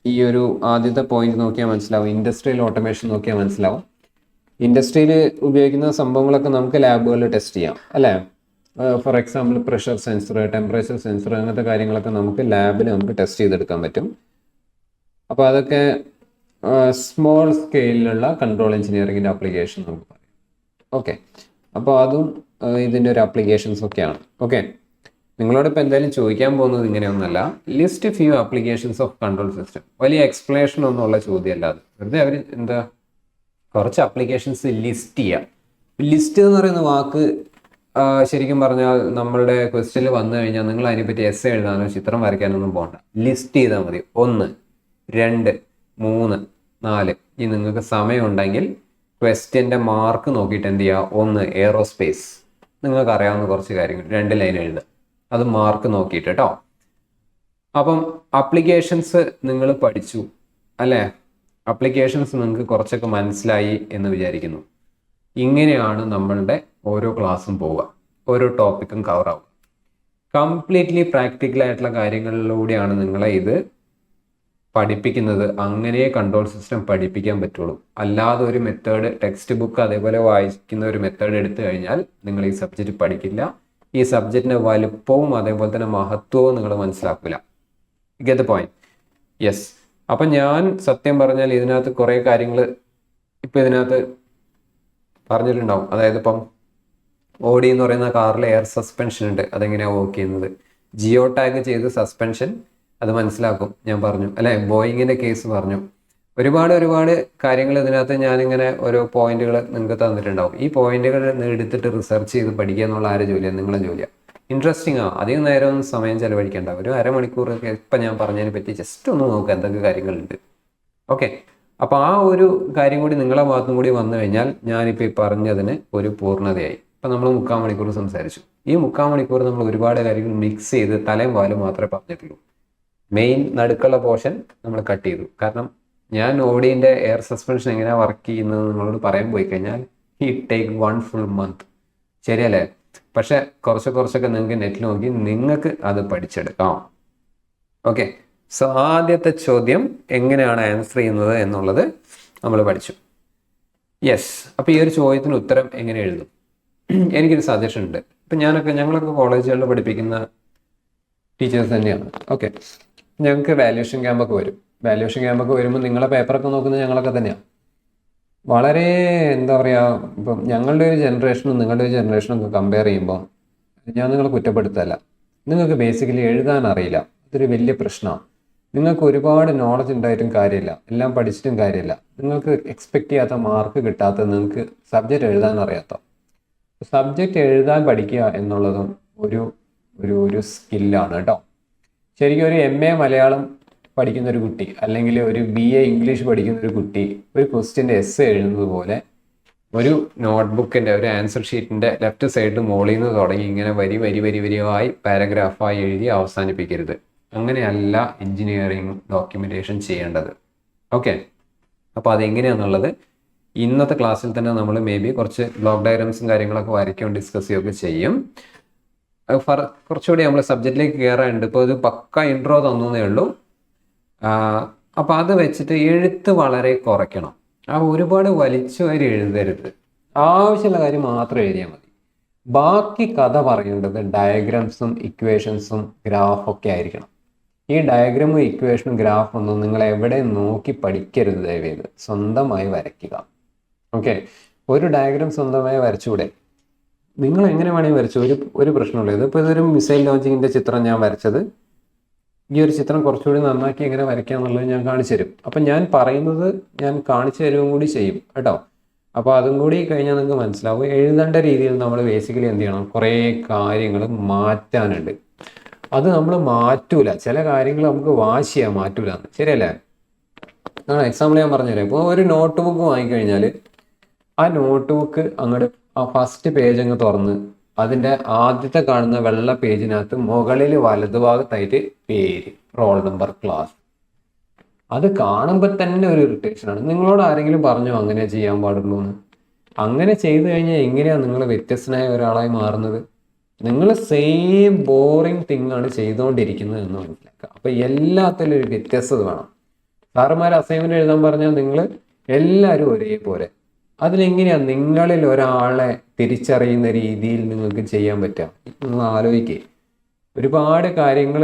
ഈ ഒരു ആദ്യത്തെ പോയിന്റ് നോക്കിയാൽ മനസ്സിലാവും. ഇൻഡസ്ട്രിയൽ ഓട്ടോമേഷൻ നോക്കിയാൽ മനസ്സിലാവും. ഇൻഡസ്ട്രിയിൽ ഉപയോഗിക്കുന്ന സംഭവങ്ങളൊക്കെ നമുക്ക് ലാബുകളിൽ ടെസ്റ്റ് ചെയ്യാം അല്ലേ? For example pressure sensor, temperature sensor, അങ്ങനത്തെ കാര്യങ്ങളൊക്കെ നമുക്ക് ലാബിൽ നമുക്ക് ടെസ്റ്റ് ചെയ്തെടുക്കാൻ പറ്റും. അപ്പോൾ അതൊക്കെ സ്മോൾ സ്കെയിലിലുള്ള കൺട്രോൾ എഞ്ചിനീയറിങ്ങിൻ്റെ ആപ്ലിക്കേഷൻ നമുക്ക് പറയാം. ഓക്കെ, അപ്പോൾ അതും ഇതിൻ്റെ ഒരു ആപ്ലിക്കേഷൻസ് ഒക്കെയാണ്. ഓക്കെ, നിങ്ങളോടിപ്പോൾ എന്തായാലും ചോദിക്കാൻ പോകുന്നത് ഇങ്ങനെയൊന്നുമല്ല, list few applications of control system. വലിയ എക്സ്പ്ലനേഷൻ ഒന്നുമുള്ള ചോദ്യമല്ല അത്. വെറുതെ അവർ കുറച്ച് ആപ്ലിക്കേഷൻസ് ലിസ്റ്റ് ചെയ്യാം. ലിസ്റ്റ് എന്ന് പറയുന്ന വാക്ക് ശരിക്കും പറഞ്ഞാൽ നമ്മളുടെ ക്വസ്റ്റ്യനിൽ വന്നു കഴിഞ്ഞാൽ നിങ്ങൾ അതിനെപ്പറ്റി എസ്സേ എഴുതാനോ ചിത്രം വരയ്ക്കാനൊന്നും പോകണ്ട. ലിസ്റ്റ് ചെയ്താൽ മതി. 1, 2, 3, 4. ഇനി നിങ്ങൾക്ക് സമയമുണ്ടെങ്കിൽ ക്വസ്റ്റ്യൻ്റെ മാർക്ക് നോക്കിയിട്ട് എന്ത് ചെയ്യുക? 1 എയറോസ്പേസ്. നിങ്ങൾക്ക് അറിയാവുന്ന കുറച്ച് കാര്യങ്ങൾ 2 ലൈൻ എഴുതുക. അത് മാർക്ക് നോക്കിയിട്ട് കേട്ടോ. അപ്പം ആപ്ലിക്കേഷൻസ് നിങ്ങൾ പഠിച്ചു അല്ലേ? ആപ്ലിക്കേഷൻസ് നിങ്ങൾക്ക് കുറച്ചൊക്കെ മനസ്സിലായി എന്ന് വിചാരിക്കുന്നു. ഇങ്ങനെയാണ് നമ്മളുടെ ഓരോ ക്ലാസ്സും പോവുക, ഓരോ ടോപ്പിക്കും കവർ ആവുക. കംപ്ലീറ്റ്ലി പ്രാക്ടിക്കൽ ആയിട്ടുള്ള കാര്യങ്ങളിലൂടെയാണ് നിങ്ങളെ ഇത് പഠിപ്പിക്കുന്നത്. അങ്ങനെ കൺട്രോൾ സിസ്റ്റം പഠിപ്പിക്കാൻ പറ്റുള്ളൂ. അല്ലാതെ ഒരു മെത്തേഡ്, ടെക്സ്റ്റ് ബുക്ക് അതേപോലെ വായിക്കുന്ന ഒരു മെത്തേഡ് എടുത്തു കഴിഞ്ഞാൽ നിങ്ങൾ ഈ സബ്ജക്റ്റ് പഠിക്കില്ല. ഈ സബ്ജക്റ്റിൻ്റെ വലുപ്പവും അതേപോലെ തന്നെ മഹത്വവും നിങ്ങൾ മനസ്സിലാക്കില്ല. Get the point? യെസ്. അപ്പം ഞാൻ സത്യം പറഞ്ഞാൽ ഇതിനകത്ത് കുറേ കാര്യങ്ങൾ ഇപ്പം ഇതിനകത്ത് പറഞ്ഞിട്ടുണ്ടാവും. അതായത് ഇപ്പം ഓഡി എന്ന് പറയുന്ന കാറിൽ എയർ സസ്പെൻഷൻ ഉണ്ട്, അതെങ്ങനെയാണ് വർക്ക് ചെയ്യുന്നത്. ജിയോ ടാഗ് ചെയ്ത് സസ്പെൻഷൻ അത് മനസ്സിലാക്കും ഞാൻ പറഞ്ഞു അല്ലേ? ബോയിങ്ങിൻ്റെ കേസ് പറഞ്ഞു. ഒരുപാട് കാര്യങ്ങൾ ഇതിനകത്ത് ഞാനിങ്ങനെ ഓരോ പോയിന്റുകൾ നിങ്ങൾക്ക് തന്നിട്ടുണ്ടാവും. ഈ പോയിന്റുകൾ എടുത്തിട്ട് റിസർച്ച് ചെയ്ത് പഠിക്കുക എന്നുള്ള ആരുടെ ജോലിയാണ്? നിങ്ങളെ ജോലിയാണ്. ഇൻട്രസ്റ്റിംഗ് ആണ്. അധികം നേരമൊന്നും സമയം ചിലവഴിക്കേണ്ട. ഒരു അരമണിക്കൂറൊക്കെ ഇപ്പം ഞാൻ പറഞ്ഞതിനെ പറ്റി ജസ്റ്റ് ഒന്ന് നോക്കുക എന്തൊക്കെ കാര്യങ്ങളുണ്ട്. ഓക്കെ, അപ്പോൾ ആ ഒരു കാര്യം കൂടി നിങ്ങളെ ഭാഗത്തും കൂടി വന്നു കഴിഞ്ഞാൽ ഞാനിപ്പോൾ ഈ പറഞ്ഞതിന് ഒരു പൂർണ്ണതയായി. ഇപ്പം നമ്മൾ 3/4 മണിക്കൂർ സംസാരിച്ചു. ഈ 3/4 മണിക്കൂർ നമ്മൾ ഒരുപാട് കാര്യങ്ങൾ മിക്സ് ചെയ്ത് തലയും വാലും മാത്രമേ പറഞ്ഞിട്ടുള്ളൂ. മെയിൻ നടുക്കുള്ള പോർഷൻ നമ്മൾ കട്ട് ചെയ്തു. കാരണം ഞാൻ ഓഡീൻ്റെ എയർ സസ്പെൻഷൻ എങ്ങനെയാണ് വർക്ക് ചെയ്യുന്നത് നിങ്ങളോട് പറയാൻ പോയി കഴിഞ്ഞാൽ ഇറ്റ് ടേക്ക് 1 full month. ശരിയല്ലേ? പക്ഷെ കുറച്ചൊക്കെ നിങ്ങൾക്ക് നെറ്റിൽ നോക്കി നിങ്ങൾക്ക് അത് പഠിച്ചെടുക്കാം. ഓക്കെ, സോ ആദ്യത്തെ ചോദ്യം എങ്ങനെയാണ് ആൻസർ ചെയ്യുന്നത് എന്നുള്ളത് നമ്മൾ പഠിച്ചു. യെസ്. അപ്പോൾ ഈ ഒരു ചോദ്യത്തിന് ഉത്തരം എങ്ങനെ എഴുതും? എനിക്കൊരു സജഷൻ ഉണ്ട്. ഇപ്പം ഞങ്ങളൊക്കെ കോളേജുകളിൽ പഠിപ്പിക്കുന്ന ടീച്ചേഴ്സ് തന്നെയാണ്. ഓക്കെ, ഞങ്ങൾക്ക് വാല്യുവേഷൻ ക്യാമ്പൊക്കെ വരും. വാല്യുവേഷൻ ക്യാമ്പൊക്കെ വരുമ്പോൾ നിങ്ങളെ പേപ്പറൊക്കെ നോക്കുന്നത് ഞങ്ങളൊക്കെ തന്നെയാണ്. വളരെ എന്താ പറയുക, ഇപ്പം ഞങ്ങളുടെ ഒരു ജനറേഷനും നിങ്ങളുടെ ഒരു ജനറേഷനും ഒക്കെ കമ്പയർ ചെയ്യുമ്പോൾ ഞാൻ നിങ്ങളെ കുറ്റപ്പെടുത്തല്ല. നിങ്ങൾക്ക് ബേസിക്കലി എഴുതാൻ അറിയില്ല. അതൊരു വലിയ പ്രശ്നമാണ്. നിങ്ങൾക്ക് ഒരുപാട് നോളജ് ഉണ്ടായിട്ടും കാര്യമില്ല, എല്ലാം പഠിച്ചിട്ടും കാര്യമില്ല. നിങ്ങൾക്ക് എക്സ്പെക്റ്റ് ചെയ്യാത്ത മാർക്ക് കിട്ടാത്ത, നിങ്ങൾക്ക് സബ്ജക്റ്റ് എഴുതാൻ അറിയാത്ത. സബ്ജക്റ്റ് എഴുതാൻ പഠിക്കുക എന്നുള്ളതും ഒരു ഒരു സ്കില്ലാണ് കേട്ടോ. ശരിക്കും ഒരു MA മലയാളം പഠിക്കുന്ന ഒരു കുട്ടി അല്ലെങ്കിൽ ഒരു BA ഇംഗ്ലീഷ് പഠിക്കുന്ന ഒരു കുട്ടി ഒരു ക്വസ്റ്റ്യൻ്റെ എസ്സേ എഴുതുന്നത് പോലെ ഒരു നോട്ട്ബുക്കിൻ്റെ ഒരു ആൻസർ ഷീറ്റിൻ്റെ ലെഫ്റ്റ് സൈഡ് മുകളിൽ നിന്ന് തുടങ്ങി ഇങ്ങനെ വരിയായി പാരഗ്രാഫായി എഴുതി അവസാനിപ്പിക്കരുത്. അങ്ങനെയല്ല എഞ്ചിനീയറിംഗ് ഡോക്യുമെൻറ്റേഷൻ ചെയ്യേണ്ടത്. ഓക്കെ, അപ്പോൾ അതെങ്ങനെയാണെന്നുള്ളത് ഇന്നത്തെ ക്ലാസ്സിൽ തന്നെ നമ്മൾ കുറച്ച് ബ്ലോക്ക് ഡയഗ്രാംസും കാര്യങ്ങളൊക്കെ വരയ്ക്കുകയും ഡിസ്കസ് ചെയ്യുകയൊക്കെ ചെയ്യും. കുറച്ചുകൂടി നമ്മൾ സബ്ജക്റ്റിലേക്ക് കയറാനുണ്ട്. ഇപ്പോൾ ഇത് പക്ക ഇൻട്രോ തന്നേ ഉള്ളൂ. അപ്പോൾ അത് വെച്ചിട്ട് എഴുത്ത് വളരെ കുറയ്ക്കണം. ഒരുപാട് വലിച്ചു വാരി എഴുതരുത്. ആവശ്യമുള്ള കാര്യം മാത്രം എഴുതിയാൽ മതി. ബാക്കി കഥ പറയേണ്ടത് ഡയഗ്രാംസും ഇക്വേഷൻസും ഗ്രാഫൊക്കെ ആയിരിക്കണം. ഈ ഡയഗ്രാമും ഇക്വേഷനും ഗ്രാഫൊന്നും നിങ്ങൾ എവിടെ നോക്കി പഠിക്കരുത്. ദയവേത് സ്വന്തമായി വരയ്ക്കുക. ഓക്കെ, ഒരു ഡയഗ്രാം സ്വന്തമായി വരച്ചുകൂടെ? നിങ്ങൾ എങ്ങനെ വേണമെങ്കിൽ വരച്ചു, ഒരു പ്രശ്നമുള്ളൂ. ഇതിപ്പോൾ ഇതൊരു മിസൈൽ ലോഞ്ചിങ്ങിൻ്റെ ചിത്രം ഞാൻ വരച്ചത്. ഈ ഒരു ചിത്രം കുറച്ചുകൂടി നന്നാക്കി എങ്ങനെ വരയ്ക്കുക എന്നുള്ളത് ഞാൻ കാണിച്ചു തരും. അപ്പം ഞാൻ പറയുന്നത് ഞാൻ കാണിച്ചു തരുകയും കൂടി ചെയ്യും കേട്ടോ. അപ്പോൾ അതും കൂടി കഴിഞ്ഞാൽ നിങ്ങൾക്ക് മനസ്സിലാവും. എഴുതേണ്ട രീതിയിൽ നമ്മൾ ബേസിക്കലി എന്ത് ചെയ്യണം, കുറേ കാര്യങ്ങൾ മാറ്റാനുണ്ട്. അത് നമ്മൾ മാറ്റൂല. ചില കാര്യങ്ങൾ നമുക്ക് വാശിയാണ് മാറ്റൂല എന്ന്. ശരിയല്ലേ? എക്സാമ്പിൾ ഞാൻ പറഞ്ഞുതരാം. ഇപ്പോൾ ഒരു നോട്ട് ബുക്ക് വാങ്ങിക്കഴിഞ്ഞാൽ ആ നോട്ട് ബുക്ക് അങ്ങോട്ട് ആ ഫസ്റ്റ് പേജ് അങ്ങ് തുറന്ന് അതിൻ്റെ ആദ്യത്തെ കാണുന്ന വെള്ള പേജിനകത്ത് മുകളിൽ വലതുഭാഗത്തായിട്ട് പേര്, റോൾ നമ്പർ, ക്ലാസ്. അത് കാണുമ്പോൾ തന്നെ ഒരു ഇറിറ്റേഷനാണ്. നിങ്ങളോട് ആരെങ്കിലും പറഞ്ഞോ അങ്ങനെ ചെയ്യാൻ പാടുള്ളൂ എന്ന്? അങ്ങനെ ചെയ്തു കഴിഞ്ഞാൽ എങ്ങനെയാണ് നിങ്ങൾ വ്യത്യസ്തനായ ഒരാളായി മാറുന്നത്? നിങ്ങൾ സെയിം ബോറിങ് തിങ് ആണ് ചെയ്തുകൊണ്ടിരിക്കുന്നത് എന്ന് മനസ്സിലാക്കുക. അപ്പോൾ എല്ലാത്തിലും ഒരു വ്യത്യസ്തത വേണം. സാറുമാർ അസൈൻമെൻറ്റ് എഴുതാൻ പറഞ്ഞാൽ നിങ്ങൾ എല്ലാവരും ഒരേപോലെ. അതിലെങ്ങനെയാണ് നിങ്ങളിൽ ഒരാളെ തിരിച്ചറിയുന്ന രീതിയിൽ നിങ്ങൾക്ക് ചെയ്യാൻ പറ്റുക? നിങ്ങൾ ആലോചിക്കുക. ഒരുപാട് കാര്യങ്ങൾ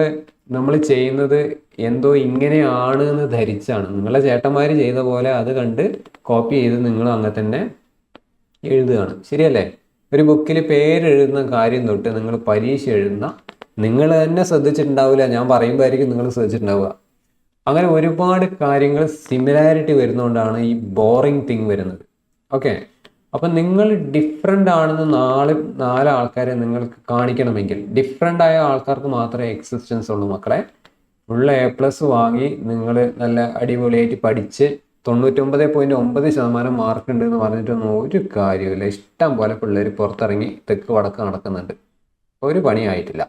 നമ്മൾ ചെയ്യുന്നത് എന്തോ ഇങ്ങനെയാണ് എന്ന് ധരിച്ചാണ്. നിങ്ങളെ ചേട്ടന്മാർ ചെയ്ത പോലെ അത് കണ്ട് കോപ്പി ചെയ്ത് നിങ്ങൾ അങ്ങനെ തന്നെ എഴുതുകയാണ്. ശരിയല്ലേ? ഒരു ബുക്കിൽ പേരെഴുതുന്ന കാര്യം തൊട്ട് നിങ്ങൾ പരീക്ഷ എഴുതുന്ന നിങ്ങൾ തന്നെ ശ്രദ്ധിച്ചിട്ടുണ്ടാവില്ല. ഞാൻ പറയുമ്പോഴായിരിക്കും നിങ്ങൾ ശ്രദ്ധിച്ചിട്ടുണ്ടാവുക. അങ്ങനെ ഒരുപാട് കാര്യങ്ങൾ സിമിലാരിറ്റി വരുന്നതുകൊണ്ടാണ് ഈ ബോറിങ് തിങ് വരുന്നത്. ഓക്കെ, അപ്പം നിങ്ങൾ ഡിഫറെൻ്റ് ആണെന്ന് നാല് ആൾക്കാരെ നിങ്ങൾക്ക് കാണിക്കണമെങ്കിൽ ഡിഫറെൻ്റ് ആയ ആൾക്കാർക്ക് മാത്രമേ എക്സിസ്റ്റൻസ് ഉള്ളൂ മക്കളെ. ഫുൾ A+ വാങ്ങി നിങ്ങൾ നല്ല അടിപൊളിയായിട്ട് പഠിച്ച് 99.9% മാർക്ക് ഉണ്ട് എന്ന് പറഞ്ഞിട്ടൊന്നും ഒരു കാര്യമില്ല. ഇഷ്ടം പോലെ പിള്ളേർ പുറത്തിറങ്ങി തെക്ക് വടക്ക് നടക്കുന്നുണ്ട്. ഒരു പണിയായിട്ടില്ല.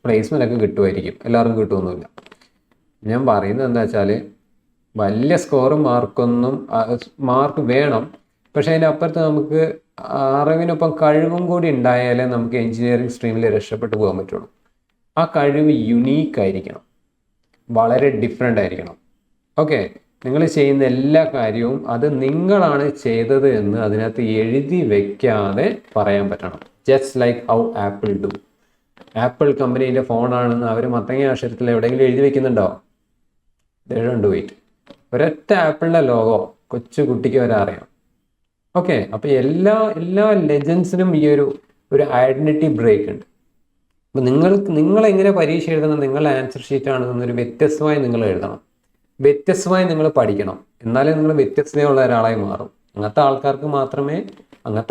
പ്ലേസ്മെൻ്റ് ഒക്കെ കിട്ടുമായിരിക്കും, എല്ലാവർക്കും കിട്ടുമൊന്നുമില്ല. ഞാൻ പറയുന്നത് എന്താ വെച്ചാൽ വലിയ സ്കോറും മാർക്ക് വേണം. പക്ഷേ അതിൻ്റെ അപ്പുറത്ത് നമുക്ക് അറിവിനൊപ്പം കഴിവും കൂടി ഉണ്ടായാലേ നമുക്ക് എഞ്ചിനീയറിംഗ് സ്ട്രീമിൽ രക്ഷപ്പെട്ടു പോകാൻ പറ്റുള്ളൂ. ആ കഴിവ് യുണീക്കായിരിക്കണം, വളരെ ഡിഫറെൻ്റ് ആയിരിക്കണം. ഓക്കെ, നിങ്ങൾ ചെയ്യുന്ന എല്ലാ കാര്യവും അത് നിങ്ങളാണ് ചെയ്തത് എന്ന് അതിനകത്ത് എഴുതി വെക്കാതെ പറയാൻ പറ്റണം. Just like how Apple do. Apple കമ്പനീൻ്റെ ഫോണാണെന്ന് അവർ മത്തങ്ങ അക്ഷരത്തിൽ എവിടെയെങ്കിലും എഴുതി വെക്കുന്നുണ്ടോ? Don't do it. ഒരൊറ്റ ആപ്പിളിൻ്റെ ലോഗോ കൊച്ചു കുട്ടിക്ക് വരെ അറിയാം. ഓക്കെ, അപ്പോൾ എല്ലാ ലെജൻസിനും ഈ ഒരു ഐഡൻറ്റിറ്റി ബ്രേക്ക് ഉണ്ട്. അപ്പോൾ നിങ്ങളെങ്ങനെ പരീക്ഷ എഴുതണം, നിങ്ങളുടെ ആൻസർ ഷീറ്റാണെന്നൊരു വ്യത്യസ്തമായി നിങ്ങൾ എഴുതണം, വ്യത്യസ്തമായി നിങ്ങൾ പഠിക്കണം. എന്നാലേ നിങ്ങൾ വ്യത്യസ്തതയുള്ള ഒരാളായി മാറും. അങ്ങനത്തെ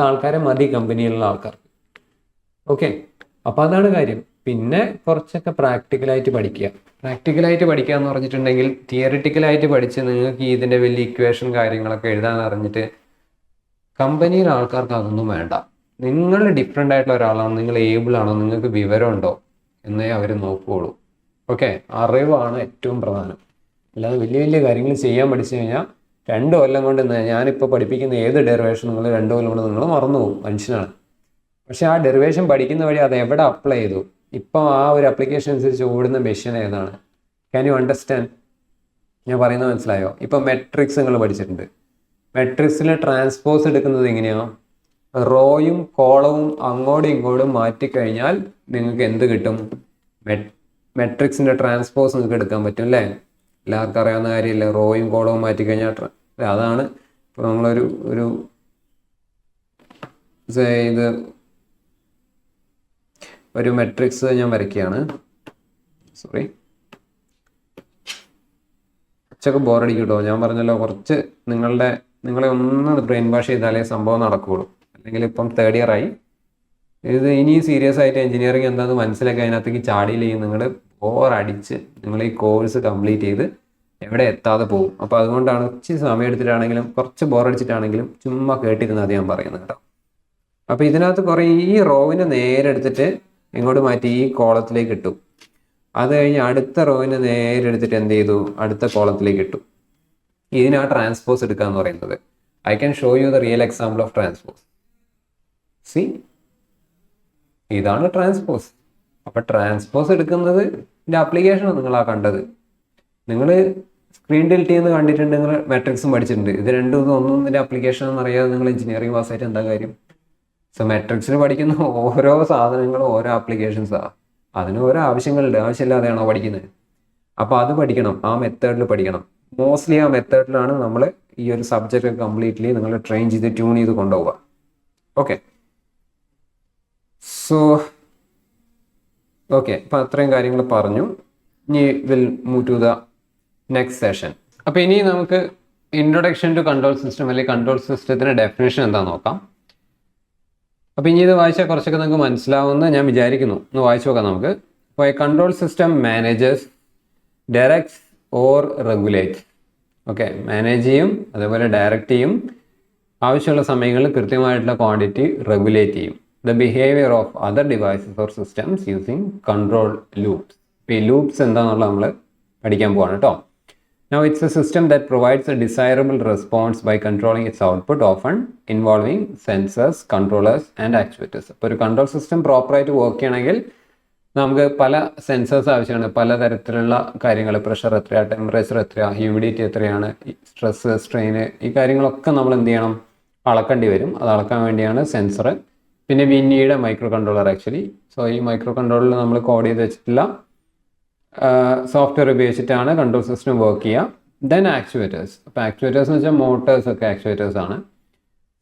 ആൾക്കാരെ മതി കമ്പനിയിലുള്ള ആൾക്കാർക്ക്. ഓക്കെ, അപ്പോൾ അതാണ് കാര്യം. പിന്നെ കുറച്ചൊക്കെ പ്രാക്ടിക്കലായിട്ട് പഠിക്കുക. പ്രാക്ടിക്കലായിട്ട് പഠിക്കുക എന്ന് പറഞ്ഞിട്ടുണ്ടെങ്കിൽ തിയറിറ്റിക്കലായിട്ട് പഠിച്ച് നിങ്ങൾക്ക് ഇതിൻ്റെ വലിയ ഇക്വേഷൻ കാര്യങ്ങളൊക്കെ എഴുതാൻ അറിഞ്ഞിട്ട് കമ്പനിയിലെ ആൾക്കാർക്ക് അതൊന്നും വേണ്ട. നിങ്ങൾ ഡിഫറെൻ്റ് ആയിട്ടുള്ള ഒരാളാണ്, നിങ്ങൾ ഏബിൾ ആണോ, നിങ്ങൾക്ക് വിവരമുണ്ടോ എന്നേ അവർ നോക്കുകയുള്ളൂ. ഓക്കെ, അറിവാണ് ഏറ്റവും പ്രധാനം. അല്ലാതെ വലിയ കാര്യങ്ങൾ ചെയ്യാൻ പഠിച്ചു കഴിഞ്ഞാൽ 2 കൊല്ലം കൊണ്ട് ഞാനിപ്പോൾ പഠിപ്പിക്കുന്ന ഏത് ഡെറിവേഷൻ നിങ്ങൾ 2 കൊല്ലം കൊണ്ട് നിങ്ങൾ മറന്നു പോകും. മനുഷ്യനാണ്. പക്ഷെ ആ ഡെറിവേഷൻ പഠിക്കുന്ന വഴി അത് എവിടെ അപ്ലൈ ചെയ്തു, ഇപ്പം ആ ഒരു അപ്ലിക്കേഷൻ അനുസരിച്ച് ഓടുന്ന മെഷീൻ ഏതാണ്? Can you understand? ഞാൻ പറയുന്നത് മനസ്സിലായോ? ഇപ്പം മെട്രിക്സ് നിങ്ങൾ പഠിച്ചിട്ടുണ്ട്. മെട്രിക്സിൽ ട്രാൻസ്പോസ് എടുക്കുന്നത് എങ്ങനെയാണ്? റോയും കോളവും അങ്ങോട്ടും ഇങ്ങോട്ടും മാറ്റിക്കഴിഞ്ഞാൽ നിങ്ങൾക്ക് എന്ത് കിട്ടും? മെട്രിക്സിൻ്റെ ട്രാൻസ്പോസ് നിങ്ങൾക്ക് എടുക്കാൻ പറ്റും അല്ലേ? എല്ലാവർക്കും അറിയാവുന്ന കാര്യമില്ല. റോയും കോളവും മാറ്റിക്കഴിഞ്ഞാൽ അതാണ് ഇപ്പോൾ നമ്മളൊരു ഇത് ഒരു മെട്രിക്സ് ഞാൻ വരയ്ക്കുകയാണ്. സോറി, കുറച്ചൊക്കെ ബോറടിക്കും കേട്ടോ. ഞാൻ പറഞ്ഞല്ലോ കുറച്ച് നിങ്ങളെ ഒന്ന് ബ്രെയിൻ വാഷ് ചെയ്താലേ സംഭവം നടക്കുകയുള്ളൂ. അല്ലെങ്കിൽ ഇപ്പം 3rd ഇയർ ആയി, ഇത് ഇനി സീരിയസ് ആയിട്ട് എഞ്ചിനീയറിംഗ് എന്താണെന്ന് മനസ്സിലാക്കി അതിനകത്തേക്ക് ചാടിയില്ലെങ്കിൽ നിങ്ങൾ ഓവറടിച്ച് നിങ്ങൾ ഈ കോഴ്സ് കംപ്ലീറ്റ് ചെയ്ത് എവിടെ എത്താതെ പോകും. അപ്പോൾ അതുകൊണ്ടാണ് ഇച്ചിരി സമയം എടുത്തിട്ടാണെങ്കിലും കുറച്ച് ബോറടിച്ചിട്ടാണെങ്കിലും ചുമ്മാ കേട്ടിരുന്നത് അത് ഞാൻ പറയുന്നത് കേട്ടോ. അപ്പോൾ ഇതിനകത്ത് കുറേ ഈ റോവിനെ നേരെ എടുത്തിട്ട് ഇങ്ങോട്ട് മാറ്റി ഈ കോളത്തിലേക്ക് ഇട്ടു. അത് കഴിഞ്ഞ് അടുത്ത റോവിനെ നേരെ എടുത്തിട്ട് എന്ത് ചെയ്തു, അടുത്ത കോളത്തിലേക്ക് ഇട്ടു. ഇതിനാ ട്രാൻസ്പോസ് എടുക്കുക എന്ന് പറയുന്നത്. I can show you the real example of transpose. C, ഇതാണ് ട്രാൻസ്പോസ്. അപ്പം ട്രാൻസ്പോസ് എടുക്കുന്നത് ആപ്ലിക്കേഷനാണ് നിങ്ങളാ കണ്ടത്. നിങ്ങൾ സ്ക്രീൻ ഡിലിറ്റ് ചെയ്യുന്നത് കണ്ടിട്ടുണ്ട്, നിങ്ങൾ മെട്രിക്സും പഠിച്ചിട്ടുണ്ട്. ഇത് രണ്ടും ഒന്നൊന്നിൻ്റെ ആപ്ലിക്കേഷൻ എന്നറിയാതെ നിങ്ങൾ എഞ്ചിനീയറിംഗ് പാസ്സായിട്ട് എന്താ കാര്യം? സോ മെട്രിക്സിൽ പഠിക്കുന്ന ഓരോ സാധനങ്ങളും ഓരോ ആപ്ലിക്കേഷൻസാണ്. അതിന് ഓരോ ആവശ്യങ്ങളുണ്ട്. ആവശ്യമില്ലാതെയാണോ പഠിക്കുന്നത്? അപ്പോൾ അത് പഠിക്കണം, ആ മെത്തേഡിൽ പഠിക്കണം. മോസ്റ്റ്ലി ആ മെത്തേഡിലാണ് നമ്മൾ ഈ ഒരു സബ്ജക്റ്റ് കംപ്ലീറ്റ്ലി നിങ്ങൾ ട്രെയിൻ ചെയ്ത് ട്യൂൺ ചെയ്ത് കൊണ്ടുപോവുക. ഓക്കെ, സോ ഓക്കെ, അപ്പം അത്രയും കാര്യങ്ങൾ പറഞ്ഞു. ഇനി will move to the next session. അപ്പോൾ ഇനി നമുക്ക് ഇൻട്രൊഡക്ഷൻ ടു കൺട്രോൾ സിസ്റ്റം അല്ലെങ്കിൽ കൺട്രോൾ സിസ്റ്റത്തിൻ്റെ ഡെഫിനേഷൻ എന്താണെന്ന് നോക്കാം. അപ്പോൾ ഇനി ഇത് വായിച്ചാൽ കുറച്ചൊക്കെ നിങ്ങൾക്ക് മനസ്സിലാവുമെന്ന് ഞാൻ വിചാരിക്കുന്നു. ഒന്ന് വായിച്ചു നോക്കാം നമുക്ക്. അപ്പോൾ A control system manages, directs or regulates. Okay, manage ചെയ്യും, അതേപോലെ ഡയറക്റ്റ് ചെയ്യും, ആവശ്യമുള്ള സമയങ്ങളിൽ കൃത്യമായിട്ടുള്ള ക്വാണ്ടിറ്റി റെഗുലേറ്റ് ചെയ്യും. The behaviour of other devices or systems using control loops. ഇപ്പോൾ ഈ ലൂപ്സ് എന്താണെന്നുള്ള നമ്മൾ പഠിക്കാൻ പോവാണ് കേട്ടോ. Now it's a system that provides a desirable response by controlling its output, often involving sensors, controllers and actuators. അപ്പോൾ ഒരു കൺട്രോൾ സിസ്റ്റം പ്രോപ്പറായിട്ട് വർക്ക് ചെയ്യണമെങ്കിൽ നമുക്ക് പല സെൻസേഴ്സ് ആവശ്യമാണ്. പലതരത്തിലുള്ള കാര്യങ്ങൾ, പ്രഷർ എത്രയാണ്, ടെമ്പറേച്ചർ എത്രയാണ്, ഹ്യൂമിഡിറ്റി എത്രയാണ്, സ്ട്രെസ്, സ്ട്രെയിന്, ഈ കാര്യങ്ങളൊക്കെ നമ്മൾ എന്ത് ചെയ്യണം, അളക്കേണ്ടി വരും. അത് അളക്കാൻ വേണ്ടിയാണ് സെൻസർ. പിന്നെ വിന്നിയുടെ മൈക്രോ കൺട്രോളർ ആക്ച്വലി. സോ ഈ മൈക്രോ കൺട്രോളറിൽ നമ്മൾ കോഡ് ചെയ്ത് വെച്ചിട്ടില്ല സോഫ്റ്റ്വെയർ ഉപയോഗിച്ചിട്ടാണ് കൺട്രോൾ സിസ്റ്റം വർക്ക് ചെയ്യുക. Then actuators. അപ്പോൾ ആക്ച്വേറ്റേഴ്സ് എന്ന് വെച്ചാൽ മോട്ടേഴ്സ് ഒക്കെ ആക്ച്വേറ്റേഴ്സ് ആണ്.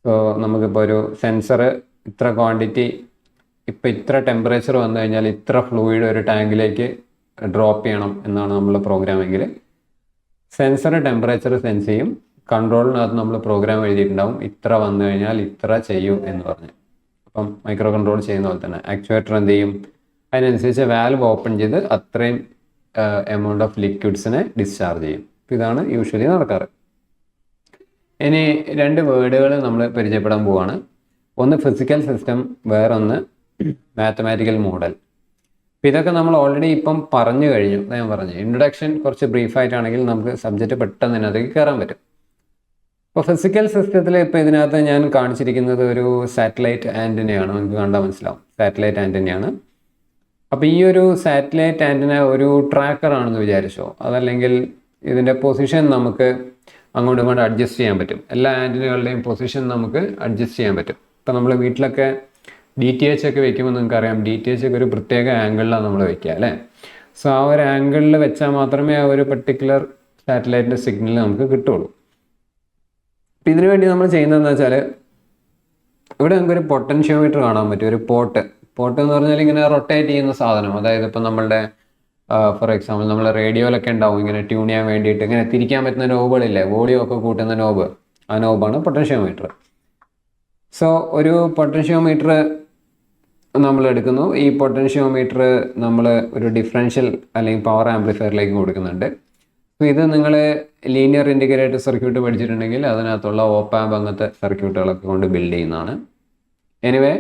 സോ നമുക്കിപ്പോൾ ഒരു സെൻസർ ഇത്ര ക്വാണ്ടിറ്റി, ഇപ്പോൾ ഇത്ര ടെമ്പറേച്ചർ വന്നു കഴിഞ്ഞാൽ ഇത്ര ഫ്ലൂയിഡ് ഒരു ടാങ്കിലേക്ക് ഡ്രോപ്പ് ചെയ്യണം എന്നാണ് നമ്മൾ പ്രോഗ്രാമെങ്കിൽ സെൻസർ ടെമ്പറേച്ചർ സെൻസ് ചെയ്യും. കൺട്രോളിനകത്ത് നമ്മൾ പ്രോഗ്രാം എഴുതിയിട്ടുണ്ടാവും, ഇത്ര വന്നു കഴിഞ്ഞാൽ ഇത്ര ചെയ്യും എന്ന് പറഞ്ഞ്. അപ്പം മൈക്രോ കൺട്രോൾ ചെയ്യുന്ന പോലെ തന്നെ ആക്ച്വേറ്റർ എന്ത് ചെയ്യും, അതിനനുസരിച്ച് വാൽവ് ഓപ്പൺ ചെയ്ത് അത്രയും എമൗണ്ട് ഓഫ് ലിക്വിഡ്സിനെ ഡിസ്ചാർജ് ചെയ്യും. ഇതാണ് യൂഷ്വലി നടക്കാറ്. ഇനി രണ്ട് വേർഡുകൾ നമ്മൾ പരിചയപ്പെടാൻ പോവാണ്. ഒന്ന് ഫിസിക്കൽ സിസ്റ്റം, വേറൊന്ന് മാത്തമാറ്റിക്കൽ മോഡൽ. അപ്പോൾ ഇതൊക്കെ നമ്മൾ ഓൾറെഡി ഇപ്പം പറഞ്ഞു കഴിഞ്ഞു. ഞാൻ പറഞ്ഞു ഇൻട്രൊഡക്ഷൻ കുറച്ച് ബ്രീഫായിട്ടാണെങ്കിൽ നമുക്ക് സബ്ജക്റ്റ് പെട്ടെന്ന് അതിനകത്തേക്ക് കയറാൻ പറ്റും. അപ്പോൾ ഫിസിക്കൽ സിസ്റ്റത്തിൽ ഇപ്പോൾ ഇതിനകത്ത് ഞാൻ കാണിച്ചിരിക്കുന്നത് ഒരു സാറ്റലൈറ്റ് ആൻറ്റിനയാണ്. നമുക്ക് കണ്ടാൽ മനസ്സിലാവും, സാറ്റലൈറ്റ് ആൻറ്റിനയാണ്. അപ്പോൾ ഈ ഒരു സാറ്റലൈറ്റ് ആൻറ്റിന ഒരു ട്രാക്കറാണെന്ന് വിചാരിച്ചോ, അതല്ലെങ്കിൽ ഇതിൻ്റെ പൊസിഷൻ നമുക്ക് അങ്ങോട്ടും ഇങ്ങോട്ടും അഡ്ജസ്റ്റ് ചെയ്യാൻ പറ്റും. എല്ലാ ആൻറ്റിനകളുടെയും പൊസിഷൻ നമുക്ക് അഡ്ജസ്റ്റ് ചെയ്യാൻ പറ്റും. ഇപ്പോൾ നമ്മൾ വീട്ടിലൊക്കെ DTH ഒക്കെ വെക്കുമ്പോൾ നിങ്ങൾക്കറിയാം, DTH ഒക്കെ ഒരു പ്രത്യേക ആംഗിളിലാണ് നമ്മൾ വെക്കുക അല്ലേ. സോ ആ ഒരു ആംഗിളിൽ വെച്ചാൽ മാത്രമേ ആ ഒരു പർട്ടിക്കുലർ സാറ്റലൈറ്റിൻ്റെ സിഗ്നൽ നമുക്ക് കിട്ടുള്ളൂ. അപ്പോൾ ഇതിനു വേണ്ടി നമ്മൾ ചെയ്യുന്നതെന്ന് വെച്ചാൽ ഇവിടെ നമുക്കൊരു പൊട്ടൻഷ്യോമീറ്റർ കാണാൻ പറ്റും. ഒരു പോട്ട് എന്ന് പറഞ്ഞാൽ ഇങ്ങനെ റൊട്ടേറ്റ് ചെയ്യുന്ന സാധനം. അതായത് ഇപ്പം നമ്മളുടെ ഫോർ എക്സാമ്പിൾ നമ്മൾ റേഡിയോയിലൊക്കെ ഉണ്ടാവും ഇങ്ങനെ ട്യൂൺ ചെയ്യാൻ വേണ്ടിയിട്ട് ഇങ്ങനെ തിരിക്കാൻ പറ്റുന്ന നോബുകളില്ലേ, വോളിയം ഒക്കെ കൂട്ടുന്ന നോബ്, ആ നോബാണ് പൊട്ടൻഷ്യോമീറ്റർ. സോ ഒരു പൊട്ടൻഷ്യോമീറ്റർ നമ്മൾ എടുക്കുന്നു. ഈ പൊട്ടൻഷ്യോമീറ്റർ നമ്മൾ ഒരു ഡിഫറൻഷ്യൽ അല്ലെങ്കിൽ പവർ ആംപ്ലിഫയറിലേക്ക് കൊടുക്കുന്നുണ്ട്. സോ ഇത് നിങ്ങൾ ലീനിയർ ഇൻറ്റിഗ്രേറ്റഡ് സർക്യൂട്ട് പഠിച്ചിട്ടുണ്ടെങ്കിൽ അതിനകത്തുള്ള ഓപ്പാമ്പ് അങ്ങനത്തെ സർക്യൂട്ടുകളൊക്കെ കൊണ്ട് ബിൽഡ് ചെയ്യുന്നതാണ്. എനിവേ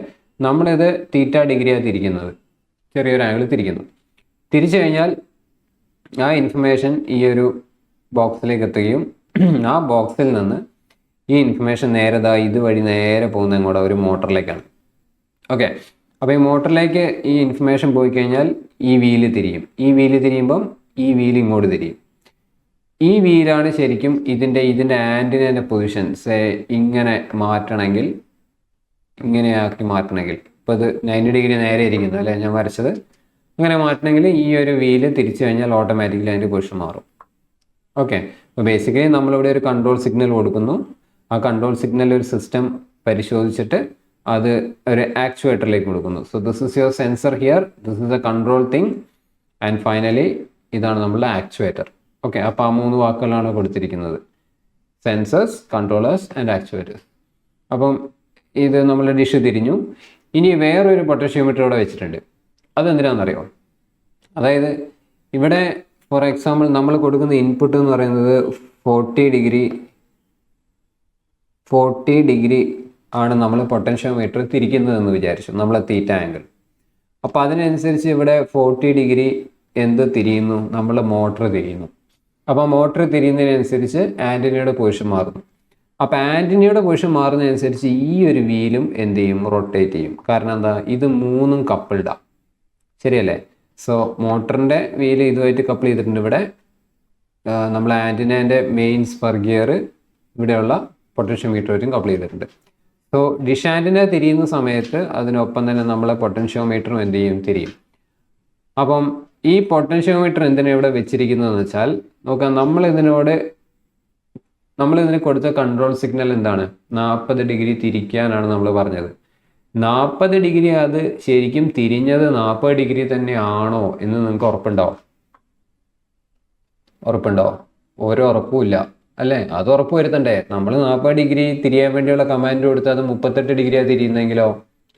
നമ്മളിത് തീറ്റ ഡിഗ്രിയാണ് തിരിക്കുന്നത്, ചെറിയൊരു ആംഗിൾ തിരിക്കുന്നു. തിരിച്ചു കഴിഞ്ഞാൽ ആ ഇൻഫർമേഷൻ ഈ ഒരു ബോക്സിലേക്ക് എത്തുകയും ആ ബോക്സിൽ നിന്ന് ഈ ഇൻഫർമേഷൻ നേരെ ഇതുവഴി നേരെ പോകുന്ന ഇങ്ങോട്ട് ഒരു മോട്ടറിലേക്കാണ്. ഓക്കെ, അപ്പോൾ ഈ മോട്ടറിലേക്ക് ഈ ഇൻഫർമേഷൻ പോയി കഴിഞ്ഞാൽ ഈ വീല് തിരിയും. ഈ വീല് തിരിയുമ്പം ഈ വീല് ഇങ്ങോട്ട് തിരിയും. ഈ വീലാണ് ശരിക്കും ഇതിൻ്റെ ആൻറ്റിനേൻ്റെ പൊസിഷൻസ് ഇങ്ങനെ മാറ്റണമെങ്കിൽ, ഇങ്ങനെയാക്കി മാറ്റണമെങ്കിൽ, ഇപ്പോൾ ഇത് 90 ഡിഗ്രി നേരെ ഇരിക്കുന്നു അല്ലേ ഞാൻ വരച്ചത്, അങ്ങനെ മാറ്റണമെങ്കിൽ ഈ ഒരു വീല് തിരിച്ചു കഴിഞ്ഞാൽ ഓട്ടോമാറ്റിക്കലി അതിൻ്റെ പൊസിഷൻ മാറും. ഓക്കെ, അപ്പോൾ ബേസിക്കലി നമ്മളിവിടെ ഒരു കൺട്രോൾ സിഗ്നൽ കൊടുക്കുന്നു. ആ കൺട്രോൾ സിഗ്നൽ ഒരു സിസ്റ്റം പരിശോധിച്ചിട്ട് അത് ഒരു ആക്ച്വേറ്ററിലേക്ക് കൊടുക്കുന്നു. So this is your sensor here, this is A control thing, and finally ഇതാണ് നമ്മളുടെ ആക്ച്വേറ്റർ. ഓക്കെ, അപ്പോൾ ആ 3 വാക്കുകളാണ് കൊടുത്തിരിക്കുന്നത്, സെൻസേഴ്സ്, കൺട്രോളേഴ്സ് ആൻഡ് ആക്ച്വേറ്റേഴ്സ്. അപ്പം ഇത് നമ്മൾ ഡിഷ് തിരിഞ്ഞു. ഇനി വേറൊരു പൊട്ടൻഷ്യോമീറ്റർ ഇവിടെ വെച്ചിട്ടുണ്ട്. അതെന്തിനാണെന്നറിയോ? അതായത് ഇവിടെ ഫോർ എക്സാമ്പിൾ നമ്മൾ കൊടുക്കുന്ന ഇൻപുട്ട് എന്ന് പറയുന്നത് 40 ഡിഗ്രി ആണ് നമ്മൾ പൊട്ടൻഷ്യോമീറ്റർ തിരിക്കുന്നതെന്ന് വിചാരിച്ചു, നമ്മളെ തീറ്റ ആംഗിൾ. അപ്പോൾ അതിനനുസരിച്ച് ഇവിടെ 40 ഡിഗ്രി എന്ത് തിരിയുന്നു? നമ്മളെ മോട്ടർ തിരിയുന്നു. അപ്പോൾ മോട്ടർ തിരിയുന്നതിനനുസരിച്ച് ആൻറ്റിനയുടെ പൊസിഷൻ മാറുന്നു. അപ്പോൾ ആൻറ്റിനയുടെ പൊസിഷൻ മാറുന്നതനുസരിച്ച് ഈ ഒരു വീലും എന്ത് ചെയ്യും? റൊട്ടേറ്റ് ചെയ്യും. കാരണം എന്താ? ഇത് മൂന്നും കപ്പിൾഡാണ്, ശരിയല്ലേ? സോ മോട്ടറിൻ്റെ വീല് ഇതുമായിട്ട് കപ്പിൾ ചെയ്തിട്ടുണ്ട്. ഇവിടെ നമ്മൾ ആൻറ്റിനേൻ്റെ മെയിൻ സ്പർ ഗിയർ ഇവിടെയുള്ള പൊട്ടൻഷ്യോമീറ്ററും കപ്പിൾ ചെയ്തിട്ടുണ്ട്. സോ ഡിഷ് ആൻറ്റിന തിരിയുന്ന സമയത്ത് അതിനൊപ്പം തന്നെ നമ്മളെ പൊട്ടൻഷ്യോമീറ്ററും എന്ത് ചെയ്യും? തിരിയും. അപ്പം ഈ പൊട്ടൻഷ്യോമീറ്റർ എന്തിനാണ് ഇവിടെ വെച്ചിരിക്കുന്നതെന്ന് വെച്ചാൽ നോക്കാം, നമ്മളിതിന് കൊടുത്ത കൺട്രോൾ സിഗ്നൽ എന്താണ്? 40 ഡിഗ്രി തിരിക്കാനാണ് നമ്മൾ പറഞ്ഞത്. 40 ഡിഗ്രി അത് ശരിക്കും തിരിഞ്ഞത് 40 ഡിഗ്രി തന്നെ ആണോ എന്ന് നിങ്ങൾക്ക് ഉറപ്പുണ്ടോ? ഒരു ഉറപ്പുമില്ല അല്ലേ? അത് ഉറപ്പ് വരുത്തണ്ടേ? നമ്മൾ 40 ഡിഗ്രി തിരിയാൻ വേണ്ടിയുള്ള കമാൻഡ് കൊടുത്ത് അത് 38 ഡിഗ്രിയാണ് തിരിയുന്നെങ്കിലോ?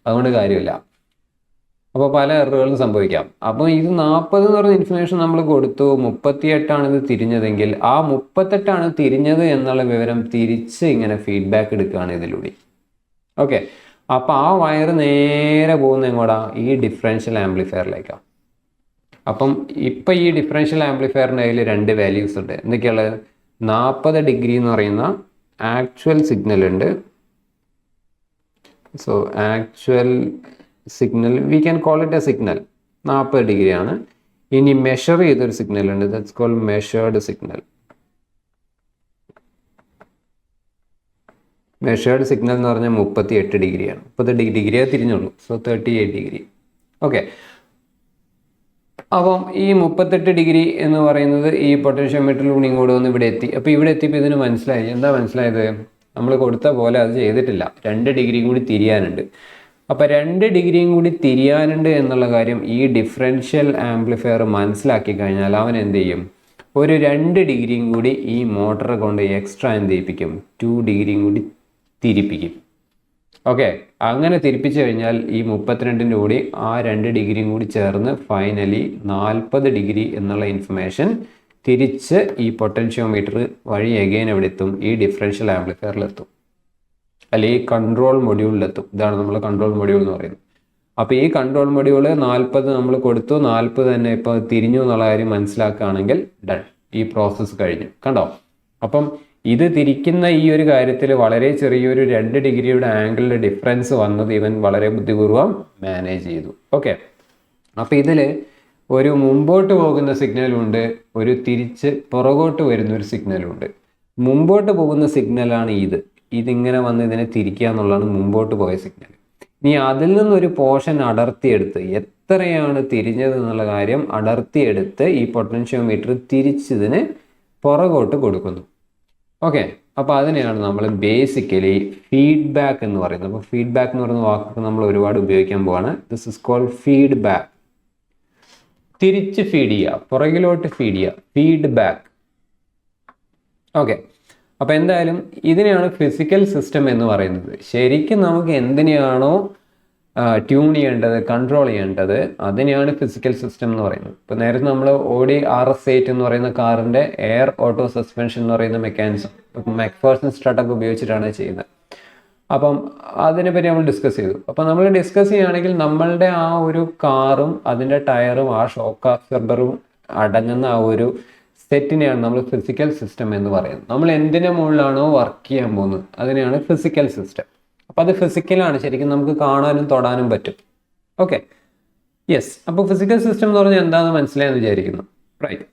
അതുകൊണ്ട് കാര്യമില്ല. അപ്പോൾ പല എററുകളും സംഭവിക്കാം. അപ്പോൾ ഇത് 40 എന്ന് പറയുന്ന ഇൻഫർമേഷൻ നമ്മൾ കൊടുത്തു, 38 ഇത് തിരിഞ്ഞതെങ്കിൽ ആ 38 തിരിഞ്ഞത് എന്നുള്ള വിവരം തിരിച്ച് ഇങ്ങനെ ഫീഡ്ബാക്ക് എടുക്കുകയാണ് ഇതിലൂടെ. ഓക്കെ, അപ്പോൾ ആ വയർ നേരെ പോകുന്ന എങ്ങോട്ടാ? ഈ ഡിഫറൻഷ്യൽ ആംപ്ലിഫയറിലേക്കാണ്. അപ്പം ഇപ്പം ഈ ഡിഫറൻഷ്യൽ ആംപ്ലിഫയറിൻ്റെ കയ്യിൽ 2 വാല്യൂസ് ഉണ്ട്. എന്തൊക്കെയുള്ളത്? 40 ഡിഗ്രി എന്ന് പറയുന്ന ആക്ച്വൽ സിഗ്നൽ ഉണ്ട്. So actual signal we can call it a signal 40 ഡിഗ്രിയാണ്. ഇനി മെഷർ ചെയ്തൊരു സിഗ്നൽ ഉണ്ട്, that's called measured signal. Measured signal എന്ന് പറഞ്ഞാൽ 38 ഡിഗ്രിയാണ്. 30 ഡിഗ്രിയേ തിരിഞ്ഞുള്ളൂ. So 38 degree. ഓക്കെ, അപ്പം ഈ 38 ഡിഗ്രി എന്ന് പറയുന്നത് ഈ പൊട്ടൻഷ്യോമീറ്ററിലൂടെ ഇങ്ങോട്ട് വന്ന് ഇവിടെ എത്തി. അപ്പോൾ ഇവിടെ എത്തിയപ്പോൾ ഇതിന് മനസ്സിലായി. എന്താ മനസ്സിലായത്? നമ്മൾ കൊടുത്ത പോലെ അത് ചെയ്തിട്ടില്ല, 2 ഡിഗ്രിയും കൂടി തിരിയാനുണ്ട്. അപ്പോൾ 2 ഡിഗ്രിയും കൂടി തിരിയാനുണ്ട് എന്നുള്ള കാര്യം ഈ ഡിഫറൻഷ്യൽ ആംപ്ലിഫയർ മനസ്സിലാക്കി കഴിഞ്ഞാൽ അവൻ എന്ത് ചെയ്യും? ഒരു 2 ഡിഗ്രിയും കൂടി ഈ മോട്ടറെ കൊണ്ട് എക്സ്ട്രാ എന്ത് ചെയ്യിപ്പിക്കും? 2 ഡിഗ്രിയും കൂടി തിരിപ്പിക്കും. ഓക്കെ, അങ്ങനെ തിരിപ്പിച്ചു കഴിഞ്ഞാൽ ഈ 32ൻ്റെ കൂടി ആ 2 ഡിഗ്രിയും കൂടി ചേർന്ന് ഫൈനലി 40 ഡിഗ്രി എന്നുള്ള ഇൻഫർമേഷൻ തിരിച്ച് ഈ പൊട്ടൻഷ്യോമീറ്റർ വഴി എഗെയിൻ എവിടെ എത്തും? ഈ ഡിഫറൻഷ്യൽ ആംപ്ലിഫയറിലെത്തും, അല്ലെങ്കിൽ ഈ കൺട്രോൾ മൊഡ്യൂളിലെത്തും. ഇതാണ് നമ്മൾ കൺട്രോൾ മൊഡ്യൂൾ എന്ന് പറയുന്നത്. അപ്പോൾ ഈ കൺട്രോൾ മൊഡ്യൂൾ 40 നമ്മൾ കൊടുത്തു, 40 തന്നെ ഇപ്പോൾ തിരിഞ്ഞു എന്നുള്ള കാര്യം മനസ്സിലാക്കുകയാണെങ്കിൽ ഡൺ, ഈ പ്രോസസ്സ് കഴിഞ്ഞു. കണ്ടോ? അപ്പം ഇത് തിരിക്കുന്ന ഈ ഒരു കാര്യത്തിൽ വളരെ ചെറിയൊരു 2 ഡിഗ്രിയുടെ ആംഗിളിൻ്റെ ഡിഫറൻസ് വന്നത് ഇവൻ വളരെ ബുദ്ധിപൂർവ്വം മാനേജ് ചെയ്തു. ഓക്കെ, അപ്പോൾ ഇതിൽ ഒരു മുമ്പോട്ട് പോകുന്ന സിഗ്നലുണ്ട്, ഒരു തിരിച്ച് പുറകോട്ട് വരുന്നൊരു സിഗ്നലുണ്ട്. മുമ്പോട്ട് പോകുന്ന സിഗ്നലാണ് ഇതിങ്ങനെ വന്ന് ഇതിനെ തിരിക്കുക എന്നുള്ളതാണ് മുമ്പോട്ട് പോയ സിഗ്നൽ. ഇനി അതിൽ നിന്നൊരു പോർഷൻ അടർത്തിയെടുത്ത് എത്രയാണ് തിരിഞ്ഞത് എന്നുള്ള കാര്യം അടർത്തിയെടുത്ത് ഈ പൊട്ടൻഷ്യോമീറ്റർ തിരിച്ചതിന് പുറകോട്ട് കൊടുക്കുന്നു. ഓക്കെ, അപ്പോൾ അതിനെയാണ് നമ്മൾ ബേസിക്കലി ഫീഡ്ബാക്ക് എന്ന് പറയുന്നത്. അപ്പോൾ ഫീഡ്ബാക്ക് എന്ന് പറയുന്ന വാക്കൊക്കെ നമ്മൾ ഒരുപാട് ഉപയോഗിക്കാൻ പോവാണ്. This is called feedback. തിരിച്ച് ഫീഡ് ചെയ്യുക, പുറകിലോട്ട് ഫീഡ് ചെയ്യുക, ഫീഡ്ബാക്ക്. ഓക്കെ, അപ്പോൾ എന്തായാലും ഇതിനെയാണ് ഫിസിക്കൽ സിസ്റ്റം എന്ന് പറയുന്നത്. ശരിക്കും നമുക്ക് എന്തിനെയാണോ ട്യൂൺ ചെയ്യേണ്ടത്, കൺട്രോൾ ചെയ്യേണ്ടത്, അതിനെയാണ് ഫിസിക്കൽ സിസ്റ്റം എന്ന് പറയുന്നത്. ഇപ്പോൾ നേരത്തെ നമ്മൾ ഓഡി RS8 എന്ന് പറയുന്ന കാറിൻ്റെ എയർ ഓട്ടോ സസ്പെൻഷൻ എന്ന് പറയുന്ന മെക്കാനിസം മക്ഫേഴ്സൺ സ്റ്റാർട്ടപ്പ് ഉപയോഗിച്ചിട്ടാണ് ചെയ്യുന്നത്. അപ്പം അതിനെപ്പറ്റി നമ്മൾ ഡിസ്കസ് ചെയ്തു. അപ്പം നമ്മൾ ഡിസ്കസ് ചെയ്യുകയാണെങ്കിൽ നമ്മളുടെ ആ ഒരു കാറും അതിൻ്റെ ടയറും ആ ഷോക്ക് അബ്സോർബറും അടങ്ങുന്ന ആ ഒരു സെറ്റിനെയാണ് നമ്മൾ ഫിസിക്കൽ സിസ്റ്റം എന്ന് പറയുന്നത്. നമ്മൾ എന്തിനു മുകളിലാണോ വർക്ക് ചെയ്യാൻ പോകുന്നത് അതിനെയാണ് ഫിസിക്കൽ സിസ്റ്റം. അപ്പോൾ അത് ഫിസിക്കലാണ്, ശരിക്കും നമുക്ക് കാണാനും തൊടാനും പറ്റും. Okay, yes. അപ്പോൾ ഫിസിക്കൽ സിസ്റ്റം എന്ന് പറഞ്ഞാൽ എന്താണെന്ന് മനസ്സിലായെന്ന് വിചാരിക്കുന്നു. Right,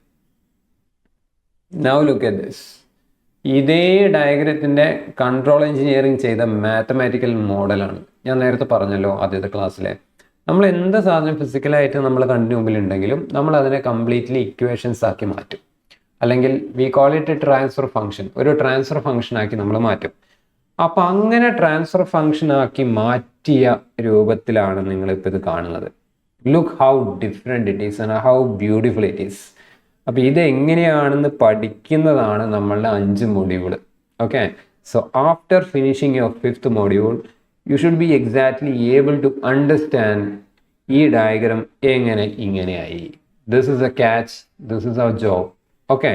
now look at this. ഇതേ ഡയഗ്രത്തിൻ്റെ കൺട്രോൾ എഞ്ചിനീയറിംഗ് ചെയ്ത മാത്തമാറ്റിക്കൽ മോഡലാണ്. ഞാൻ നേരത്തെ പറഞ്ഞല്ലോ ആദ്യത്തെ ക്ലാസ്സിലെ. നമ്മൾ എന്ത് സാധനം ഫിസിക്കലായിട്ട് നമ്മൾ കണ്ണിന് മുമ്പിലുണ്ടെങ്കിലും നമ്മൾ അതിനെ കംപ്ലീറ്റ്ലി ഇക്വേഷൻസ് ആക്കി മാറ്റും, അല്ലെങ്കിൽ V call it A transfer function. ഒരു ട്രാൻസ്ഫർ ഫംഗ്ഷൻ ആക്കി നമ്മൾ മാറ്റും. അപ്പം അങ്ങനെ ട്രാൻസ്ഫർ ഫംഗ്ഷൻ ആക്കി മാറ്റിയ രൂപത്തിലാണ് നിങ്ങളിപ്പോൾ ഇത് കാണുന്നത്. Look how different it is and how beautiful it is. അപ്പോൾ ഇത് എങ്ങനെയാണെന്ന് പഠിക്കുന്നതാണ് നമ്മളുടെ 5 module. Okay, so after finishing your 5th module you should be exactly able to understand ഈ ഡയഗ്രം എങ്ങനെ ഇങ്ങനെയായി. This is a catch, this is our job. Okay,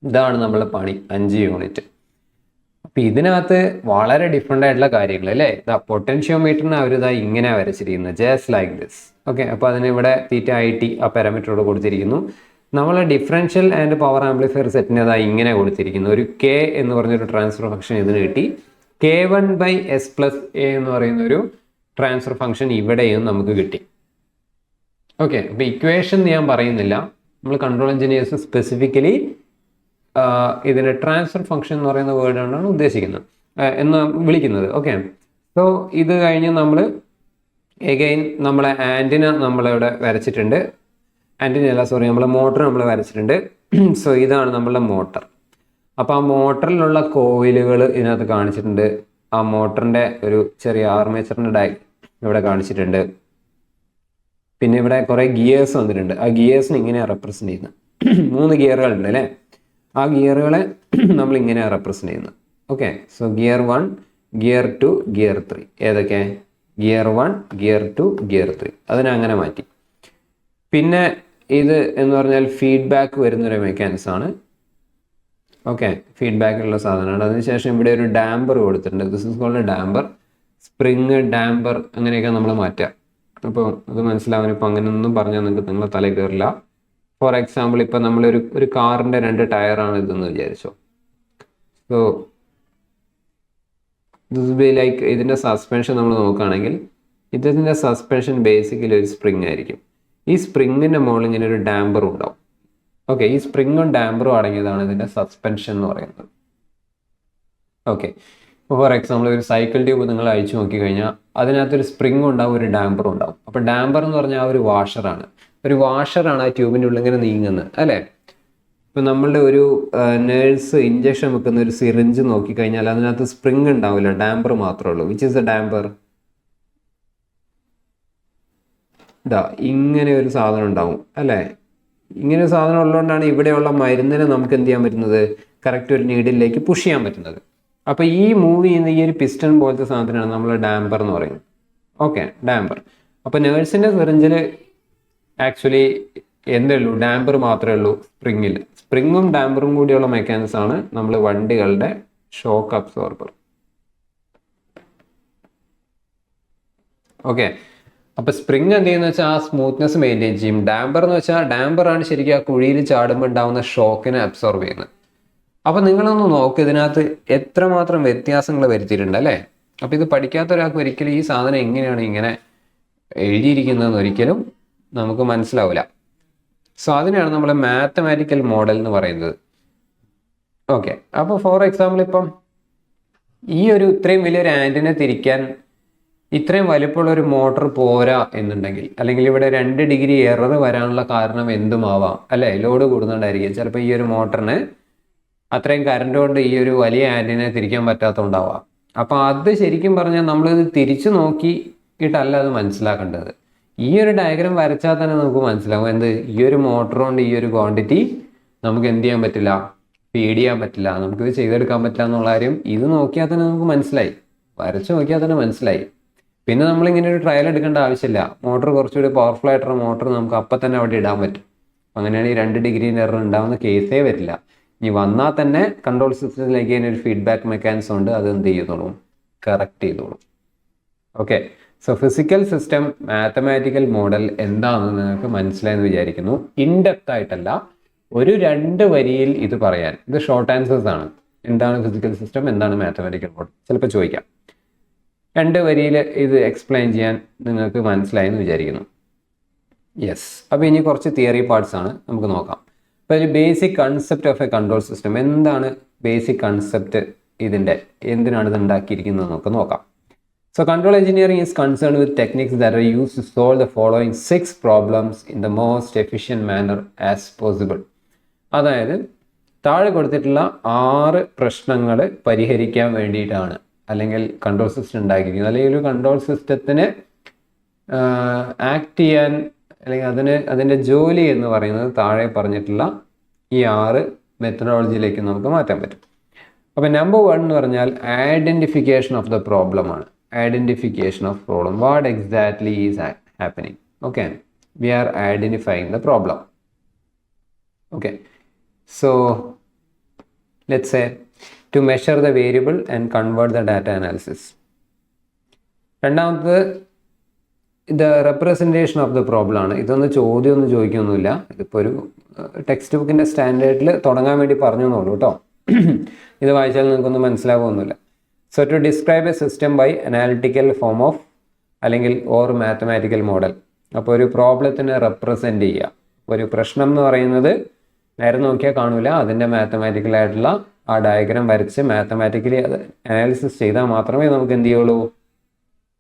ഇതാണ് നമ്മളെ പണി 5 യൂണിറ്റ്. അപ്പം ഇതിനകത്ത് വളരെ ഡിഫറെൻ്റ് ആയിട്ടുള്ള കാര്യങ്ങൾ അല്ലേ. ഇതാ പൊട്ടൻഷ്യോമീറ്ററിന് അവരിതാ ഇങ്ങനെ വരച്ചിരിക്കുന്നത്, ജസ്റ്റ് ലൈക്ക് ദിസ്. ഓക്കെ, അപ്പോൾ അതിന് ഇവിടെ θ ആ പാരാമീറ്ററോട് കൊടുത്തിരിക്കുന്നു. നമ്മൾ ഡിഫറൻഷ്യൽ ആൻഡ് പവർ ആംപ്ലിഫയർ സെറ്റിന് അതാ ഇങ്ങനെ കൊടുത്തിരിക്കുന്നു. ഒരു കെ എന്ന് പറഞ്ഞൊരു ട്രാൻസ്ഫർ ഫംഗ്ഷൻ ഇതിന് കിട്ടി. K1/S+A എന്ന് പറയുന്ന ഒരു ട്രാൻസ്ഫർ ഫംഗ്ഷൻ ഇവിടെയും നമുക്ക് കിട്ടി. ഓക്കെ, അപ്പോൾ ഇക്വേഷൻ ഞാൻ പറയുന്നില്ല, നമ്മൾ കൺട്രോൾ എഞ്ചിനീയേഴ്സ് സ്പെസിഫിക്കലി ഇതിന് ട്രാൻസ്ഫർ ഫംഗ്ഷൻ എന്ന് പറയുന്ന വേർഡാണ് ഉദ്ദേശിക്കുന്നത് എന്ന് വിളിക്കുന്നത്. ഓക്കെ, സോ ഇത് കഴിഞ്ഞ് നമ്മൾ എഗെയിൻ നമ്മളെ ആൻറ്റിന നമ്മളിവിടെ വരച്ചിട്ടുണ്ട്. നമ്മളെ മോട്ടർ നമ്മൾ വരച്ചിട്ടുണ്ട്. സോ ഇതാണ് നമ്മളുടെ മോട്ടർ. അപ്പോൾ ആ മോട്ടറിലുള്ള കോയിലുകൾ ഇതിനകത്ത് കാണിച്ചിട്ടുണ്ട്. ആ മോട്ടറിൻ്റെ ഒരു ചെറിയ ആർമേച്ചറിൻ്റെ ഇവിടെ കാണിച്ചിട്ടുണ്ട്. പിന്നെ ഇവിടെ കുറേ ഗിയേഴ്സ് വന്നിട്ടുണ്ട്. ആ ഗിയേഴ്സിന് ഇങ്ങനെയാണ് റെപ്രസെൻ്റ് ചെയ്യുന്നത്. 3 ഗിയറുകളുണ്ട് അല്ലേ. ആ ഗിയറുകളെ നമ്മൾ ഇങ്ങനെയാണ് റെപ്രസെൻ്റ് ചെയ്യുന്നത്. Okay, so gear 1, gear 2, gear 3. ഏതൊക്കെ? Gear 1, gear 2, gear 3. അതിനെ അങ്ങനെ മാറ്റി. പിന്നെ ഇത് എന്ന് പറഞ്ഞാൽ ഫീഡ്ബാക്ക് വരുന്നൊരു മെക്കാനിസം ആണ്. ഓക്കെ, ഫീഡ്ബാക്കിലുള്ള സാധനമാണ്. അതിനുശേഷം ഇവിടെ ഒരു ഡാമ്പർ കൊടുത്തിട്ടുണ്ട്. This is called damper. Spring, damper അങ്ങനെയൊക്കെ നമ്മൾ മാറ്റുക. അപ്പോൾ അത് മനസ്സിലാവാൻ ഇപ്പോൾ അങ്ങനെയൊന്നും പറഞ്ഞാൽ നിങ്ങൾക്ക് നിങ്ങളെ തലയിൽ കയറില്ല. ഫോർ എക്സാമ്പിൾ, ഇപ്പം നമ്മളൊരു കാറിൻ്റെ 2 ടയറാണ് ഇതെന്ന് വിചാരിച്ചോ. സോ ദിസ് ബി ലൈക്ക് ഇതിൻ്റെ സസ്പെൻഷൻ നമ്മൾ നോക്കുകയാണെങ്കിൽ ഇതിൻ്റെ സസ്പെൻഷൻ ബേസിക്കലി ഒരു സ്പ്രിങ് ആയിരിക്കും. ഈ സ്പ്രിങ്ങിൻ്റെ മുകളിൽ ഇങ്ങനെ ഒരു ഡാമ്പറും ഉണ്ടാവും. ഓക്കെ, ഈ സ്പ്രിങ്ങും ഡാമ്പറും അടങ്ങിയതാണ് ഇതിൻ്റെ സസ്പെൻഷൻ എന്ന് പറയുന്നത്. ഓക്കെ, ഇപ്പോൾ ഫോർ എക്സാമ്പിൾ ഒരു സൈക്കിൾ ട്യൂബ് നിങ്ങൾ അഴിച്ചു നോക്കിക്കഴിഞ്ഞാൽ അതിനകത്തൊരു സ്പ്രിങ്ങും ഉണ്ടാവും, ഒരു ഡാമ്പറും ഉണ്ടാവും. അപ്പോൾ ഡാമ്പർ എന്ന് പറഞ്ഞാൽ ആ ഒരു വാഷറാണ്. ഒരു വാഷറാണ് ആ ട്യൂബിൻ്റെ ഉള്ളിൽ ഇങ്ങനെ നീങ്ങുന്നത് അല്ലേ. ഇപ്പം നമ്മളുടെ ഒരു നേഴ്സ് ഇഞ്ചക്ഷൻ വെക്കുന്ന ഒരു സിറിഞ്ച് നോക്കിക്കഴിഞ്ഞാൽ അതിനകത്ത് സ്പ്രിങ് ഉണ്ടാവില്ല, ഡാമ്പർ മാത്രമേ ഉള്ളൂ. Which is A damper? ഇതാ ഇങ്ങനെ ഒരു സാധനം ഉണ്ടാവും അല്ലേ. ഇങ്ങനെ ഒരു സാധനം ഉള്ളതുകൊണ്ടാണ് ഇവിടെയുള്ള മരുന്നിനെ നമുക്ക് എന്ത് ചെയ്യാൻ പറ്റുന്നത്, കറക്റ്റ് ഒരു നീഡിലേക്ക് പുഷ് ചെയ്യാൻ പറ്റുന്നത്. അപ്പോൾ ഈ മൂവ് ചെയ്യുന്ന ഈ ഒരു പിസ്റ്റൺ പോലത്തെ സാധനമാണ് നമ്മൾ ഡാമ്പർ എന്ന് പറയുന്നത്. Okay, damper. അപ്പോൾ നേഴ്സിൻ്റെ സിറിഞ്ചിൽ ആക്ച്വലി എന്തേ ഉള്ളൂ, ഡാമ്പർ മാത്രമേ ഉള്ളൂ, സ്പ്രിങ്ങിൽ. സ്പ്രിങ്ങും ഡാമ്പറും കൂടിയുള്ള മെക്കാനിസം ആണ് നമ്മൾ വണ്ടികളുടെ ഷോക്ക് അബ്സോർബർ. ഓക്കെ, അപ്പോൾ സ്പ്രിങ് എന്ത് ചെയ്യുന്ന വെച്ചാൽ ആ സ്മൂത്ത്നെസ് മെയിൻറ്റെയിൻ ചെയ്യും. ഡാമ്പർ എന്ന് വെച്ചാൽ ഡാമ്പറാണ് ശരിക്കും ആ കുഴിയിൽ ചാടുമ്പോൾ ഉണ്ടാകുന്ന ഷോക്കിനെ അബ്സോർബ് ചെയ്യുന്നത്. അപ്പോൾ നിങ്ങളൊന്ന് നോക്ക്, ഇതിനകത്ത് എത്രമാത്രം വ്യത്യാസങ്ങൾ വരുത്തിയിട്ടുണ്ട് അല്ലേ. അപ്പോൾ ഇത് പഠിക്കാത്ത ഒരാൾക്ക് ഒരിക്കലും ഈ സാധനം എങ്ങനെയാണ് ഇങ്ങനെ എഴുതിയിരിക്കുന്നതെന്ന് ഒരിക്കലും നമുക്ക് മനസ്സിലാവില്ല. സോ അതിനാണ് നമ്മൾ മാത്തമാറ്റിക്കൽ മോഡൽ എന്ന് പറയുന്നത്. ഓക്കെ, അപ്പോൾ ഫോർ എക്സാമ്പിൾ ഇപ്പം ഈ ഒരു ഇത്രയും വലിയൊരു ആൻറ്റിനെ തിരിക്കാൻ ഇത്രയും വലിപ്പമുള്ള ഒരു മോട്ടർ പോരാ എന്നുണ്ടെങ്കിൽ, അല്ലെങ്കിൽ ഇവിടെ 2 ഡിഗ്രി എറർ വരാനുള്ള കാരണം എന്തുമാവാം അല്ലേ, ലോഡ് കൂടുന്നുണ്ടായിരിക്കും. ചിലപ്പോൾ ഈ ഒരു മോട്ടറിന് അത്രയും കറണ്ട് കൊണ്ട് ഈ ഒരു വലിയ ആൻറ്റിനെ തിരിക്കാൻ പറ്റാത്തതുണ്ടാവാം. അപ്പോൾ അത് ശരിക്കും പറഞ്ഞാൽ നമ്മളിത് തിരിച്ചു നോക്കിയിട്ടല്ല അത് മനസ്സിലാക്കേണ്ടത്. ഈ ഒരു ഡയഗ്രാം വരച്ചാൽ തന്നെ നമുക്ക് മനസ്സിലാവും എന്ത്, ഈ ഒരു മോട്ടർ കൊണ്ട് ഈ ഒരു ക്വാണ്ടിറ്റി നമുക്ക് എന്ത് ചെയ്യാൻ പറ്റില്ല, ഫീഡ് ചെയ്യാൻ പറ്റില്ല, നമുക്കിത് ചെയ്തെടുക്കാൻ പറ്റില്ല എന്നുള്ള കാര്യം ഇത് നോക്കിയാൽ തന്നെ നമുക്ക് മനസ്സിലായി, വരച്ച് നോക്കിയാൽ തന്നെ മനസ്സിലായി. പിന്നെ നമ്മളിങ്ങനെ ഒരു ട്രയൽ എടുക്കേണ്ട ആവശ്യമില്ല. മോട്ടർ കുറച്ചുകൂടി പവർഫുൾ ആയിട്ടുള്ള മോട്ടർ നമുക്ക് അപ്പം തന്നെ അവിടെ ഇടാൻ പറ്റും. അങ്ങനെയാണെങ്കിൽ 2 ഡിഗ്രി എറർ ഉണ്ടാകുന്ന കേസേ വരില്ല. ഇനി വന്നാൽ തന്നെ കൺട്രോൾ സിസ്റ്റത്തിലേക്ക് തന്നെ ഒരു ഫീഡ്ബാക്ക് മെക്കാനിസം ഉണ്ട്, അത് എന്ത് ചെയ്തോളും, കറക്റ്റ് ചെയ്തോളും. Okay, so physical system mathematical model എന്താണെന്ന് നിങ്ങൾക്ക് മനസ്സിലായെന്ന് വിചാരിക്കുന്നു. ഇൻഡെപ്ത് ആയിട്ടല്ല, ഒരു 2 വരിയിൽ ഇത് പറയാൻ. ഇത് ഷോർട്ട് ആൻസേഴ്സ് ആണ്. എന്താണ് ഫിസിക്കൽ സിസ്റ്റം, എന്താണ് മാത്തമാറ്റിക്കൽ മോഡൽ, ചിലപ്പോൾ ചോദിക്കാം. 2 വരിയിൽ ഇത് എക്സ്പ്ലെയിൻ ചെയ്യാൻ നിങ്ങൾക്ക് മനസ്സിലായെന്ന് വിചാരിക്കുന്നു. യെസ്, അപ്പോൾ ഇനി കുറച്ച് തിയറി പാർട്സ് ആണ് നമുക്ക് നോക്കാം. അപ്പോൾ ഒരു basic concept of A control system, എന്താണ് ബേസിക് കൺസെപ്റ്റ്, ഇതിൻ്റെ എന്തിനാണ് ഇത് ഉണ്ടാക്കിയിരിക്കുന്നത് നമുക്ക് നോക്കാം. So control engineering is concerned with techniques that are used to solve the following 6 problems in the most efficient manner as possible. അതായത് താഴെ കൊടുത്തിട്ടുള്ള 6 പ്രശ്നങ്ങൾ പരിഹരിക്കാൻ വേണ്ടിയിട്ടാണ് അല്ലെങ്കിൽ കൺട്രോൾ സിസ്റ്റം ഉണ്ടാക്കിയിരിക്കുന്നത്. അല്ലെങ്കിൽ ഒരു കൺട്രോൾ സിസ്റ്റത്തിന് ആക്ട് ചെയ്യാൻ അല്ലെങ്കിൽ അതിൻ്റെ ജോലി എന്ന് പറയുന്നത് താഴെ പറഞ്ഞിട്ടുള്ള ഈ 6 മെത്തഡോളജിയിലേക്ക് നമുക്ക് മാറ്റാൻ പറ്റും. അപ്പോൾ നമ്പർ 1 എന്ന് പറഞ്ഞാൽ ഐഡൻറ്റിഫിക്കേഷൻ ഓഫ് ദ പ്രോബ്ലം ആണ്. identification of problem. What exactly is happening? Okay, we are identifying the problem. Okay, so let's say to measure the variable and convert the data analysis. രണ്ടാമത് ഇത് representation of the problem ആണ്. ഇതൊന്നും ചോദ്യമൊന്നും ചോദിക്കൊന്നുമില്ല. ഇതിപ്പോൾ ഒരു text ബുക്കിൻ്റെ സ്റ്റാൻഡേർഡിൽ തുടങ്ങാൻ വേണ്ടി പറഞ്ഞു എന്നുള്ളൂ കേട്ടോ. ഇത് വായിച്ചാൽ നിങ്ങൾക്കൊന്നും മനസ്സിലാവുമൊന്നുമില്ല. So to describe a system by analytical form of അല്ലെങ്കിൽ ഓർ മാത്തമാറ്റിക്കൽ മോഡൽ. അപ്പോൾ ഒരു പ്രോബ്ലത്തിനെ റെപ്രസെൻ്റ് ചെയ്യുക. ഒരു പ്രശ്നം എന്ന് പറയുന്നത് നേരെ നോക്കിയാൽ കാണൂല, അതിൻ്റെ മാത്തമാറ്റിക്കലായിട്ടുള്ള ആ ഡയഗ്രാം വരച്ച് മാത്തമാറ്റിക്കലി അത് അനാലിസിസ് ചെയ്താൽ മാത്രമേ നമുക്ക് എന്ത് ചെയ്യുള്ളൂ,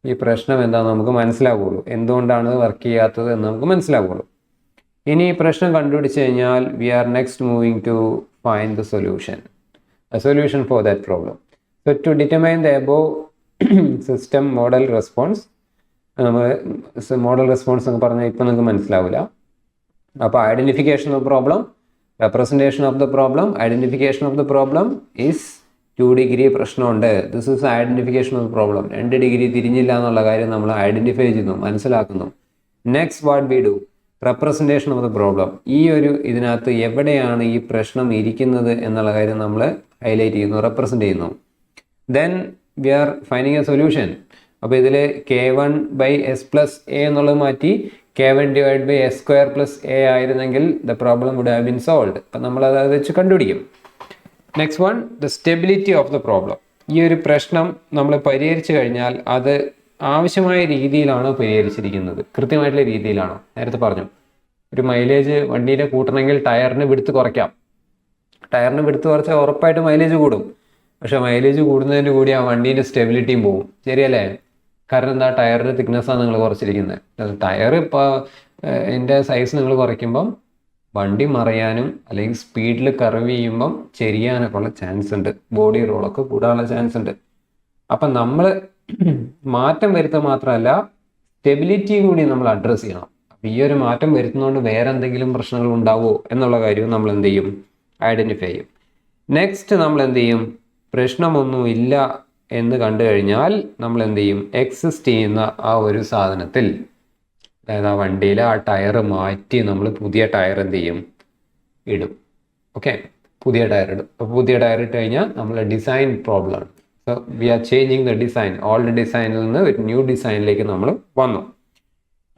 ഈ പ്രശ്നം എന്താണെന്ന് നമുക്ക് മനസ്സിലാവുള്ളൂ, എന്തുകൊണ്ടാണ് വർക്ക് ചെയ്യാത്തത് എന്ന് നമുക്ക് മനസ്സിലാവുള്ളൂ. ഇനി ഈ പ്രശ്നം കണ്ടുപിടിച്ച് കഴിഞ്ഞാൽ we are next moving to find the solution, a solution for that problem. So to determine the above system model response, model response എന്ന് പറഞ്ഞാൽ ഇപ്പം നിങ്ങൾക്ക് മനസ്സിലാവില്ല. അപ്പോൾ identification of problem, representation of the problem. Identification of the problem is 2 degree പ്രശ്നമുണ്ട്. This is identification of problem. 2 degree തിരിഞ്ഞില്ല എന്നുള്ള കാര്യം നമ്മൾ ഐഡൻറ്റിഫൈ ചെയ്യുന്നു, മനസ്സിലാക്കുന്നു. Next what we do, representation of the problem. ഈ ഒരു ഇതിനകത്ത് എവിടെയാണ് ഈ പ്രശ്നം ഇരിക്കുന്നത് എന്നുള്ള കാര്യം നമ്മൾ ഹൈലൈറ്റ് ചെയ്യുന്നു, റെപ്രസെൻ്റ് ചെയ്യുന്നു. Then we are finding a solution. അപ്പോൾ ഇതിൽ k1/s+a എന്നുള്ളത് മാറ്റി k1/s²+a ആയിരുന്നെങ്കിൽ the problem would have been solved. അപ്പം നമ്മളത് വെച്ച് കണ്ടുപിടിക്കും. Next one, the stability of the problem. ഈ ഒരു പ്രശ്നം നമ്മൾ പരിഹരിച്ചു കഴിഞ്ഞാൽ അത് ആവശ്യമായ രീതിയിലാണോ പരിഹരിച്ചിരിക്കുന്നത്, കൃത്യമായിട്ടുള്ള രീതിയിലാണോ. നേരത്തെ പറഞ്ഞു ഒരു മൈലേജ് വണ്ടീനെ കൂട്ടണമെങ്കിൽ ടയറിന് വിടുത്ത് കുറയ്ക്കാം. ടയറിന് വിടുത്ത് കുറച്ചാൽ ഉറപ്പായിട്ട് മൈലേജ് കൂടും. പക്ഷേ മൈലേജ് കൂടുന്നതിന് കൂടി ആ വണ്ടീൻ്റെ സ്റ്റെബിലിറ്റിയും പോകും. ശരിയല്ലേ? കാരണം എന്താ, ടയറിൻ്റെ തിക്നെസ്സാണ് നിങ്ങൾ കുറച്ചിരിക്കുന്നത്. ടയർ ഇപ്പോൾ എൻ്റെ സൈസ് നിങ്ങൾ കുറയ്ക്കുമ്പം വണ്ടി മറയാനും അല്ലെങ്കിൽ സ്പീഡിൽ കർവ് ചെയ്യുമ്പം ചെരിയാനൊക്കെ ഉള്ള ചാൻസ് ഉണ്ട്, ബോഡി റോളൊക്കെ കൂടാനുള്ള ചാൻസ് ഉണ്ട്. അപ്പം നമ്മൾ മാറ്റം വരുത്തുക മാത്രമല്ല സ്റ്റെബിലിറ്റിയും കൂടി നമ്മൾ അഡ്രസ്സ് ചെയ്യണം. അപ്പം ഈ ഒരു മാറ്റം വരുത്തുന്നതുകൊണ്ട് വേറെ എന്തെങ്കിലും പ്രശ്നങ്ങൾ ഉണ്ടാവുമോ എന്നുള്ള കാര്യവും നമ്മൾ എന്ത് ചെയ്യും, ഐഡൻറ്റിഫൈ ചെയ്യും. നെക്സ്റ്റ് നമ്മൾ എന്ത് ചെയ്യും, പ്രശ്നമൊന്നും ഇല്ല എന്ന് കണ്ടു കഴിഞ്ഞാൽ നമ്മൾ എന്ത് ചെയ്യും, എക്സിസ്റ്റ് ചെയ്യുന്ന ആ ഒരു സാധനത്തിൽ, അതായത് ആ വണ്ടിയിൽ ആ ടയർ മാറ്റി നമ്മൾ പുതിയ ടയർ എന്ത് ചെയ്യും, ഇടും. ഓക്കെ, പുതിയ ടയർ ഇടും. അപ്പോൾ പുതിയ ടയർ ഇട്ട് കഴിഞ്ഞാൽ നമ്മൾ ഡിസൈൻ പ്രോബ്ലം ആണ്. So we R changing the design. Old ഡിസൈനിൽ നിന്ന് ഒരു ന്യൂ ഡിസൈനിലേക്ക് നമ്മൾ വന്നു.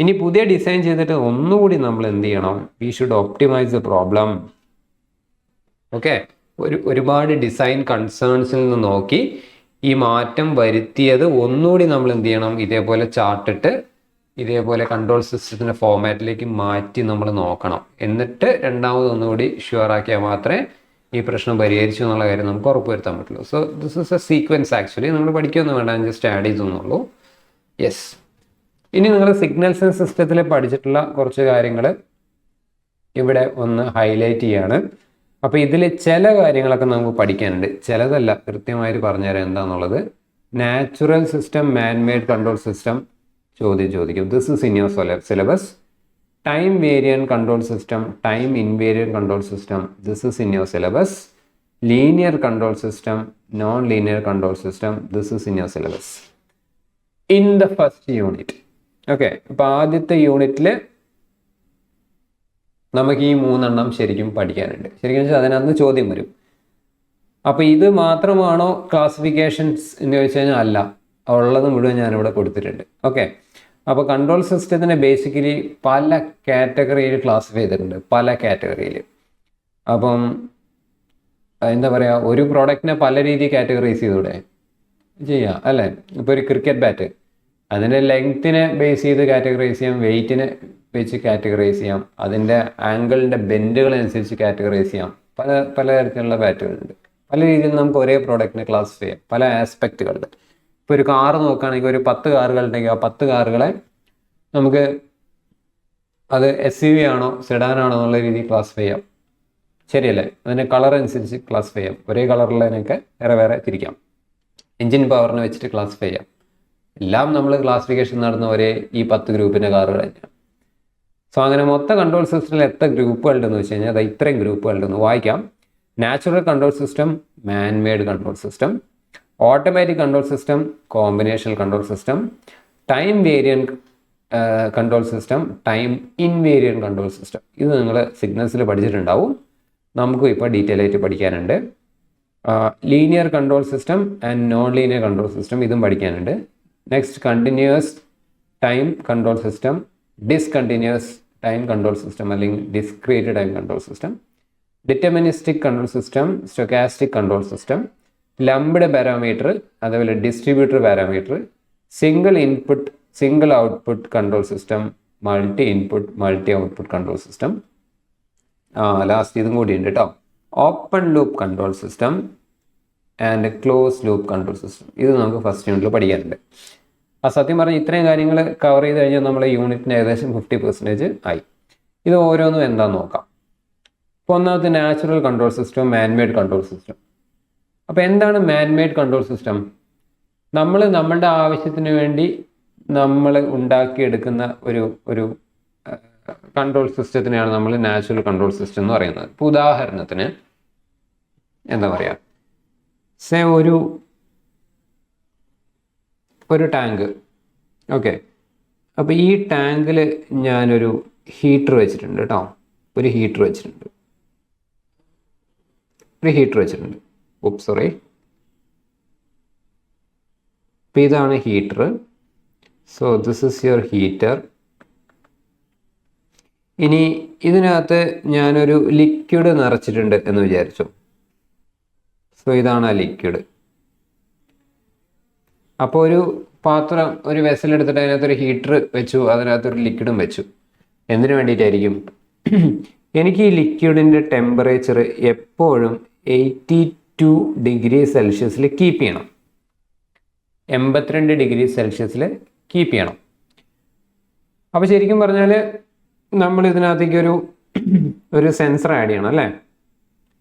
ഇനി പുതിയ ഡിസൈൻ ചെയ്തിട്ട് ഒന്നുകൂടി നമ്മൾ എന്ത് ചെയ്യണം, we should optimise the problem. Okay, ഒരുപാട് ഡിസൈൻ കൺസേൺസിൽ നിന്ന് നോക്കി ഈ മാറ്റം വരുത്തിയത് ഒന്നുകൂടി നമ്മൾ എന്ത് ചെയ്യണം, ഇതേപോലെ ചാർട്ടിട്ട് ഇതേപോലെ കൺട്രോൾ സിസ്റ്റത്തിൻ്റെ ഫോമാറ്റിലേക്ക് മാറ്റി നമ്മൾ നോക്കണം. എന്നിട്ട് രണ്ടാമത് ഒന്നുകൂടി ഷുവറാക്കിയാൽ മാത്രമേ ഈ പ്രശ്നം പരിഹരിച്ചു എന്നുള്ള കാര്യം നമുക്ക് ഉറപ്പുവരുത്താൻ പറ്റുള്ളൂ. So this is A sequence. Actually നമ്മൾ പഠിക്കുകയൊന്നും വേണ്ട, ജസ്റ്റ് ആഡ് ചെയ്തെന്നുള്ളൂ. യെസ്, ഇനി നിങ്ങൾ സിഗ്നൽസ് സിസ്റ്റത്തിൽ പഠിച്ചിട്ടുള്ള കുറച്ച് കാര്യങ്ങൾ ഇവിടെ ഒന്ന് ഹൈലൈറ്റ് ചെയ്യാണ്. അപ്പോൾ ഇതിൽ ചില കാര്യങ്ങളൊക്കെ നമുക്ക് പഠിക്കാനുണ്ട്, ചിലതല്ല കൃത്യമായിട്ട് പറഞ്ഞുതരാം എന്താണെന്നുള്ളത്. Natural system, manmade control system ചോദിക്കും. This is in your syllabus. Time variant control system, time invariant control system, this is in your syllabus. Linear control system, non linear control system, this is in your syllabus in the first unit. Okay, അപ്പോൾ ആദ്യത്തെ യൂണിറ്റിൽ നമുക്ക് ഈ 3 എണ്ണം ശരിക്കും പഠിക്കാനുണ്ട്. ശരിക്കും വെച്ചാൽ അതിനകത്ത് ചോദ്യം വരും. അപ്പോൾ ഇത് മാത്രമാണോ ക്ലാസിഫിക്കേഷൻസ് എന്ന് ചോദിച്ചു കഴിഞ്ഞാൽ അല്ല, ഉള്ളത് മുഴുവൻ ഞാനിവിടെ കൊടുത്തിട്ടുണ്ട്. ഓക്കെ, അപ്പോൾ കൺട്രോൾ സിസ്റ്റത്തിനെ ബേസിക്കലി പല കാറ്റഗറിയിൽ ക്ലാസിഫൈ ചെയ്തിട്ടുണ്ട്, പല കാറ്റഗറിയിൽ. അപ്പം എന്താ പറയുക, ഒരു പ്രോഡക്റ്റിനെ പല രീതിയിൽ കാറ്റഗറൈസ് ചെയ്തൂടെ, ചെയ്യാം അല്ലേ. ഇപ്പോൾ ഒരു ക്രിക്കറ്റ് ബാറ്റ്, അതിൻ്റെ ലെങ്ത്തിനെ ബേസ് ചെയ്ത് കാറ്റഗറൈസ് ചെയ്യാം, വെയ്റ്റിനെ വെച്ച് കാറ്റഗറൈസ് ചെയ്യാം, അതിൻ്റെ ആംഗിളിൻ്റെ ബെൻഡുകളനുസരിച്ച് കാറ്റഗറൈസ് ചെയ്യാം. പല തരത്തിലുള്ള ബാറ്റുകളുണ്ട്. പല രീതിയിൽ നമുക്ക് ഒരേ പ്രോഡക്റ്റിനെ ക്ലാസിഫൈ ചെയ്യാം, പല ആസ്പെക്റ്റുകളിൽ. ഇപ്പോൾ ഒരു കാറ് നോക്കുകയാണെങ്കിൽ ഒരു 10 കാറുകളുണ്ടെങ്കിൽ ആ 10 കാറുകളെ നമുക്ക് അത് SUV ആണോ സെഡാനാണോ എന്നുള്ള രീതിയിൽ ക്ലാസിഫൈ ചെയ്യാം. ശരിയല്ലേ? അതിൻ്റെ കളർ അനുസരിച്ച് ക്ലാസിഫൈ ചെയ്യാം. ഒരേ കളറുള്ളതിനൊക്കെ വേറെ തിരിക്കാം. എൻജിൻ പവറിനെ വെച്ചിട്ട് ക്ലാസിഫൈ ചെയ്യാം. എല്ലാം നമ്മൾ ക്ലാസിഫിക്കേഷൻ നടന്ന ഒരേ ഈ 10 ഗ്രൂപ്പിൻ്റെ കാറുകൾ തന്നെയാണ്. സോ അങ്ങനെ മൊത്തം കൺട്രോൾ സിസ്റ്റത്തിൽ എത്ര ഗ്രൂപ്പുകളുണ്ടെന്ന് വെച്ച് കഴിഞ്ഞാൽ അത് ഇത്രയും ഗ്രൂപ്പുകളുണ്ടെന്ന് വായിക്കാം. Natural control system, manmade control system, automatic control system, combinational control system, time variant control system, time invariant control system. ഇത് നിങ്ങൾ സിഗ്നൽസിൽ പഠിച്ചിട്ടുണ്ടാവും. നമുക്കും ഇപ്പോൾ ഡീറ്റെയിൽ ആയിട്ട് പഠിക്കാനുണ്ട്. Linear control system and non linear control system, ഇതും പഠിക്കാനുണ്ട്. Next continuous time control system, discontinuous time control system അല്ലെങ്കിൽ discrete time control system, deterministic control system, stochastic control system, lumped parameter, അതേപോലെ distributor parameter, single input single output control system, multi input multi output control system. Last ഇതും കൂടി ഉണ്ട് കേട്ടോ, open loop control system and close loop control system. ഇത് നമുക്ക് first യൂണിറ്റിൽ പഠിക്കാനുണ്ട്. സത്യം പറഞ്ഞാൽ ഇത്രയും കാര്യങ്ങൾ കവർ ചെയ്ത് കഴിഞ്ഞാൽ നമ്മളെ യൂണിറ്റിന് ഏകദേശം 50% ആയി. ഇത് ഓരോന്നും എന്താണെന്ന് നോക്കാം. ഇപ്പോൾ ഒന്നാമത്തെ natural control system, manmade control system. അപ്പോൾ എന്താണ് മാൻമെയ്ഡ് കൺട്രോൾ സിസ്റ്റം? നമ്മളുടെ ആവശ്യത്തിന് വേണ്ടി നമ്മൾ ഉണ്ടാക്കിയെടുക്കുന്ന ഒരു കൺട്രോൾ സിസ്റ്റത്തിനെയാണ് നമ്മൾ നാച്ചുറൽ കൺട്രോൾ സിസ്റ്റം എന്ന് പറയുന്നത്. ഇപ്പോൾ ഉദാഹരണത്തിന് എന്താ പറയുക, സേ ഒരു ടാങ്ക്, ഓക്കെ. അപ്പോൾ ഈ ടാങ്കിൽ ഞാനൊരു ഹീറ്റർ വെച്ചിട്ടുണ്ട് കേട്ടോ, ഒരു ഹീറ്റർ വെച്ചിട്ടുണ്ട്. സോറി. അപ്പോൾ ഇതാണ് heater. So this is your heater. ഇനി ഇതിനകത്ത് ഞാനൊരു ലിക്വിഡ് നിറച്ചിട്ടുണ്ട് എന്ന് വിചാരിച്ചു. സോ ഇതാണ് ആ ലിക്വിഡ്. അപ്പോൾ ഒരു പാത്രം, ഒരു വെസൽ എടുത്തിട്ട് അതിനകത്തൊരു ഹീറ്റർ വെച്ചു, അതിനകത്തൊരു ലിക്വിഡും വെച്ചു. എന്തിനു വേണ്ടിയിട്ടായിരിക്കും? എനിക്ക് ഈ ലിക്വിഡിൻ്റെ ടെമ്പറേച്ചർ എപ്പോഴും 82 ഡിഗ്രി സെൽഷ്യസിൽ കീപ്പ് ചെയ്യണം. 82 ഡിഗ്രി സെൽഷ്യസിൽ കീപ്പ് ചെയ്യണം. അപ്പോൾ ശരിക്കും പറഞ്ഞാൽ നമ്മൾ ഇതിനകത്തേക്ക് ഒരു സെൻസർ ആഡ് ചെയ്യണം അല്ലേ?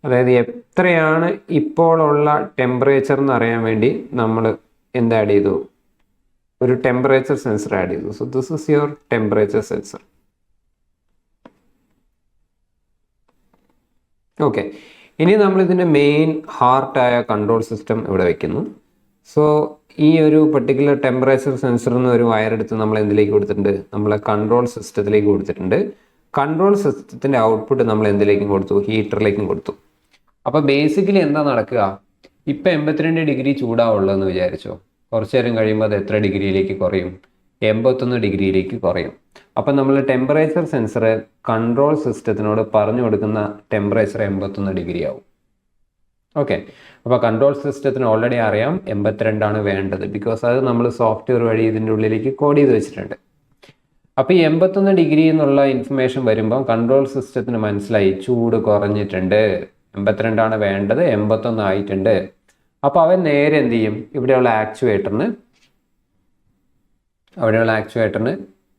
അതായത് എത്രയാണ് ഇപ്പോഴുള്ള ടെമ്പറേച്ചർ എന്ന് അറിയാൻ വേണ്ടി നമ്മൾ എന്ത് ആഡ് ചെയ്തു? ഒരു ടെമ്പറേച്ചർ സെൻസർ ആഡ് ചെയ്തു. So this is your temperature sensor. Okay. ഇനി നമ്മൾ ഇതിൻ്റെ മെയിൻ ഹാർട്ടായ കൺട്രോൾ സിസ്റ്റം ഇവിടെ വയ്ക്കുന്നു. സോ ഈ ഒരു പെർട്ടിക്കുലർ ടെമ്പറേച്ചർ സെൻസറിൽ ഒരു വയറെടുത്ത് നമ്മൾ എന്തിലേക്ക് കൊടുത്തിട്ടുണ്ട്? നമ്മളെ കൺട്രോൾ സിസ്റ്റത്തിലേക്ക് കൊടുത്തിട്ടുണ്ട്. കൺട്രോൾ സിസ്റ്റത്തിൻ്റെ ഔട്ട്പുട്ട് നമ്മൾ എന്തിലേക്കും കൊടുത്തു? ഹീറ്ററിലേക്കും കൊടുത്തു. അപ്പോൾ ബേസിക്കലി എന്താ നടക്കുക? ഇപ്പം 82 ഡിഗ്രി ചൂടാവുള്ളതെന്ന് വിചാരിച്ചോ, കുറച്ച് നേരം കഴിയുമ്പോൾ അത് എത്ര ഡിഗ്രിയിലേക്ക് കുറയും? 81 ഡിഗ്രിയിലേക്ക് കുറയും. അപ്പം നമ്മൾ ടെമ്പറേച്ചർ സെൻസർ കൺട്രോൾ സിസ്റ്റത്തിനോട് പറഞ്ഞു കൊടുക്കുന്ന ടെമ്പറേച്ചർ 81 ഡിഗ്രി ആവും. ഓക്കെ. അപ്പോൾ കൺട്രോൾ സിസ്റ്റത്തിന് ഓൾറെഡി അറിയാം 82 വേണ്ടത്, ബിക്കോസ് അത് നമ്മൾ സോഫ്റ്റ്വെയർ വഴി ഇതിൻ്റെ ഉള്ളിലേക്ക് കോഡ് ചെയ്ത് വെച്ചിട്ടുണ്ട്. അപ്പോൾ ഈ 81 ഡിഗ്രി എന്നുള്ള ഇൻഫർമേഷൻ വരുമ്പം കൺട്രോൾ സിസ്റ്റത്തിന് മനസ്സിലായി ചൂട് കുറഞ്ഞിട്ടുണ്ട്, 82 വേണ്ടത്, 81 ആയിട്ടുണ്ട്. അപ്പോൾ അവൻ നേരെ എന്ത് ചെയ്യും? ഇവിടെയുള്ള ആക്ച്വേറ്ററിന്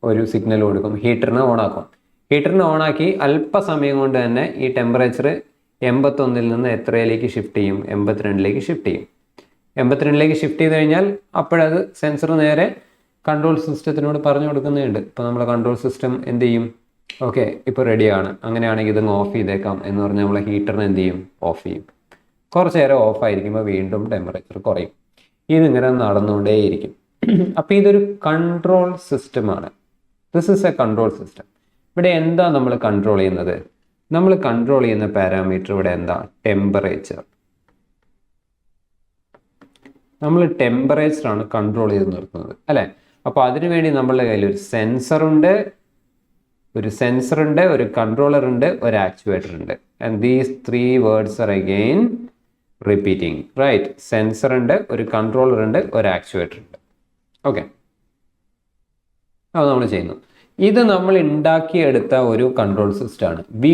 ഒരു സിഗ്നൽ കൊടുക്കും, ഹീറ്ററിനെ ഓണാക്കും. ഹീറ്ററിനെ ഓണാക്കി അല്പസമയം കൊണ്ട് തന്നെ ഈ ടെമ്പറേച്ചർ 81 നിന്ന് എത്രയിലേക്ക് ഷിഫ്റ്റ് ചെയ്യും? 82 ഷിഫ്റ്റ് ചെയ്യും. 82 ഷിഫ്റ്റ് ചെയ്ത് കഴിഞ്ഞാൽ അപ്പോഴത് സെൻസർ നേരെ കൺട്രോൾ സിസ്റ്റത്തിനോട് പറഞ്ഞു കൊടുക്കുന്നുണ്ട്. ഇപ്പോൾ നമ്മളെ കൺട്രോൾ സിസ്റ്റം എന്ത് ചെയ്യും? ഓക്കെ, ഇപ്പോൾ റെഡിയാണ്, അങ്ങനെയാണെങ്കിൽ ഇതങ്ങ് ഓഫ് ചെയ്തേക്കാം എന്ന് പറഞ്ഞാൽ നമ്മളെ ഹീറ്ററിനെ എന്ത് ചെയ്യും? ഓഫ് ചെയ്യും. കുറച്ച് നേരം ഓഫ് ആയിരിക്കുമ്പോൾ വീണ്ടും ടെമ്പറേച്ചർ കുറയും. ഇതിങ്ങനെ നടന്നുകൊണ്ടേയിരിക്കും. അപ്പോൾ ഇതൊരു കൺട്രോൾ സിസ്റ്റമാണ്. This is A control system. ഇവിടെ എന്താ നമ്മൾ കൺട്രോൾ ചെയ്യുന്നത്? നമ്മൾ കൺട്രോൾ ചെയ്യുന്ന പാരാമീറ്റർ ഇവിടെ എന്താ? ടെമ്പറേച്ചർ. നമ്മൾ ടെമ്പറേച്ചറാണ് കൺട്രോൾ ചെയ്ത് നിർത്തുന്നത് അല്ലേ? അപ്പോൾ അതിനുവേണ്ടി നമ്മളുടെ കയ്യിൽ ഒരു സെൻസർ ഉണ്ട്, ഒരു കൺട്രോളർ ഉണ്ട്, ഒരു ആക്ച്വേറ്റർ ഉണ്ട്. And these 3 words are again repeating, right? Sensor ഉണ്ട്, ഒരു കൺട്രോളർ ഉണ്ട്, ഒരു ആക്ച്വേറ്റർ ഉണ്ട്. ഓക്കെ, അത് നമ്മൾ ചെയ്യുന്നു. ഇത് നമ്മൾ ഉണ്ടാക്കിയെടുത്ത ഒരു കൺട്രോൾ സിസ്റ്റമാണ്. വി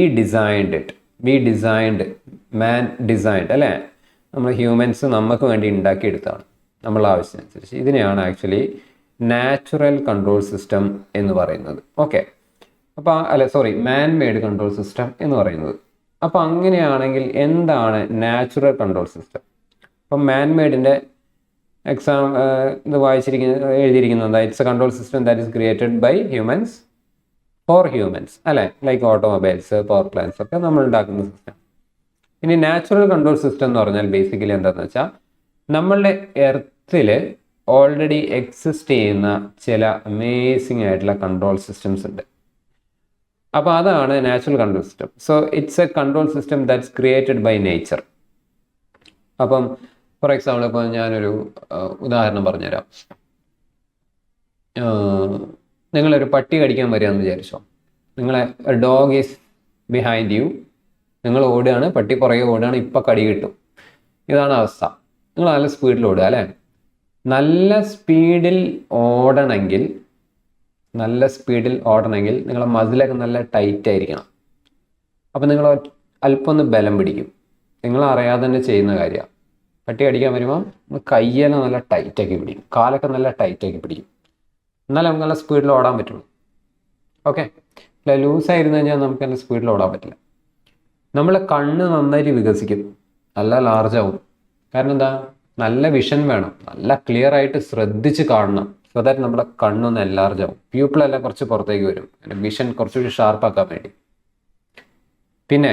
ഡിസൈൻഡ് മാൻ ഡിസൈൻഡ് അല്ലേ? നമ്മൾ ഹ്യൂമൻസ് നമുക്ക് വേണ്ടി ഉണ്ടാക്കിയെടുത്താണ് നമ്മളെ ആവശ്യമനുസരിച്ച്. ഇതിനെയാണ് ആക്ച്വലി നാച്ചുറൽ കൺട്രോൾ സിസ്റ്റം എന്ന് പറയുന്നത്. ഓക്കെ, അപ്പോൾ മാൻ മെയ്ഡ് കൺട്രോൾ സിസ്റ്റം എന്ന് പറയുന്നത്. അപ്പോൾ അങ്ങനെയാണെങ്കിൽ എന്താണ് നാച്ചുറൽ കൺട്രോൾ സിസ്റ്റം? അപ്പം മാൻ മെയ്ഡിൻ്റെ ഇത് എഴുതിയിരിക്കുന്നത് it's a control system that is created by humans for humans അല്ലേ? ലൈക്ക് ഓട്ടോമൊബൈൽസ്, പവർ പ്ലാന്റ്സ് ഒക്കെ നമ്മൾ ഉണ്ടാക്കുന്ന സിസ്റ്റം. ഇനി നാച്ചുറൽ കൺട്രോൾ സിസ്റ്റം എന്ന് പറഞ്ഞാൽ ബേസിക്കലി എന്താണെന്ന് വെച്ചാൽ നമ്മളുടെ എർത്തിൽ ഓൾറെഡി എക്സിസ്റ്റ് ചെയ്യുന്ന ചില അമേസിങ് ആയിട്ടുള്ള കൺട്രോൾ സിസ്റ്റംസ് ഉണ്ട്. അപ്പോൾ അതാണ് natural control system. So it's a control system that's created by nature. അപ്പം ഫോർ എക്സാമ്പിൾ ഇപ്പോൾ ഞാനൊരു ഉദാഹരണം പറഞ്ഞുതരാം. നിങ്ങളൊരു പട്ടി കടിക്കാൻ വരികയെന്ന് വിചാരിച്ചോ. നിങ്ങളെ ഡോഗ് ഈസ് ബിഹൈൻഡ് യു, നിങ്ങൾ ഓടുകയാണ്, പട്ടി പുറകെ ഓടുകയാണ്, ഇപ്പം കടി കിട്ടും. ഇതാണ് അവസ്ഥ. നിങ്ങൾ നല്ല സ്പീഡിൽ ഓടുക അല്ലേ. നല്ല സ്പീഡിൽ ഓടണമെങ്കിൽ നിങ്ങളെ മസിലൊക്കെ നല്ല ടൈറ്റ് ആയിരിക്കണം. അപ്പം നിങ്ങൾ അല്പം ഒന്ന് ബലം പിടിക്കും. നിങ്ങൾ അറിയാതെ തന്നെ ചെയ്യുന്ന കാര്യമാണ്. പട്ടി അടിക്കാൻ വരുമ്പോൾ കയ്യെല്ലാം നല്ല ടൈറ്റാക്കി പിടിക്കും, കാലൊക്കെ നല്ല ടൈറ്റാക്കി പിടിക്കും. എന്നാലും നമുക്ക് നല്ല സ്പീഡിൽ ഓടാൻ പറ്റുള്ളൂ. ഓക്കെ, അല്ല ലൂസായിരുന്നു കഴിഞ്ഞാൽ നമുക്ക് നല്ല സ്പീഡിൽ ഓടാൻ പറ്റില്ല. നമ്മളെ കണ്ണ് നന്നായിട്ട് വികസിക്കും, നല്ല ലാർജാവും. കാരണം എന്താ, നല്ല വിഷൻ വേണം, നല്ല ക്ലിയർ ആയിട്ട് ശ്രദ്ധിച്ച് കാണണം. സോ ദാറ്റ് നമ്മുടെ കണ്ണൊന്ന് എൻലാർജാവും, പ്യൂപ്പിളെല്ലാം കുറച്ച് പുറത്തേക്ക് വരും, വിഷൻ കുറച്ചുകൂടി ഷാർപ്പാക്കാൻ വേണ്ടി. പിന്നെ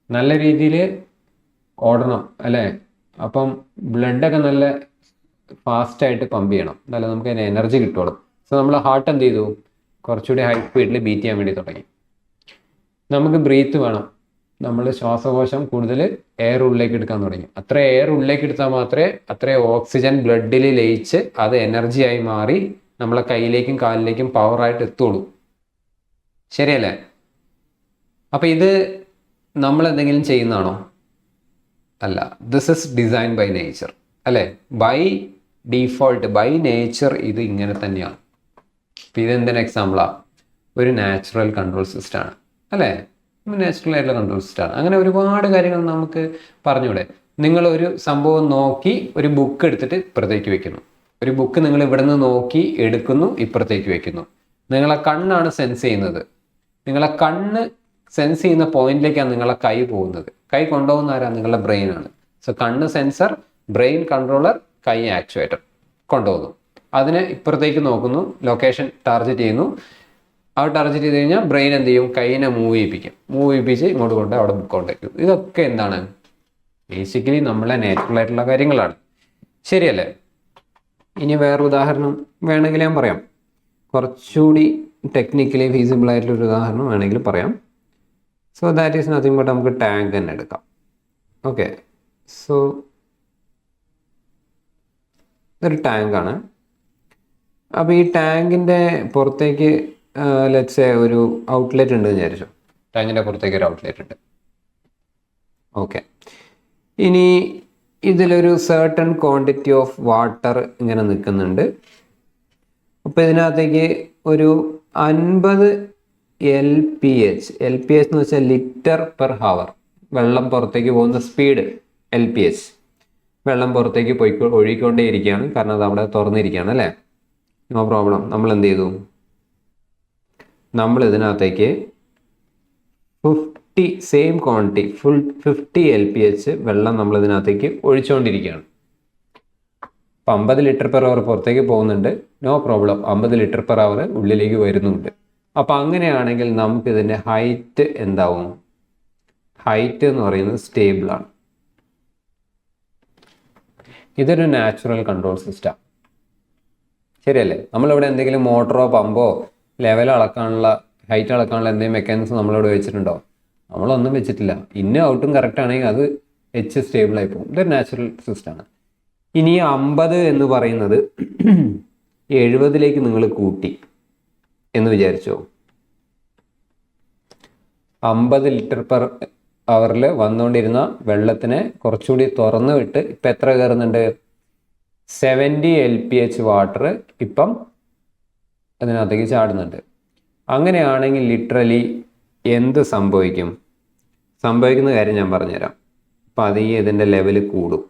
നല്ല രീതിയിൽ ഓടണം അല്ലേ. അപ്പം ബ്ലഡൊക്കെ നല്ല ഫാസ്റ്റായിട്ട് പമ്പ് ചെയ്യണം, എന്നാലും നമുക്ക് അതിന് എനർജി കിട്ടുള്ളൂ. സോ നമ്മൾ ഹാർട്ട് എന്ത് ചെയ്തു, കുറച്ചുകൂടി ഹൈ സ്പീഡിൽ ബീറ്റ് ചെയ്യാൻ വേണ്ടി തുടങ്ങി. നമുക്ക് ബ്രീത്ത് വേണം, നമ്മൾ ശ്വാസകോശം കൂടുതൽ എയർ ഉള്ളിലേക്ക് എടുക്കാൻ തുടങ്ങി. അത്ര എയർ ഉള്ളിലേക്ക് എടുത്താൽ മാത്രമേ അത്ര ഓക്സിജൻ ബ്ലഡിൽ ലയിച്ച് അത് എനർജിയായി മാറി നമ്മളെ കയ്യിലേക്കും കാലിലേക്കും പവറായിട്ട് എത്തുള്ളൂ. ശരിയല്ലേ? അപ്പം ഇത് നമ്മൾ എന്തെങ്കിലും ചെയ്യുന്നതാണോ? അല്ല. This is design by nature അല്ലേ. ബൈ ഡീഫോൾട്ട്, ബൈ നേച്ചർ ഇത് ഇങ്ങനെ തന്നെയാണ്. അപ്പം ഇതെന്തിന് എക്സാമ്പിളാണ്? ഒരു നാച്ചുറൽ കൺട്രോൾ സിസ്റ്റമാണ് അല്ലേ. നാച്ചുറൽ ആയിട്ടുള്ള കൺട്രോൾ സിസ്റ്റമാണ്. അങ്ങനെ ഒരുപാട് കാര്യങ്ങൾ നമുക്ക് പറഞ്ഞൂടെ. നിങ്ങളൊരു സംഭവം നോക്കി ഒരു ബുക്ക് എടുത്തിട്ട് ഇപ്പുറത്തേക്ക് വെക്കുന്നു. ഒരു ബുക്ക് നിങ്ങൾ ഇവിടെ നിന്ന് നോക്കി എടുക്കുന്നു, ഇപ്പുറത്തേക്ക് വെക്കുന്നു. നിങ്ങളെ കണ്ണാണ് സെൻസ് ചെയ്യുന്നത്. നിങ്ങളെ കണ്ണ് സെൻസ് ചെയ്യുന്ന പോയിന്റിലേക്കാണ് നിങ്ങളെ കൈ പോകുന്നത്. കൈ കൊണ്ടുപോകുന്ന ആരാണ്? നിങ്ങളുടെ ബ്രെയിനാണ്. സോ കണ്ണ് സെൻസർ, ബ്രെയിൻ കൺട്രോളർ, കൈ ആക്ച്വേറ്റർ കൊണ്ടുപോകുന്നു. അതിനെ ഇപ്പുറത്തേക്ക് നോക്കുന്നു, ലൊക്കേഷൻ ടാർഗറ്റ് ചെയ്യുന്നു. ആ ടാർഗറ്റ് ചെയ്ത് കഴിഞ്ഞാൽ ബ്രെയിൻ എന്ത് ചെയ്യും? കൈയിനെ മൂവ് ചെയ്യിപ്പിച്ച് ഇങ്ങോട്ട് കൊണ്ട് അവിടെ ബുക്ക് കൊണ്ടുവയ്ക്കും. ഇതൊക്കെ എന്താണ്? ബേസിക്കലി നമ്മളെ നാച്ചുറൽ ആയിട്ടുള്ള കാര്യങ്ങളാണ്. ശരിയല്ലേ? ഇനി വേറൊരു ഉദാഹരണം വേണമെങ്കിൽ ഞാൻ പറയാം. കുറച്ചുകൂടി ടെക്നിക്കലി ഫീസിബിൾ ആയിട്ടുള്ളൊരു ഉദാഹരണം വേണമെങ്കിൽ പറയാം. So that is nothing but നമുക്ക് ടാങ്ക് തന്നെ എടുക്കാം. ഓക്കെ, സോ ഇതൊരു ടാങ്കാണ്. അപ്പോൾ ഈ ടാങ്കിൻ്റെ പുറത്തേക്ക് ലെറ്റ്സ് ഒരു ഔട്ട്ലെറ്റ് ഉണ്ട് വിചാരിച്ചു. ടാങ്കിൻ്റെ പുറത്തേക്ക് ഒരു ഔട്ട്ലെറ്റ് ഉണ്ട്. ഓക്കെ, ഇനി ഇതിലൊരു സർട്ടൺ ക്വാണ്ടിറ്റി ഓഫ് വാട്ടർ ഇങ്ങനെ നിൽക്കുന്നുണ്ട്. അപ്പോൾ ഇതിനകത്തേക്ക് ഒരു 50 LPH എന്ന് വെച്ചാൽ ലിറ്റർ പെർ ഹവർ, വെള്ളം പുറത്തേക്ക് പോകുന്ന സ്പീഡ് LPH. വെള്ളം പുറത്തേക്ക് ഒഴുകിക്കൊണ്ടേ ഇരിക്കുകയാണ്, കാരണം അത് അവിടെ തുറന്നിരിക്കുകയാണ് അല്ലേ. No problem. നമ്മൾ എന്ത് ചെയ്തു? നമ്മൾ ഇതിനകത്തേക്ക് 50 സെയിം ക്വാണ്ടിറ്റി 50 LPH വെള്ളം നമ്മൾ ഇതിനകത്തേക്ക് ഒഴിച്ചുകൊണ്ടിരിക്കുകയാണ്. അപ്പം 50 ലിറ്റർ പെർ അവർ പുറത്തേക്ക് പോകുന്നുണ്ട്. No problem. 50 litre per hour ഉള്ളിലേക്ക് വരുന്നുണ്ട്. അപ്പം അങ്ങനെയാണെങ്കിൽ നമുക്കിതിൻ്റെ ഹൈറ്റ് എന്താവും? ഹൈറ്റ് എന്ന് പറയുന്നത് സ്റ്റേബിളാണ്. ഇതൊരു നാച്ചുറൽ കൺട്രോൾ സിസ്റ്റം. ശരിയല്ലേ? നമ്മളിവിടെ എന്തെങ്കിലും മോട്ടറോ പമ്പോ ലെവൽ അളക്കാനുള്ള, ഹൈറ്റ് അളക്കാനുള്ള എന്തെങ്കിലും മെക്കാനിസം നമ്മളിവിടെ വെച്ചിട്ടുണ്ടോ? നമ്മളൊന്നും വെച്ചിട്ടില്ല. ഇന്നും ഔട്ടും കറക്റ്റ് ആണെങ്കിൽ അത് സ്റ്റേബിളായി പോകും. ഇതൊരു നാച്ചുറൽ സിസ്റ്റമാണ്. ഇനി 50 എന്ന് പറയുന്നത് 70ലേക്ക് നിങ്ങൾ കൂട്ടി എന്ന് വിചാരിച്ചോ. 50 ലിറ്റർ പെർ അവറിൽ വന്നുകൊണ്ടിരുന്ന വെള്ളത്തിനെ കുറച്ചുകൂടി തുറന്നു വിട്ട് ഇപ്പം എത്ര കയറുന്നുണ്ട്? 70 LPH വാട്ടർ ഇപ്പം അതിനകത്തേക്ക് ചാടുന്നുണ്ട്. അങ്ങനെയാണെങ്കിൽ ലിറ്ററലി എന്ത് സംഭവിക്കും? സംഭവിക്കുന്ന കാര്യം ഞാൻ പറഞ്ഞുതരാം. അപ്പം അത് ഇതിൻ്റെ ലെവൽ കൂടും.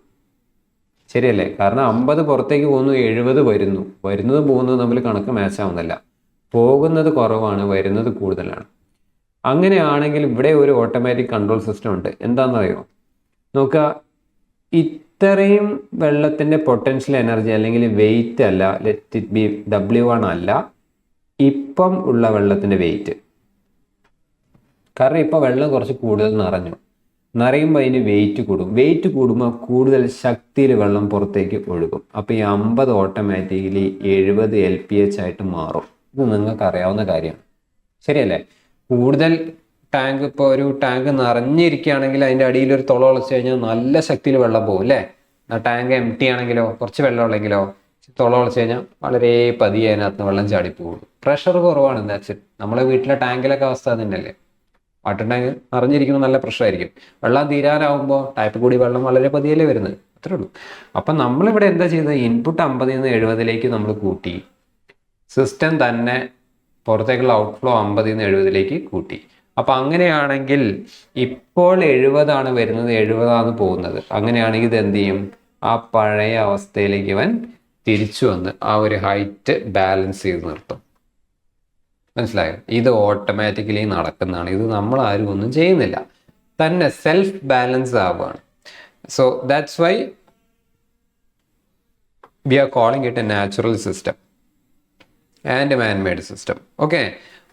ശരിയല്ലേ? കാരണം 50 പുറത്തേക്ക് പോകുന്നു, 70 വരുന്നത് പോകുന്നത് തമ്മിൽ കണക്ക് മാച്ച് ആവുന്നില്ല. പോകുന്നത് കുറവാണ്, വരുന്നത് കൂടുതലാണ്. അങ്ങനെയാണെങ്കിൽ ഇവിടെ ഒരു ഓട്ടോമാറ്റിക് കൺട്രോൾ സിസ്റ്റം ഉണ്ട്. എന്താണെന്നറിയോ? നോക്കുക, ഇത്രയും വെള്ളത്തിൻ്റെ പൊട്ടൻഷ്യൽ എനർജി അല്ലെങ്കിൽ വെയിറ്റ് അല്ല, ലെറ്റ് ഇറ്റ് ബി W1 അല്ല, ഇപ്പം ഉള്ള വെള്ളത്തിൻ്റെ വെയിറ്റ്. കാരണം ഇപ്പം വെള്ളം കുറച്ച് കൂടുതൽ നിറഞ്ഞു. നിറയുമ്പോൾ അതിന് വെയിറ്റ് കൂടും. വെയിറ്റ് കൂടുമ്പോൾ കൂടുതൽ ശക്തിയിൽ വെള്ളം പുറത്തേക്ക് ഒഴുകും. അപ്പോൾ ഈ 50 ഓട്ടോമാറ്റിക്കലി 70 LPH ആയിട്ട് മാറും. ഇത് നിങ്ങൾക്ക് അറിയാവുന്ന കാര്യമാണ്, ശരിയല്ലേ? കൂടുതൽ ടാങ്ക്, ഇപ്പോൾ ഒരു ടാങ്ക് നിറഞ്ഞിരിക്കുകയാണെങ്കിൽ അതിൻ്റെ അടിയിൽ ഒരു തുള ഉളച്ച് കഴിഞ്ഞാൽ നല്ല ശക്തിയിൽ വെള്ളം പോകും അല്ലേ? ടാങ്ക് എം ടി ആണെങ്കിലോ, കുറച്ച് വെള്ളം ഉള്ളെങ്കിലോ തുള ഉളച്ച് കഴിഞ്ഞാൽ വളരെ പതിയെ അതിനകത്ത് വെള്ളം ചാടിപ്പോകും. പ്രഷർ കുറവാണ്. That's it. നമ്മളെ വീട്ടിലെ ടാങ്കിലൊക്കെ അവസ്ഥ തന്നെയല്ലേ? വാട്ടർ ടാങ്ക് നിറഞ്ഞിരിക്കുമ്പോൾ നല്ല പ്രഷറായിരിക്കും. വെള്ളം തീരാനാവുമ്പോൾ ടാപ്പിൽ കൂടി വെള്ളം വളരെ പതിയല്ലേ വരുന്നത്, അത്രേ ഉള്ളൂ. അപ്പം നമ്മളിവിടെ എന്താ ചെയ്തത്? ഇൻപുട്ട് 50 നിന്ന് 70 നമ്മൾ കൂട്ടി. സിസ്റ്റം തന്നെ പുറത്തേക്കുള്ള ഔട്ട്ഫ്ലോ 50 നിന്ന് 70 കൂട്ടി. അപ്പം അങ്ങനെയാണെങ്കിൽ ഇപ്പോൾ 70 വരുന്നത്, 70 പോകുന്നത്. അങ്ങനെയാണെങ്കിൽ ഇത് എന്ത് ചെയ്യും? ആ പഴയ അവസ്ഥയിലേക്ക് ഇവൻ തിരിച്ചു വന്ന് ആ ഒരു ഹൈറ്റ് ബാലൻസ് ചെയ്ത് നിർത്തും. മനസ്സിലായോ? ഇത് ഓട്ടോമാറ്റിക്കലി നടക്കുന്നതാണ്. ഇത് നമ്മൾ ആരും ഒന്നും ചെയ്യുന്നില്ല, തന്നെ സെൽഫ് ബാലൻസ് ആവുകയാണ്. So that's why we are calling it a natural system and man made system. Okay,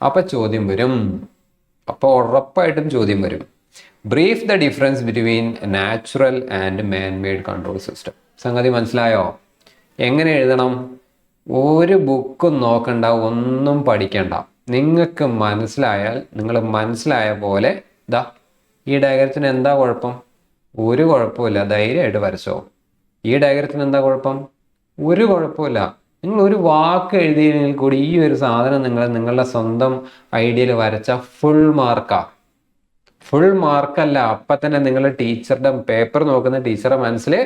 അപ്പം ചോദ്യം വരും, അപ്പോൾ ഉറപ്പായിട്ടും ചോദ്യം വരും. Brief the difference between natural and man made control system. സംഗതി മനസ്സിലായോ? എങ്ങനെ എഴുതണം? ഒരു ബുക്കും നോക്കണ്ട, ഒന്നും പഠിക്കണ്ട. നിങ്ങൾക്ക് മനസ്സിലായാൽ, നിങ്ങൾ മനസ്സിലായ പോലെ ദാ ഈ ഡയഗ്രത്തിന് എന്താ കുഴപ്പം? ഒരു കുഴപ്പമില്ല, ധൈര്യമായിട്ട് വരച്ചോ. ഈ ഡയഗ്രത്തിന് എന്താ കുഴപ്പം? ഒരു കുഴപ്പമില്ല. നിങ്ങൾ ഒരു വാക്ക് എഴുതിയെങ്കിൽ കൂടി ഈ ഒരു സാധനം നിങ്ങളുടെ സ്വന്തം ഐഡിയയിൽ വരച്ച ഫുൾ മാർക്കാ. ഫുൾ മാർക്കല്ല, അപ്പം തന്നെ നിങ്ങൾ ടീച്ചറുടെ പേപ്പർ നോക്കുന്ന ടീച്ചറുടെ മനസ്സിൽ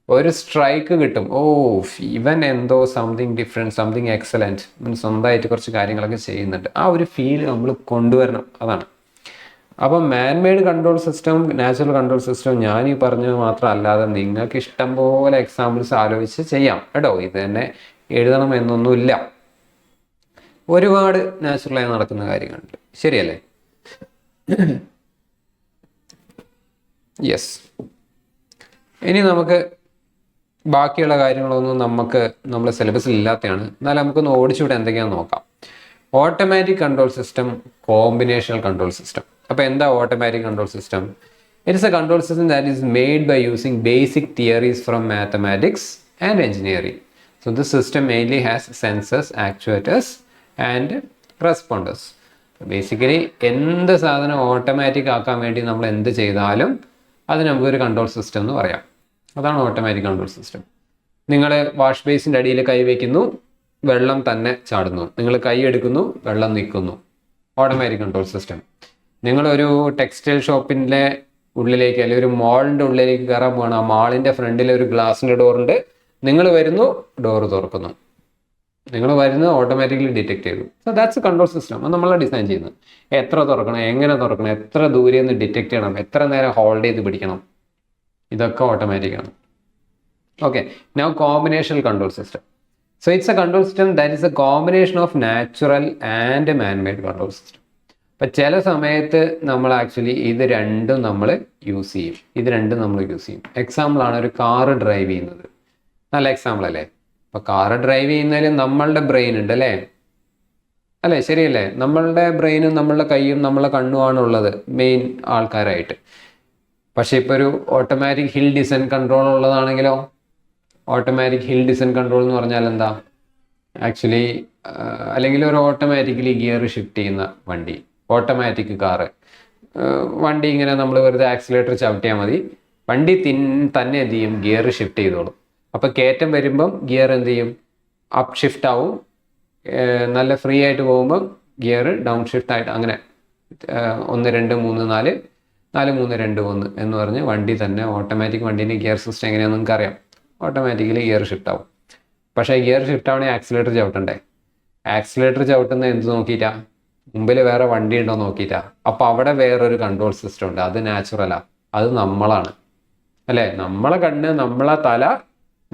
ഒരു സ്ട്രൈക്ക് കിട്ടും. ഓ, ഇവൻ എന്തോ സംതിങ് ഡിഫറെൻറ്റ്, സംതിങ് എക്സലൻറ്റ്, ഇവൻ സ്വന്തമായിട്ട് കുറച്ച് കാര്യങ്ങളൊക്കെ ചെയ്യുന്നുണ്ട്. ആ ഒരു ഫീൽ നമ്മൾ കൊണ്ടുവരണം, അതാണ്. അപ്പം മാൻ made control system, natural control system ഞാൻ ഈ പറഞ്ഞത് മാത്രമല്ലാതെ നിങ്ങൾക്ക് ഇഷ്ടം പോലെ എക്സാമ്പിൾസ് ആലോചിച്ച് ചെയ്യാം കേട്ടോ. ഇത് തന്നെ എഴുതണം എന്നൊന്നുമില്ല. ഒരുപാട് നാച്ചുറലായി നടക്കുന്ന കാര്യങ്ങളുണ്ട്, ശരിയല്ലേ? യെസ്. ഇനി നമുക്ക് ബാക്കിയുള്ള കാര്യങ്ങളൊന്നും നമ്മുടെ സിലബസിൽ ഇല്ലാത്തതാണ്. എന്നാലും നമുക്കൊന്ന് ഓടിച്ചുവിടെ എന്തൊക്കെയാണെന്ന് നോക്കാം. Automatic control system, combinational control system. അപ്പോൾ എന്താ automatic control system? It's a control system that is made by using basic theories from mathematics and engineering. So this system mainly has sensors, actuators and responders. Basically എന്ത് സാധനം automatic ആക്കാൻ വേണ്ടി നമ്മൾ എന്ത് ചെയ്താലും അത് നമുക്കൊരു കൺട്രോൾ സിസ്റ്റം എന്ന് പറയാം. അതാണ് ഓട്ടോമാറ്റിക് കൺട്രോൾ സിസ്റ്റം. നിങ്ങൾ വാഷ് ബേസിൻ്റെ അടിയിൽ കൈ വയ്ക്കുന്നു, വെള്ളം തന്നെ ചാടുന്നു. നിങ്ങൾ കൈ എടുക്കുന്നു, വെള്ളം നിൽക്കുന്നു. Automatic control system. നിങ്ങളൊരു ടെക്സ്റ്റൈൽ ഷോപ്പിൻ്റെ ഉള്ളിലേക്ക് അല്ലെങ്കിൽ ഒരു മാളിൻ്റെ ഉള്ളിലേക്ക് കയറാൻ പോകണം. ആ മാളിൻ്റെ ഫ്രണ്ടിൽ ഒരു ഗ്ലാസിൻ്റെ ഡോറുണ്ട്. നിങ്ങൾ വരുന്നു, ഡോറ് തുറക്കുന്നു. നിങ്ങൾ വരുന്നത് ഓട്ടോമാറ്റിക്കലി ഡിറ്റക്ട് ചെയ്തു. So that's A control system. അത് നമ്മളാണ് ഡിസൈൻ ചെയ്യുന്നത്. എത്ര തുറക്കണം, എങ്ങനെ തുറക്കണം, എത്ര ദൂരെ നിന്ന് ഡിറ്റക്ട് ചെയ്യണം, എത്ര നേരം ഹോൾഡ് ചെയ്ത് പിടിക്കണം, ഇതൊക്കെ ഓട്ടോമാറ്റിക്കാണ്. Okay, now combinational control system. So it's a control system that is a combination of natural and man made control system. അപ്പം ചില സമയത്ത് നമ്മൾ ആക്ച്വലി ഇത് രണ്ടും നമ്മൾ യൂസ് ചെയ്യും. എക്സാമ്പിളാണ് ഒരു കാറ് ഡ്രൈവ് ചെയ്യുന്നത്. നല്ല എക്സാമ്പിൾ അല്ലേ? അപ്പോൾ കാറ് ഡ്രൈവ് ചെയ്യുന്നതിൽ നമ്മളുടെ ബ്രെയിൻ ഉണ്ട് അല്ലേ? ശരിയല്ലേ? നമ്മളുടെ ബ്രെയിനും നമ്മളുടെ കൈയും നമ്മളുടെ കണ്ണുമാണ് ഉള്ളത് മെയിൻ ആൾക്കാരായിട്ട്. പക്ഷേ ഇപ്പോൾ ഒരു ഓട്ടോമാറ്റിക് ഹിൽ ഡിസെൻറ്റ് കൺട്രോൾ ഉള്ളതാണെങ്കിലോ? ഓട്ടോമാറ്റിക് ഹിൽ ഡിസെൻറ്റ് കൺട്രോൾ എന്ന് പറഞ്ഞാൽ എന്താ? ആക്ച്വലി അല്ലെങ്കിൽ ഒരു ഓട്ടോമാറ്റിക്കലി ഗിയർ ഷിഫ്റ്റ് ചെയ്യുന്ന വണ്ടി, ഓട്ടോമാറ്റിക് കാറ്. വണ്ടി ഇങ്ങനെ നമ്മൾ വെറുതെ ആക്സിലേറ്റർ ചവിട്ടിയാൽ മതി, വണ്ടി തന്നെ എന്ത് ചെയ്യും? ഗിയർ ഷിഫ്റ്റ് ചെയ്തോളും. അപ്പോൾ കയറ്റം വരുമ്പം ഗിയർ എന്ത് ചെയ്യും? അപ്പ് ഷിഫ്റ്റ് ആവും. നല്ല ഫ്രീ ആയിട്ട് പോകുമ്പം ഗിയർ ഡൗൺ ഷിഫ്റ്റ് ആയിട്ട്, അങ്ങനെ 1 2 3 4 4 3 2 1 എന്ന് പറഞ്ഞ് വണ്ടി തന്നെ ഓട്ടോമാറ്റിക് വണ്ടീൻ്റെ ഗിയർ സിസ്റ്റം എങ്ങനെയാണെന്ന് നിങ്ങൾക്ക് അറിയാം. ഓട്ടോമാറ്റിക്കലി ഗിയർ ഷിഫ്റ്റ് ആവും. പക്ഷേ ഗിയർ ഷിഫ്റ്റ് ആവണേ ആക്സിലേറ്റർ ചവിട്ടണ്ടേ? ആക്സിലേറ്റർ ചവിട്ടുന്നത് എന്ത് നോക്കിയിട്ടാ? മുമ്പിൽ വേറെ വണ്ടി ഉണ്ടോ നോക്കിയിട്ടാ? അപ്പോൾ അവിടെ വേറൊരു കൺട്രോൾ സിസ്റ്റം ഉണ്ട്. അത് നാച്ചുറലാ, അത് നമ്മളാണ് അല്ലേ? നമ്മളെ കണ്ണ്, നമ്മളെ തല,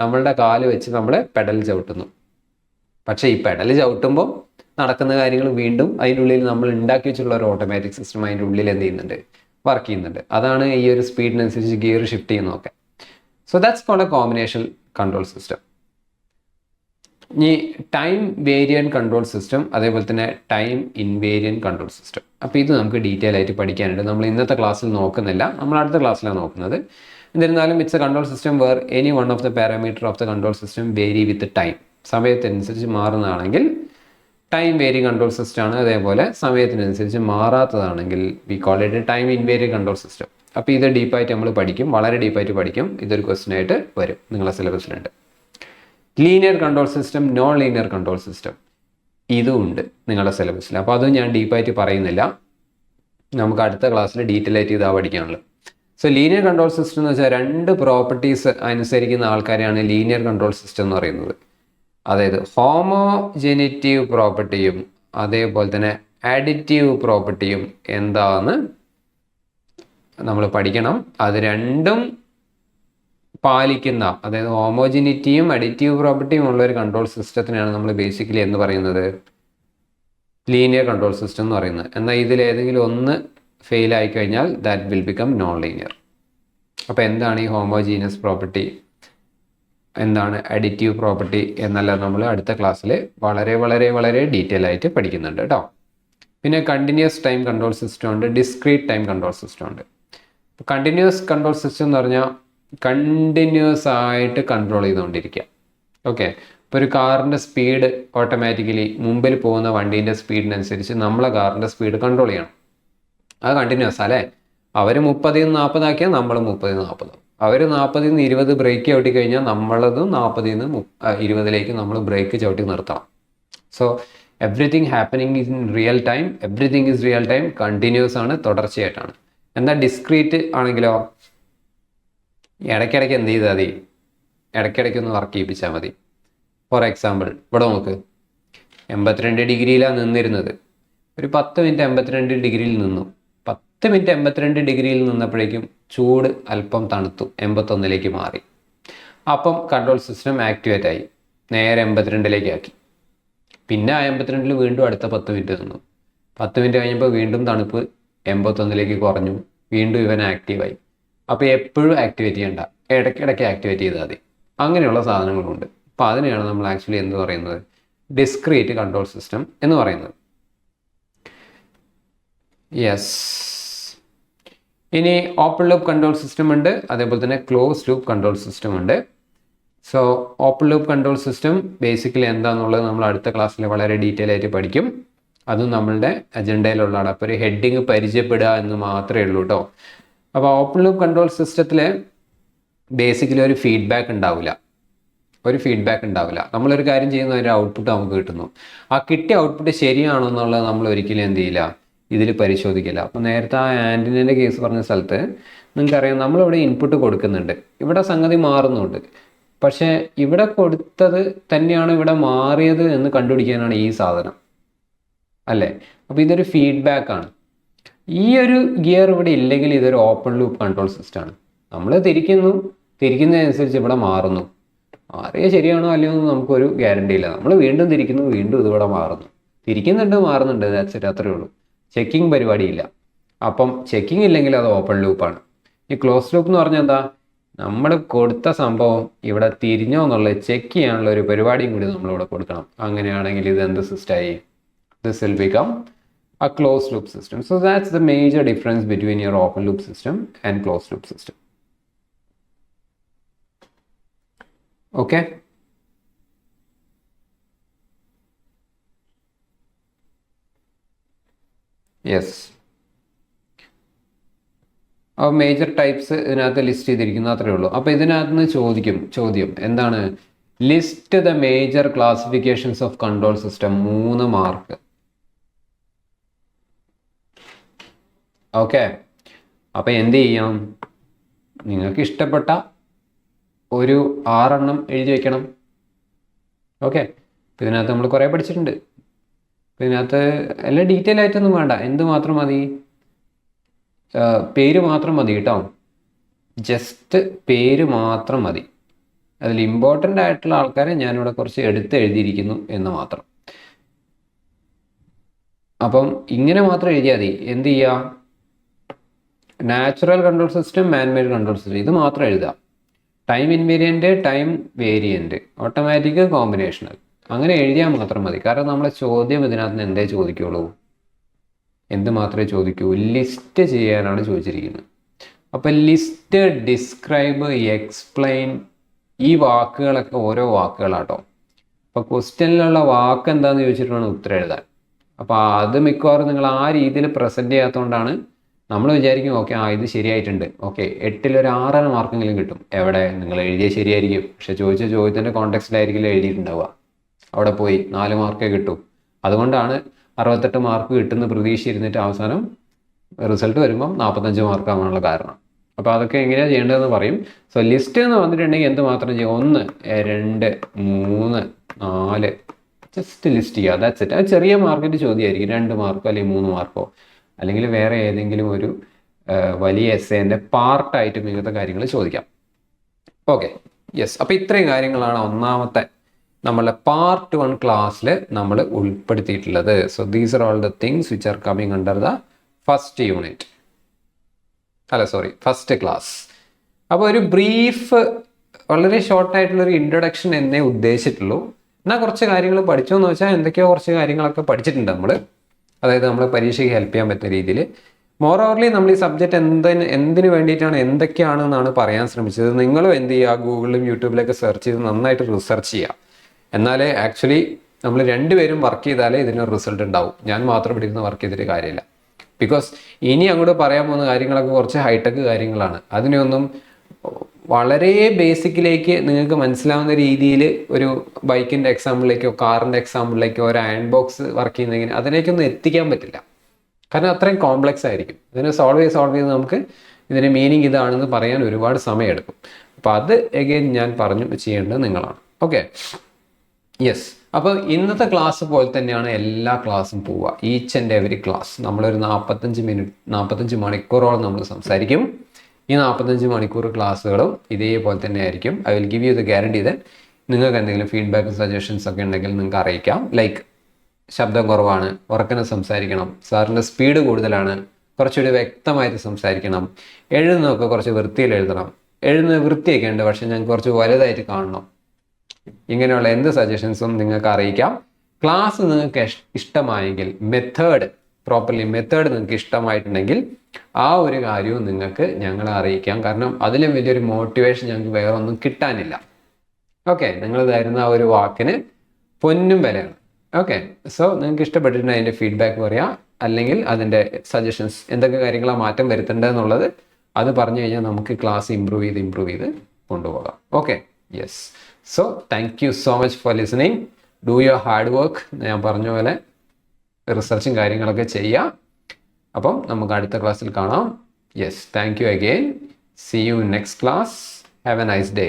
നമ്മളുടെ കാല് വെച്ച് നമ്മൾ പെഡൽ ചവിട്ടുന്നു. പക്ഷേ ഈ പെഡൽ ചവിട്ടുമ്പോൾ നടക്കുന്ന കാര്യങ്ങൾ വീണ്ടും അതിൻ്റെ ഉള്ളിൽ നമ്മൾ ഉണ്ടാക്കി വെച്ചിട്ടുള്ള ഒരു ഓട്ടോമാറ്റിക് സിസ്റ്റം അതിൻ്റെ ഉള്ളിൽ എന്ത് ചെയ്യുന്നുണ്ട്? വർക്ക് ചെയ്യുന്നുണ്ട്. അതാണ് ഈ ഒരു സ്പീഡിനനുസരിച്ച് ഗിയർ ഷിഫ്റ്റ് ചെയ്യുന്നതൊക്കെ. So that's called a combination control system. ഇനി ടൈം വേരിയൻറ്റ് കൺട്രോൾ സിസ്റ്റം, അതേപോലെ തന്നെ ടൈം ഇൻവേരിയൻറ്റ് കൺട്രോൾ സിസ്റ്റം. അപ്പോൾ ഇത് നമുക്ക് ഡീറ്റെയിൽ ആയിട്ട് പഠിക്കാനുണ്ട്. നമ്മൾ ഇന്നത്തെ ക്ലാസ്സിൽ നോക്കുന്നില്ല, നമ്മൾ അടുത്ത ക്ലാസ്സിലാണ് നോക്കുന്നത്. എന്നിരുന്നാലും it's a control system where any one of the parameter of the control system vary with time. സമയത്തിനനുസരിച്ച് മാറുന്നതാണെങ്കിൽ ടൈം വേരി കൺട്രോൾ സിസ്റ്റം ആണ്. അതേപോലെ സമയത്തിനനുസരിച്ച് മാറാത്തതാണെങ്കിൽ we call it time invariant control system. അപ്പോൾ ഇത് ഡീപ്പായിട്ട് നമ്മൾ പഠിക്കും, വളരെ ഡീപ്പായിട്ട് പഠിക്കും. ഇതൊരു ക്വസ്റ്റ്യൻ ആയിട്ട് വരും നിങ്ങളുടെ സിലബസിലുണ്ട്. Linear control system, non linear control system, ഇതും ഉണ്ട് നിങ്ങളുടെ സിലബസിൽ. അപ്പോൾ അതും ഞാൻ ഡീപ്പായിട്ട് പറയുന്നില്ല, നമുക്ക് അടുത്ത ക്ലാസ്സിൽ ഡീറ്റെയിൽ ആയിട്ട് ഇതാ പഠിക്കാനുള്ളത്. സോ ലീനിയർ കൺട്രോൾ സിസ്റ്റം എന്ന് വെച്ചാൽ 2 പ്രോപ്പർട്ടീസ് അനുസരിക്കുന്ന ആൾക്കാരെയാണ് ലീനിയർ കൺട്രോൾ സിസ്റ്റം എന്ന് പറയുന്നത്. അതായത് ഹോമോജെനിറ്റീവ് പ്രോപ്പർട്ടിയും അതേപോലെ തന്നെ അഡിറ്റീവ് പ്രോപ്പർട്ടിയും എന്താന്ന് നമ്മൾ പഠിക്കണം. അത് രണ്ടും പാലിക്കുന്ന, അതായത് ഹോമോജിനിറ്റിയും അഡിറ്റീവ് പ്രോപ്പർട്ടിയും ഉള്ള ഒരു കൺട്രോൾ സിസ്റ്റത്തിനാണ് നമ്മൾ ബേസിക്കലി എന്ന് പറയുന്നത് ലീനിയർ കൺട്രോൾ സിസ്റ്റം എന്ന് പറയുന്നത്. എന്നാൽ ഇതിൽ ഏതെങ്കിലും ഒന്ന് ഫെയിൽ ആയി കഴിഞ്ഞാൽ that will become non linear. അപ്പോൾ എന്താണ് ഈ ഹോമോജീനിയസ് പ്രോപ്പർട്ടി, എന്താണ് അഡിറ്റീവ് പ്രോപ്പർട്ടി എന്നെല്ലാം നമ്മൾ അടുത്ത ക്ലാസ്സിൽ വളരെ വളരെ വളരെ ഡീറ്റെയിൽ ആയിട്ട് പഠിക്കുന്നുണ്ട് കേട്ടോ. പിന്നെ കണ്ടിന്യൂസ് ടൈം കൺട്രോൾ സിസ്റ്റം ഉണ്ട്, ഡിസ്ക്രീറ്റ് ടൈം കൺട്രോൾ സിസ്റ്റം ഉണ്ട്. കണ്ടിന്യൂസ് കൺട്രോൾ സിസ്റ്റം എന്ന് പറഞ്ഞാൽ കണ്ടിന്യൂസ് ആയിട്ട് കൺട്രോൾ ചെയ്തുകൊണ്ടിരിക്കുക. ഓക്കെ, ഇപ്പോൾ ഒരു കാറിൻ്റെ സ്പീഡ് ഓട്ടോമാറ്റിക്കലി മുമ്പിൽ പോകുന്ന വണ്ടീൻ്റെ സ്പീഡിനനുസരിച്ച് നമ്മളെ കാറിൻ്റെ സ്പീഡ് കൺട്രോൾ ചെയ്യണം. അത് കണ്ടിന്യൂസ് അല്ലേ. അവർ 30 നിന്ന് 40 ആക്കിയാൽ നമ്മൾ 30 നിന്ന് 40, അവർ 40 നിന്ന് 20 ബ്രേക്ക് ചവിട്ടി കഴിഞ്ഞാൽ നമ്മളതും 40 നിന്ന് 20 നമ്മൾ ബ്രേക്ക് ചവിട്ടി നിർത്തണം. So everything happening in real time, everything is real time, continuous ആണ്, തുടർച്ചയായിട്ടാണ്. എന്നാൽ ഡിസ്ക്രീറ്റ് ആണെങ്കിലോ ഇടയ്ക്കിടയ്ക്ക് എന്ത് ചെയ്താൽ മതി, ഇടയ്ക്കിടയ്ക്ക് ഒന്ന് വർക്ക് ചെയ്യിപ്പിച്ചാൽ മതി. ഫോർ എക്സാമ്പിൾ ഇവിടെ നോക്ക്, 82 ഡിഗ്രിയിലാണ് നിന്നിരുന്നത്. ഒരു 10 മിനിറ്റ് 82 ഡിഗ്രിയിൽ നിന്നു. 10 മിനിറ്റ് 82 ഡിഗ്രിയിൽ നിന്നപ്പോഴേക്കും ചൂട് അല്പം തണുത്തു, 81 മാറി. അപ്പം കൺട്രോൾ സിസ്റ്റം ആക്ടിവേറ്റ് ആയി, നേരെ 82 ആക്കി. പിന്നെ ആ 82 വീണ്ടും അടുത്ത 10 മിനിറ്റ് നിന്നു. 10 മിനിറ്റ് കഴിഞ്ഞപ്പോൾ വീണ്ടും തണുപ്പ് 81 കുറഞ്ഞു, വീണ്ടും ഇവൻ ആക്റ്റീവായി. അപ്പോൾ എപ്പോഴും ആക്ടിവേറ്റ് ചെയ്യണ്ട, ഇടയ്ക്കിടയ്ക്ക് ആക്ടിവേറ്റ് ചെയ്താൽ മതി. അങ്ങനെയുള്ള സാധനങ്ങളുണ്ട്. അപ്പോൾ അതിനെയാണ് നമ്മൾ ആക്ച്വലി എന്ത് പറയുന്നത്, ഡിസ്ക്രീറ്റ് കൺട്രോൾ സിസ്റ്റം എന്ന് പറയുന്നത്. യെസ്. ഇനി ഓപ്പൺ ലൂപ്പ് കൺട്രോൾ സിസ്റ്റം ഉണ്ട്, അതേപോലെ തന്നെ ക്ലോസ് ലൂപ്പ് കൺട്രോൾ സിസ്റ്റം ഉണ്ട്. So open loop control system basically എന്താണെന്നുള്ളത് നമ്മൾ അടുത്ത ക്ലാസ്സിൽ വളരെ ഡീറ്റെയിൽ ആയിട്ട് പഠിക്കും. അതും നമ്മളുടെ അജണ്ടയിലുള്ളതാണ്. അപ്പോൾ ഒരു ഹെഡിങ് പരിചയപ്പെടുക എന്ന് മാത്രമേ ഉള്ളൂ കേട്ടോ. അപ്പോൾ ഓപ്പൺ ലൂപ്പ് കൺട്രോൾ സിസ്റ്റത്തിൽ ബേസിക്കലി ഒരു ഫീഡ്ബാക്ക് ഉണ്ടാവില്ല. നമ്മളൊരു കാര്യം ചെയ്യുന്ന ഒരു ഔട്ട്പുട്ട് നമുക്ക് കിട്ടുന്നു. ആ കിട്ടിയ ഔട്ട്പുട്ട് ശരിയാണോ എന്നുള്ളത് നമ്മൾ ഒരിക്കലും എന്ത് ചെയ്യില്ല, ഇതിൽ പരിശോധിക്കില്ല. അപ്പോൾ നേരത്തെ ആ ആൻറ്റിനേൻ്റെ കേസ് പറഞ്ഞ സ്ഥലത്ത് നിങ്ങൾക്കറിയാം, നമ്മളിവിടെ ഇൻപുട്ട് കൊടുക്കുന്നുണ്ട്, ഇവിടെ സംഗതി മാറുന്നുണ്ട്. പക്ഷേ ഇവിടെ കൊടുത്തത് തന്നെയാണ് ഇവിടെ മാറിയത് എന്ന് കണ്ടുപിടിക്കാനാണ് ഈ സാധനം അല്ലേ. അപ്പോൾ ഇതൊരു ഫീഡ്ബാക്കാണ്. ഈ ഒരു ഗിയർ ഇവിടെ ഇല്ലെങ്കിൽ ഇതൊരു ഓപ്പൺ ലൂപ്പ് കൺട്രോൾ സിസ്റ്റമാണ്. നമ്മൾ തിരിക്കുന്നതനുസരിച്ച് ഇവിടെ മാറുന്നു. മാറിയ ശരിയാണോ അല്ലയോ എന്ന് നമുക്കൊരു ഗ്യാരണ്ടി ഇല്ല. നമ്മൾ വീണ്ടും തിരിക്കുന്നു, വീണ്ടും ഇതിവിടെ മാറുന്നുണ്ട്, ദാറ്റ്സ് ഇറ്റ്, അത്രയേ ഉള്ളൂ. ചെക്കിങ് പരിപാടിയില്ല. അപ്പം ചെക്കിങ് ഇല്ലെങ്കിൽ അത് ഓപ്പൺ ലൂപ്പാണ്. ഈ ക്ലോസ് ലൂപ്പ് എന്ന് പറഞ്ഞാൽ എന്താ, നമ്മൾ കൊടുത്ത സംഭവം ഇവിടെ തിരിഞ്ഞോ എന്നുള്ളത് ചെക്ക് ചെയ്യാനുള്ള ഒരു പരിപാടിയും കൂടി നമ്മളിവിടെ കൊടുക്കണം. അങ്ങനെയാണെങ്കിൽ ഇത് എന്ത് സിസ്റ്റമായി, this will become a closed loop system. So that's the major difference between your open loop system and closed loop system. Okay. Yes. അപ്പോൾ മേജർ ടൈപ്സ് ഇതിനകത്ത് ലിസ്റ്റ് ചെയ്തിരിക്കുന്നു, അത്രയേ ഉള്ളൂ. അപ്പോൾ ഇതിനകത്ത് നിന്ന് ചോദ്യം എന്താണ്, list the major classifications of control system. 3 mark. Okay, അപ്പോൾ എന്ത് ചെയ്യണം, നിങ്ങൾക്ക് ഇഷ്ടപ്പെട്ട ഒരു 6 എണ്ണം എഴുതി വയ്ക്കണം. ഓക്കെ, ഇതിനകത്ത് നമ്മൾ കുറേ പഠിച്ചിട്ടുണ്ട്. ഇതിനകത്ത് എല്ലാം ഡീറ്റെയിൽ ആയിട്ടൊന്നും വേണ്ട, എന്ത് മാത്രം മതി, പേര് മാത്രം മതി കേട്ടോ. ജസ്റ്റ് പേര് മാത്രം മതി. അതിൽ ഇമ്പോർട്ടൻ്റ് ആയിട്ടുള്ള ആൾക്കാരെ ഞാനിവിടെ കുറച്ച് എഴുതിയിരിക്കുന്നു എന്ന് മാത്രം. അപ്പം ഇങ്ങനെ മാത്രം എഴുതിയാൽ മതി. എന്ത് ചെയ്യുക, natural control system, manmade control system, ഇത് മാത്രം എഴുതുക. Time invariant, time variant, automatic, combinational, അങ്ങനെ എഴുതിയാൽ മാത്രം മതി. കാരണം നമ്മളെ ചോദ്യം ഇതിനകത്ത് നിന്ന് എന്തേ ചോദിക്കുള്ളൂ, എന്ത് മാത്രമേ ചോദിക്കൂ, ലിസ്റ്റ് ചെയ്യാനാണ് ചോദിച്ചിരിക്കുന്നത്. അപ്പം ലിസ്റ്റ്, ഡിസ്ക്രൈബ്, എക്സ്പ്ലെയിൻ, ഈ വാക്കുകളൊക്കെ ഓരോ വാക്കുകളാട്ടോ. അപ്പോൾ ക്വസ്റ്റ്യനിലുള്ള വാക്ക് എന്താണെന്ന് ചോദിച്ചിട്ട് വേണം ഉത്തരം എഴുതാൻ. അപ്പോൾ അത് മിക്കവാറും നിങ്ങൾ ആ രീതിയിൽ പ്രസൻറ്റ് ചെയ്യാത്തതുകൊണ്ടാണ് നമ്മൾ വിചാരിക്കും ഓക്കെ ഇത് ശരിയായിട്ടുണ്ട്, ഓക്കെ 8ൽ ഒരു 6.5 മാർക്കെങ്കിലും കിട്ടും. എവിടെ, നിങ്ങൾ എഴുതിയ ശരിയായിരിക്കും, പക്ഷെ ചോദിച്ച ചോദ്യത്തിൻ്റെ കോണ്ടെക്സ്റ്റിലായിരിക്കില്ല എഴുതിയിട്ടുണ്ടാവുക. അവിടെ പോയി 4 മാർക്കേ കിട്ടും. അതുകൊണ്ടാണ് 68 മാർക്ക് കിട്ടുന്ന പ്രതീക്ഷ ഇരുന്നിട്ട് അവസാനം റിസൾട്ട് വരുമ്പം 45 മാർക്കാവാനുള്ള കാരണം. അപ്പോൾ അതൊക്കെ എങ്ങനെയാണ് ചെയ്യേണ്ടതെന്ന് പറയും. സോ ലിസ്റ്റ് എന്ന് വന്നിട്ടുണ്ടെങ്കിൽ എന്ത് മാത്രം ചെയ്യും, 1, 2, 3, 4 ജസ്റ്റ് ലിസ്റ്റ് ചെയ്യുക, ദാറ്റ്സ് ഇറ്റ്. അത് ചെറിയ മാർക്കിൻ്റെ ചോദ്യമായിരിക്കും, 2 മാർക്കോ അല്ലെങ്കിൽ 3 മാർക്കോ, അല്ലെങ്കിൽ വേറെ ഏതെങ്കിലും ഒരു വലിയ എസ്സേൻ്റെ പാർട്ടായിട്ട് മികച്ച കാര്യങ്ങൾ ചോദിക്കാം. Okay, yes. അപ്പോൾ ഇത്രയും കാര്യങ്ങളാണ് ഒന്നാമത്തെ നമ്മളുടെ പാർട്ട് 1 ക്ലാസ്സിൽ നമ്മൾ ഉൾപ്പെടുത്തിയിട്ടുള്ളത്. So these are all the things which are coming under the first unit, first class. അപ്പോൾ ഒരു ബ്രീഫ്, വളരെ ഷോർട്ടായിട്ടുള്ളൊരു ഇൻട്രൊഡക്ഷൻ എന്നേ ഉദ്ദേശിച്ചിട്ടുള്ളൂ. എന്നാൽ കുറച്ച് കാര്യങ്ങൾ പഠിച്ചോ എന്ന് വെച്ചാൽ എന്തൊക്കെയോ കുറച്ച് കാര്യങ്ങളൊക്കെ പഠിച്ചിട്ടുണ്ട് നമ്മൾ. അതായത് നമ്മൾ പരീക്ഷയ്ക്ക് ഹെൽപ്പ് ചെയ്യാൻ പറ്റുന്ന രീതിയിൽ. മോർ ഓവർലി നമ്മൾ ഈ സബ്ജക്റ്റ് എന്തിനു വേണ്ടിയിട്ടാണ്, എന്തൊക്കെയാണെന്നാണ് പറയാൻ ശ്രമിച്ചത്. നിങ്ങളും എന്ത് ചെയ്യുക, ഗൂഗിളിലും യൂട്യൂബിലൊക്കെ സെർച്ച് ചെയ്ത് നന്നായിട്ട് റിസർച്ച് ചെയ്യുക. എന്നാലേ ആക്ച്വലി നമ്മൾ രണ്ടുപേരും വർക്ക് ചെയ്താലേ ഇതിനൊരു റിസൾട്ട് ഉണ്ടാവും. ഞാൻ മാത്രം ഇവിടെ ഇരുന്ന് വർക്ക് ചെയ്തിട്ട് കാര്യമില്ല. ബിക്കോസ് ഇനി അങ്ങോട്ട് പറയാൻ പോകുന്ന കാര്യങ്ങളൊക്കെ കുറച്ച് ഹൈടെക് കാര്യങ്ങളാണ്. അതിനെയൊന്നും വളരെ ബേസിക്കിലേക്ക് നിങ്ങൾക്ക് മനസ്സിലാവുന്ന രീതിയിൽ ഒരു ബൈക്കിൻ്റെ എക്സാമ്പിളിലേക്കോ കാറിൻ്റെ എക്സാമ്പിളിലേക്കോ ഒരു അയൺ ബോക്സ് വർക്ക് ചെയ്യുന്നതിന് അതിലേക്കൊന്നും എത്തിക്കാൻ പറ്റില്ല. കാരണം അത്രയും കോംപ്ലക്സ് ആയിരിക്കും. ഇതിനെ സോൾവ് ചെയ്ത് നമുക്ക് ഇതിൻ്റെ മീനിങ് ഇതാണെന്ന് പറയാൻ ഒരുപാട് സമയമെടുക്കും. അപ്പോൾ അത് എഗെയിൻ ഞാൻ പറഞ്ഞു ചെയ്യേണ്ടത് നിങ്ങളാണ്. Okay, yes. അപ്പോൾ ഇന്നത്തെ ക്ലാസ് പോലെ തന്നെയാണ് എല്ലാ ക്ലാസ്സും പോവുക. ഈച്ച് ആൻഡ് എവറി ക്ലാസ് നമ്മളൊരു 45 മണിക്കൂറോളം നമ്മൾ സംസാരിക്കും. ഈ 45 മണിക്കൂർ ക്ലാസ്സുകളും ഇതേപോലെ തന്നെ ആയിരിക്കും. I will give you the guarantee that നിങ്ങൾക്ക് എന്തെങ്കിലും ഫീഡ്ബാക്കും സജഷൻസ് ഒക്കെ ഉണ്ടെങ്കിൽ നിങ്ങൾക്ക് അറിയിക്കാം. ലൈക്ക് ശബ്ദം കുറവാണ്, ഉറക്കനെ സംസാരിക്കണം, സാറിൻ്റെ സ്പീഡ് കൂടുതലാണ്, കുറച്ചുകൂടി വ്യക്തമായിട്ട് സംസാരിക്കണം, എഴുതുന്നതൊക്കെ കുറച്ച് വൃത്തിയിൽ എഴുതണം, എഴുതുന്നത് വൃത്തിയൊക്കെ ഉണ്ട് പക്ഷേ ഞങ്ങൾക്ക് കുറച്ച് വലുതായിട്ട് കാണണം, ഇങ്ങനെയുള്ള എന്ത് സജഷൻസും നിങ്ങൾക്ക് അറിയിക്കാം. ക്ലാസ് നിങ്ങൾക്ക് ഇഷ്ടമായെങ്കിൽ മെത്തേഡ് നിങ്ങൾക്ക് ഇഷ്ടമായിട്ടുണ്ടെങ്കിൽ ആ ഒരു കാര്യവും നിങ്ങൾക്ക് ഞങ്ങളെ അറിയിക്കാം. കാരണം അതിലും വലിയൊരു മോട്ടിവേഷൻ ഞങ്ങൾക്ക് വേറെ ഒന്നും കിട്ടാനില്ല. ഓക്കെ, നിങ്ങൾ തരുന്ന ആ ഒരു വാക്കിന് പൊന്നും വിലയാണ്. ഓക്കെ, സോ നിങ്ങൾക്ക് ഇഷ്ടപ്പെട്ടിട്ടുണ്ടെങ്കിൽ അതിൻ്റെ ഫീഡ്ബാക്ക് പറയാം, അല്ലെങ്കിൽ അതിൻ്റെ സജഷൻസ് എന്തൊക്കെ കാര്യങ്ങളാണ് മാറ്റം വരുത്തേണ്ടതെന്നുള്ളത് അത് പറഞ്ഞു കഴിഞ്ഞാൽ നമുക്ക് ക്ലാസ് ഇമ്പ്രൂവ് ചെയ്ത് കൊണ്ടുപോകാം. Okay, yes. So thank you so much for listening. Do your hard work. ഞാൻ പറഞ്ഞ പോലെ റിസർച്ചും കാര്യങ്ങളൊക്കെ ചെയ്യാം. അപ്പം നമുക്ക് അടുത്ത ക്ലാസ്സിൽ കാണാം. Yes, thank you again. See you next class. Have a nice day.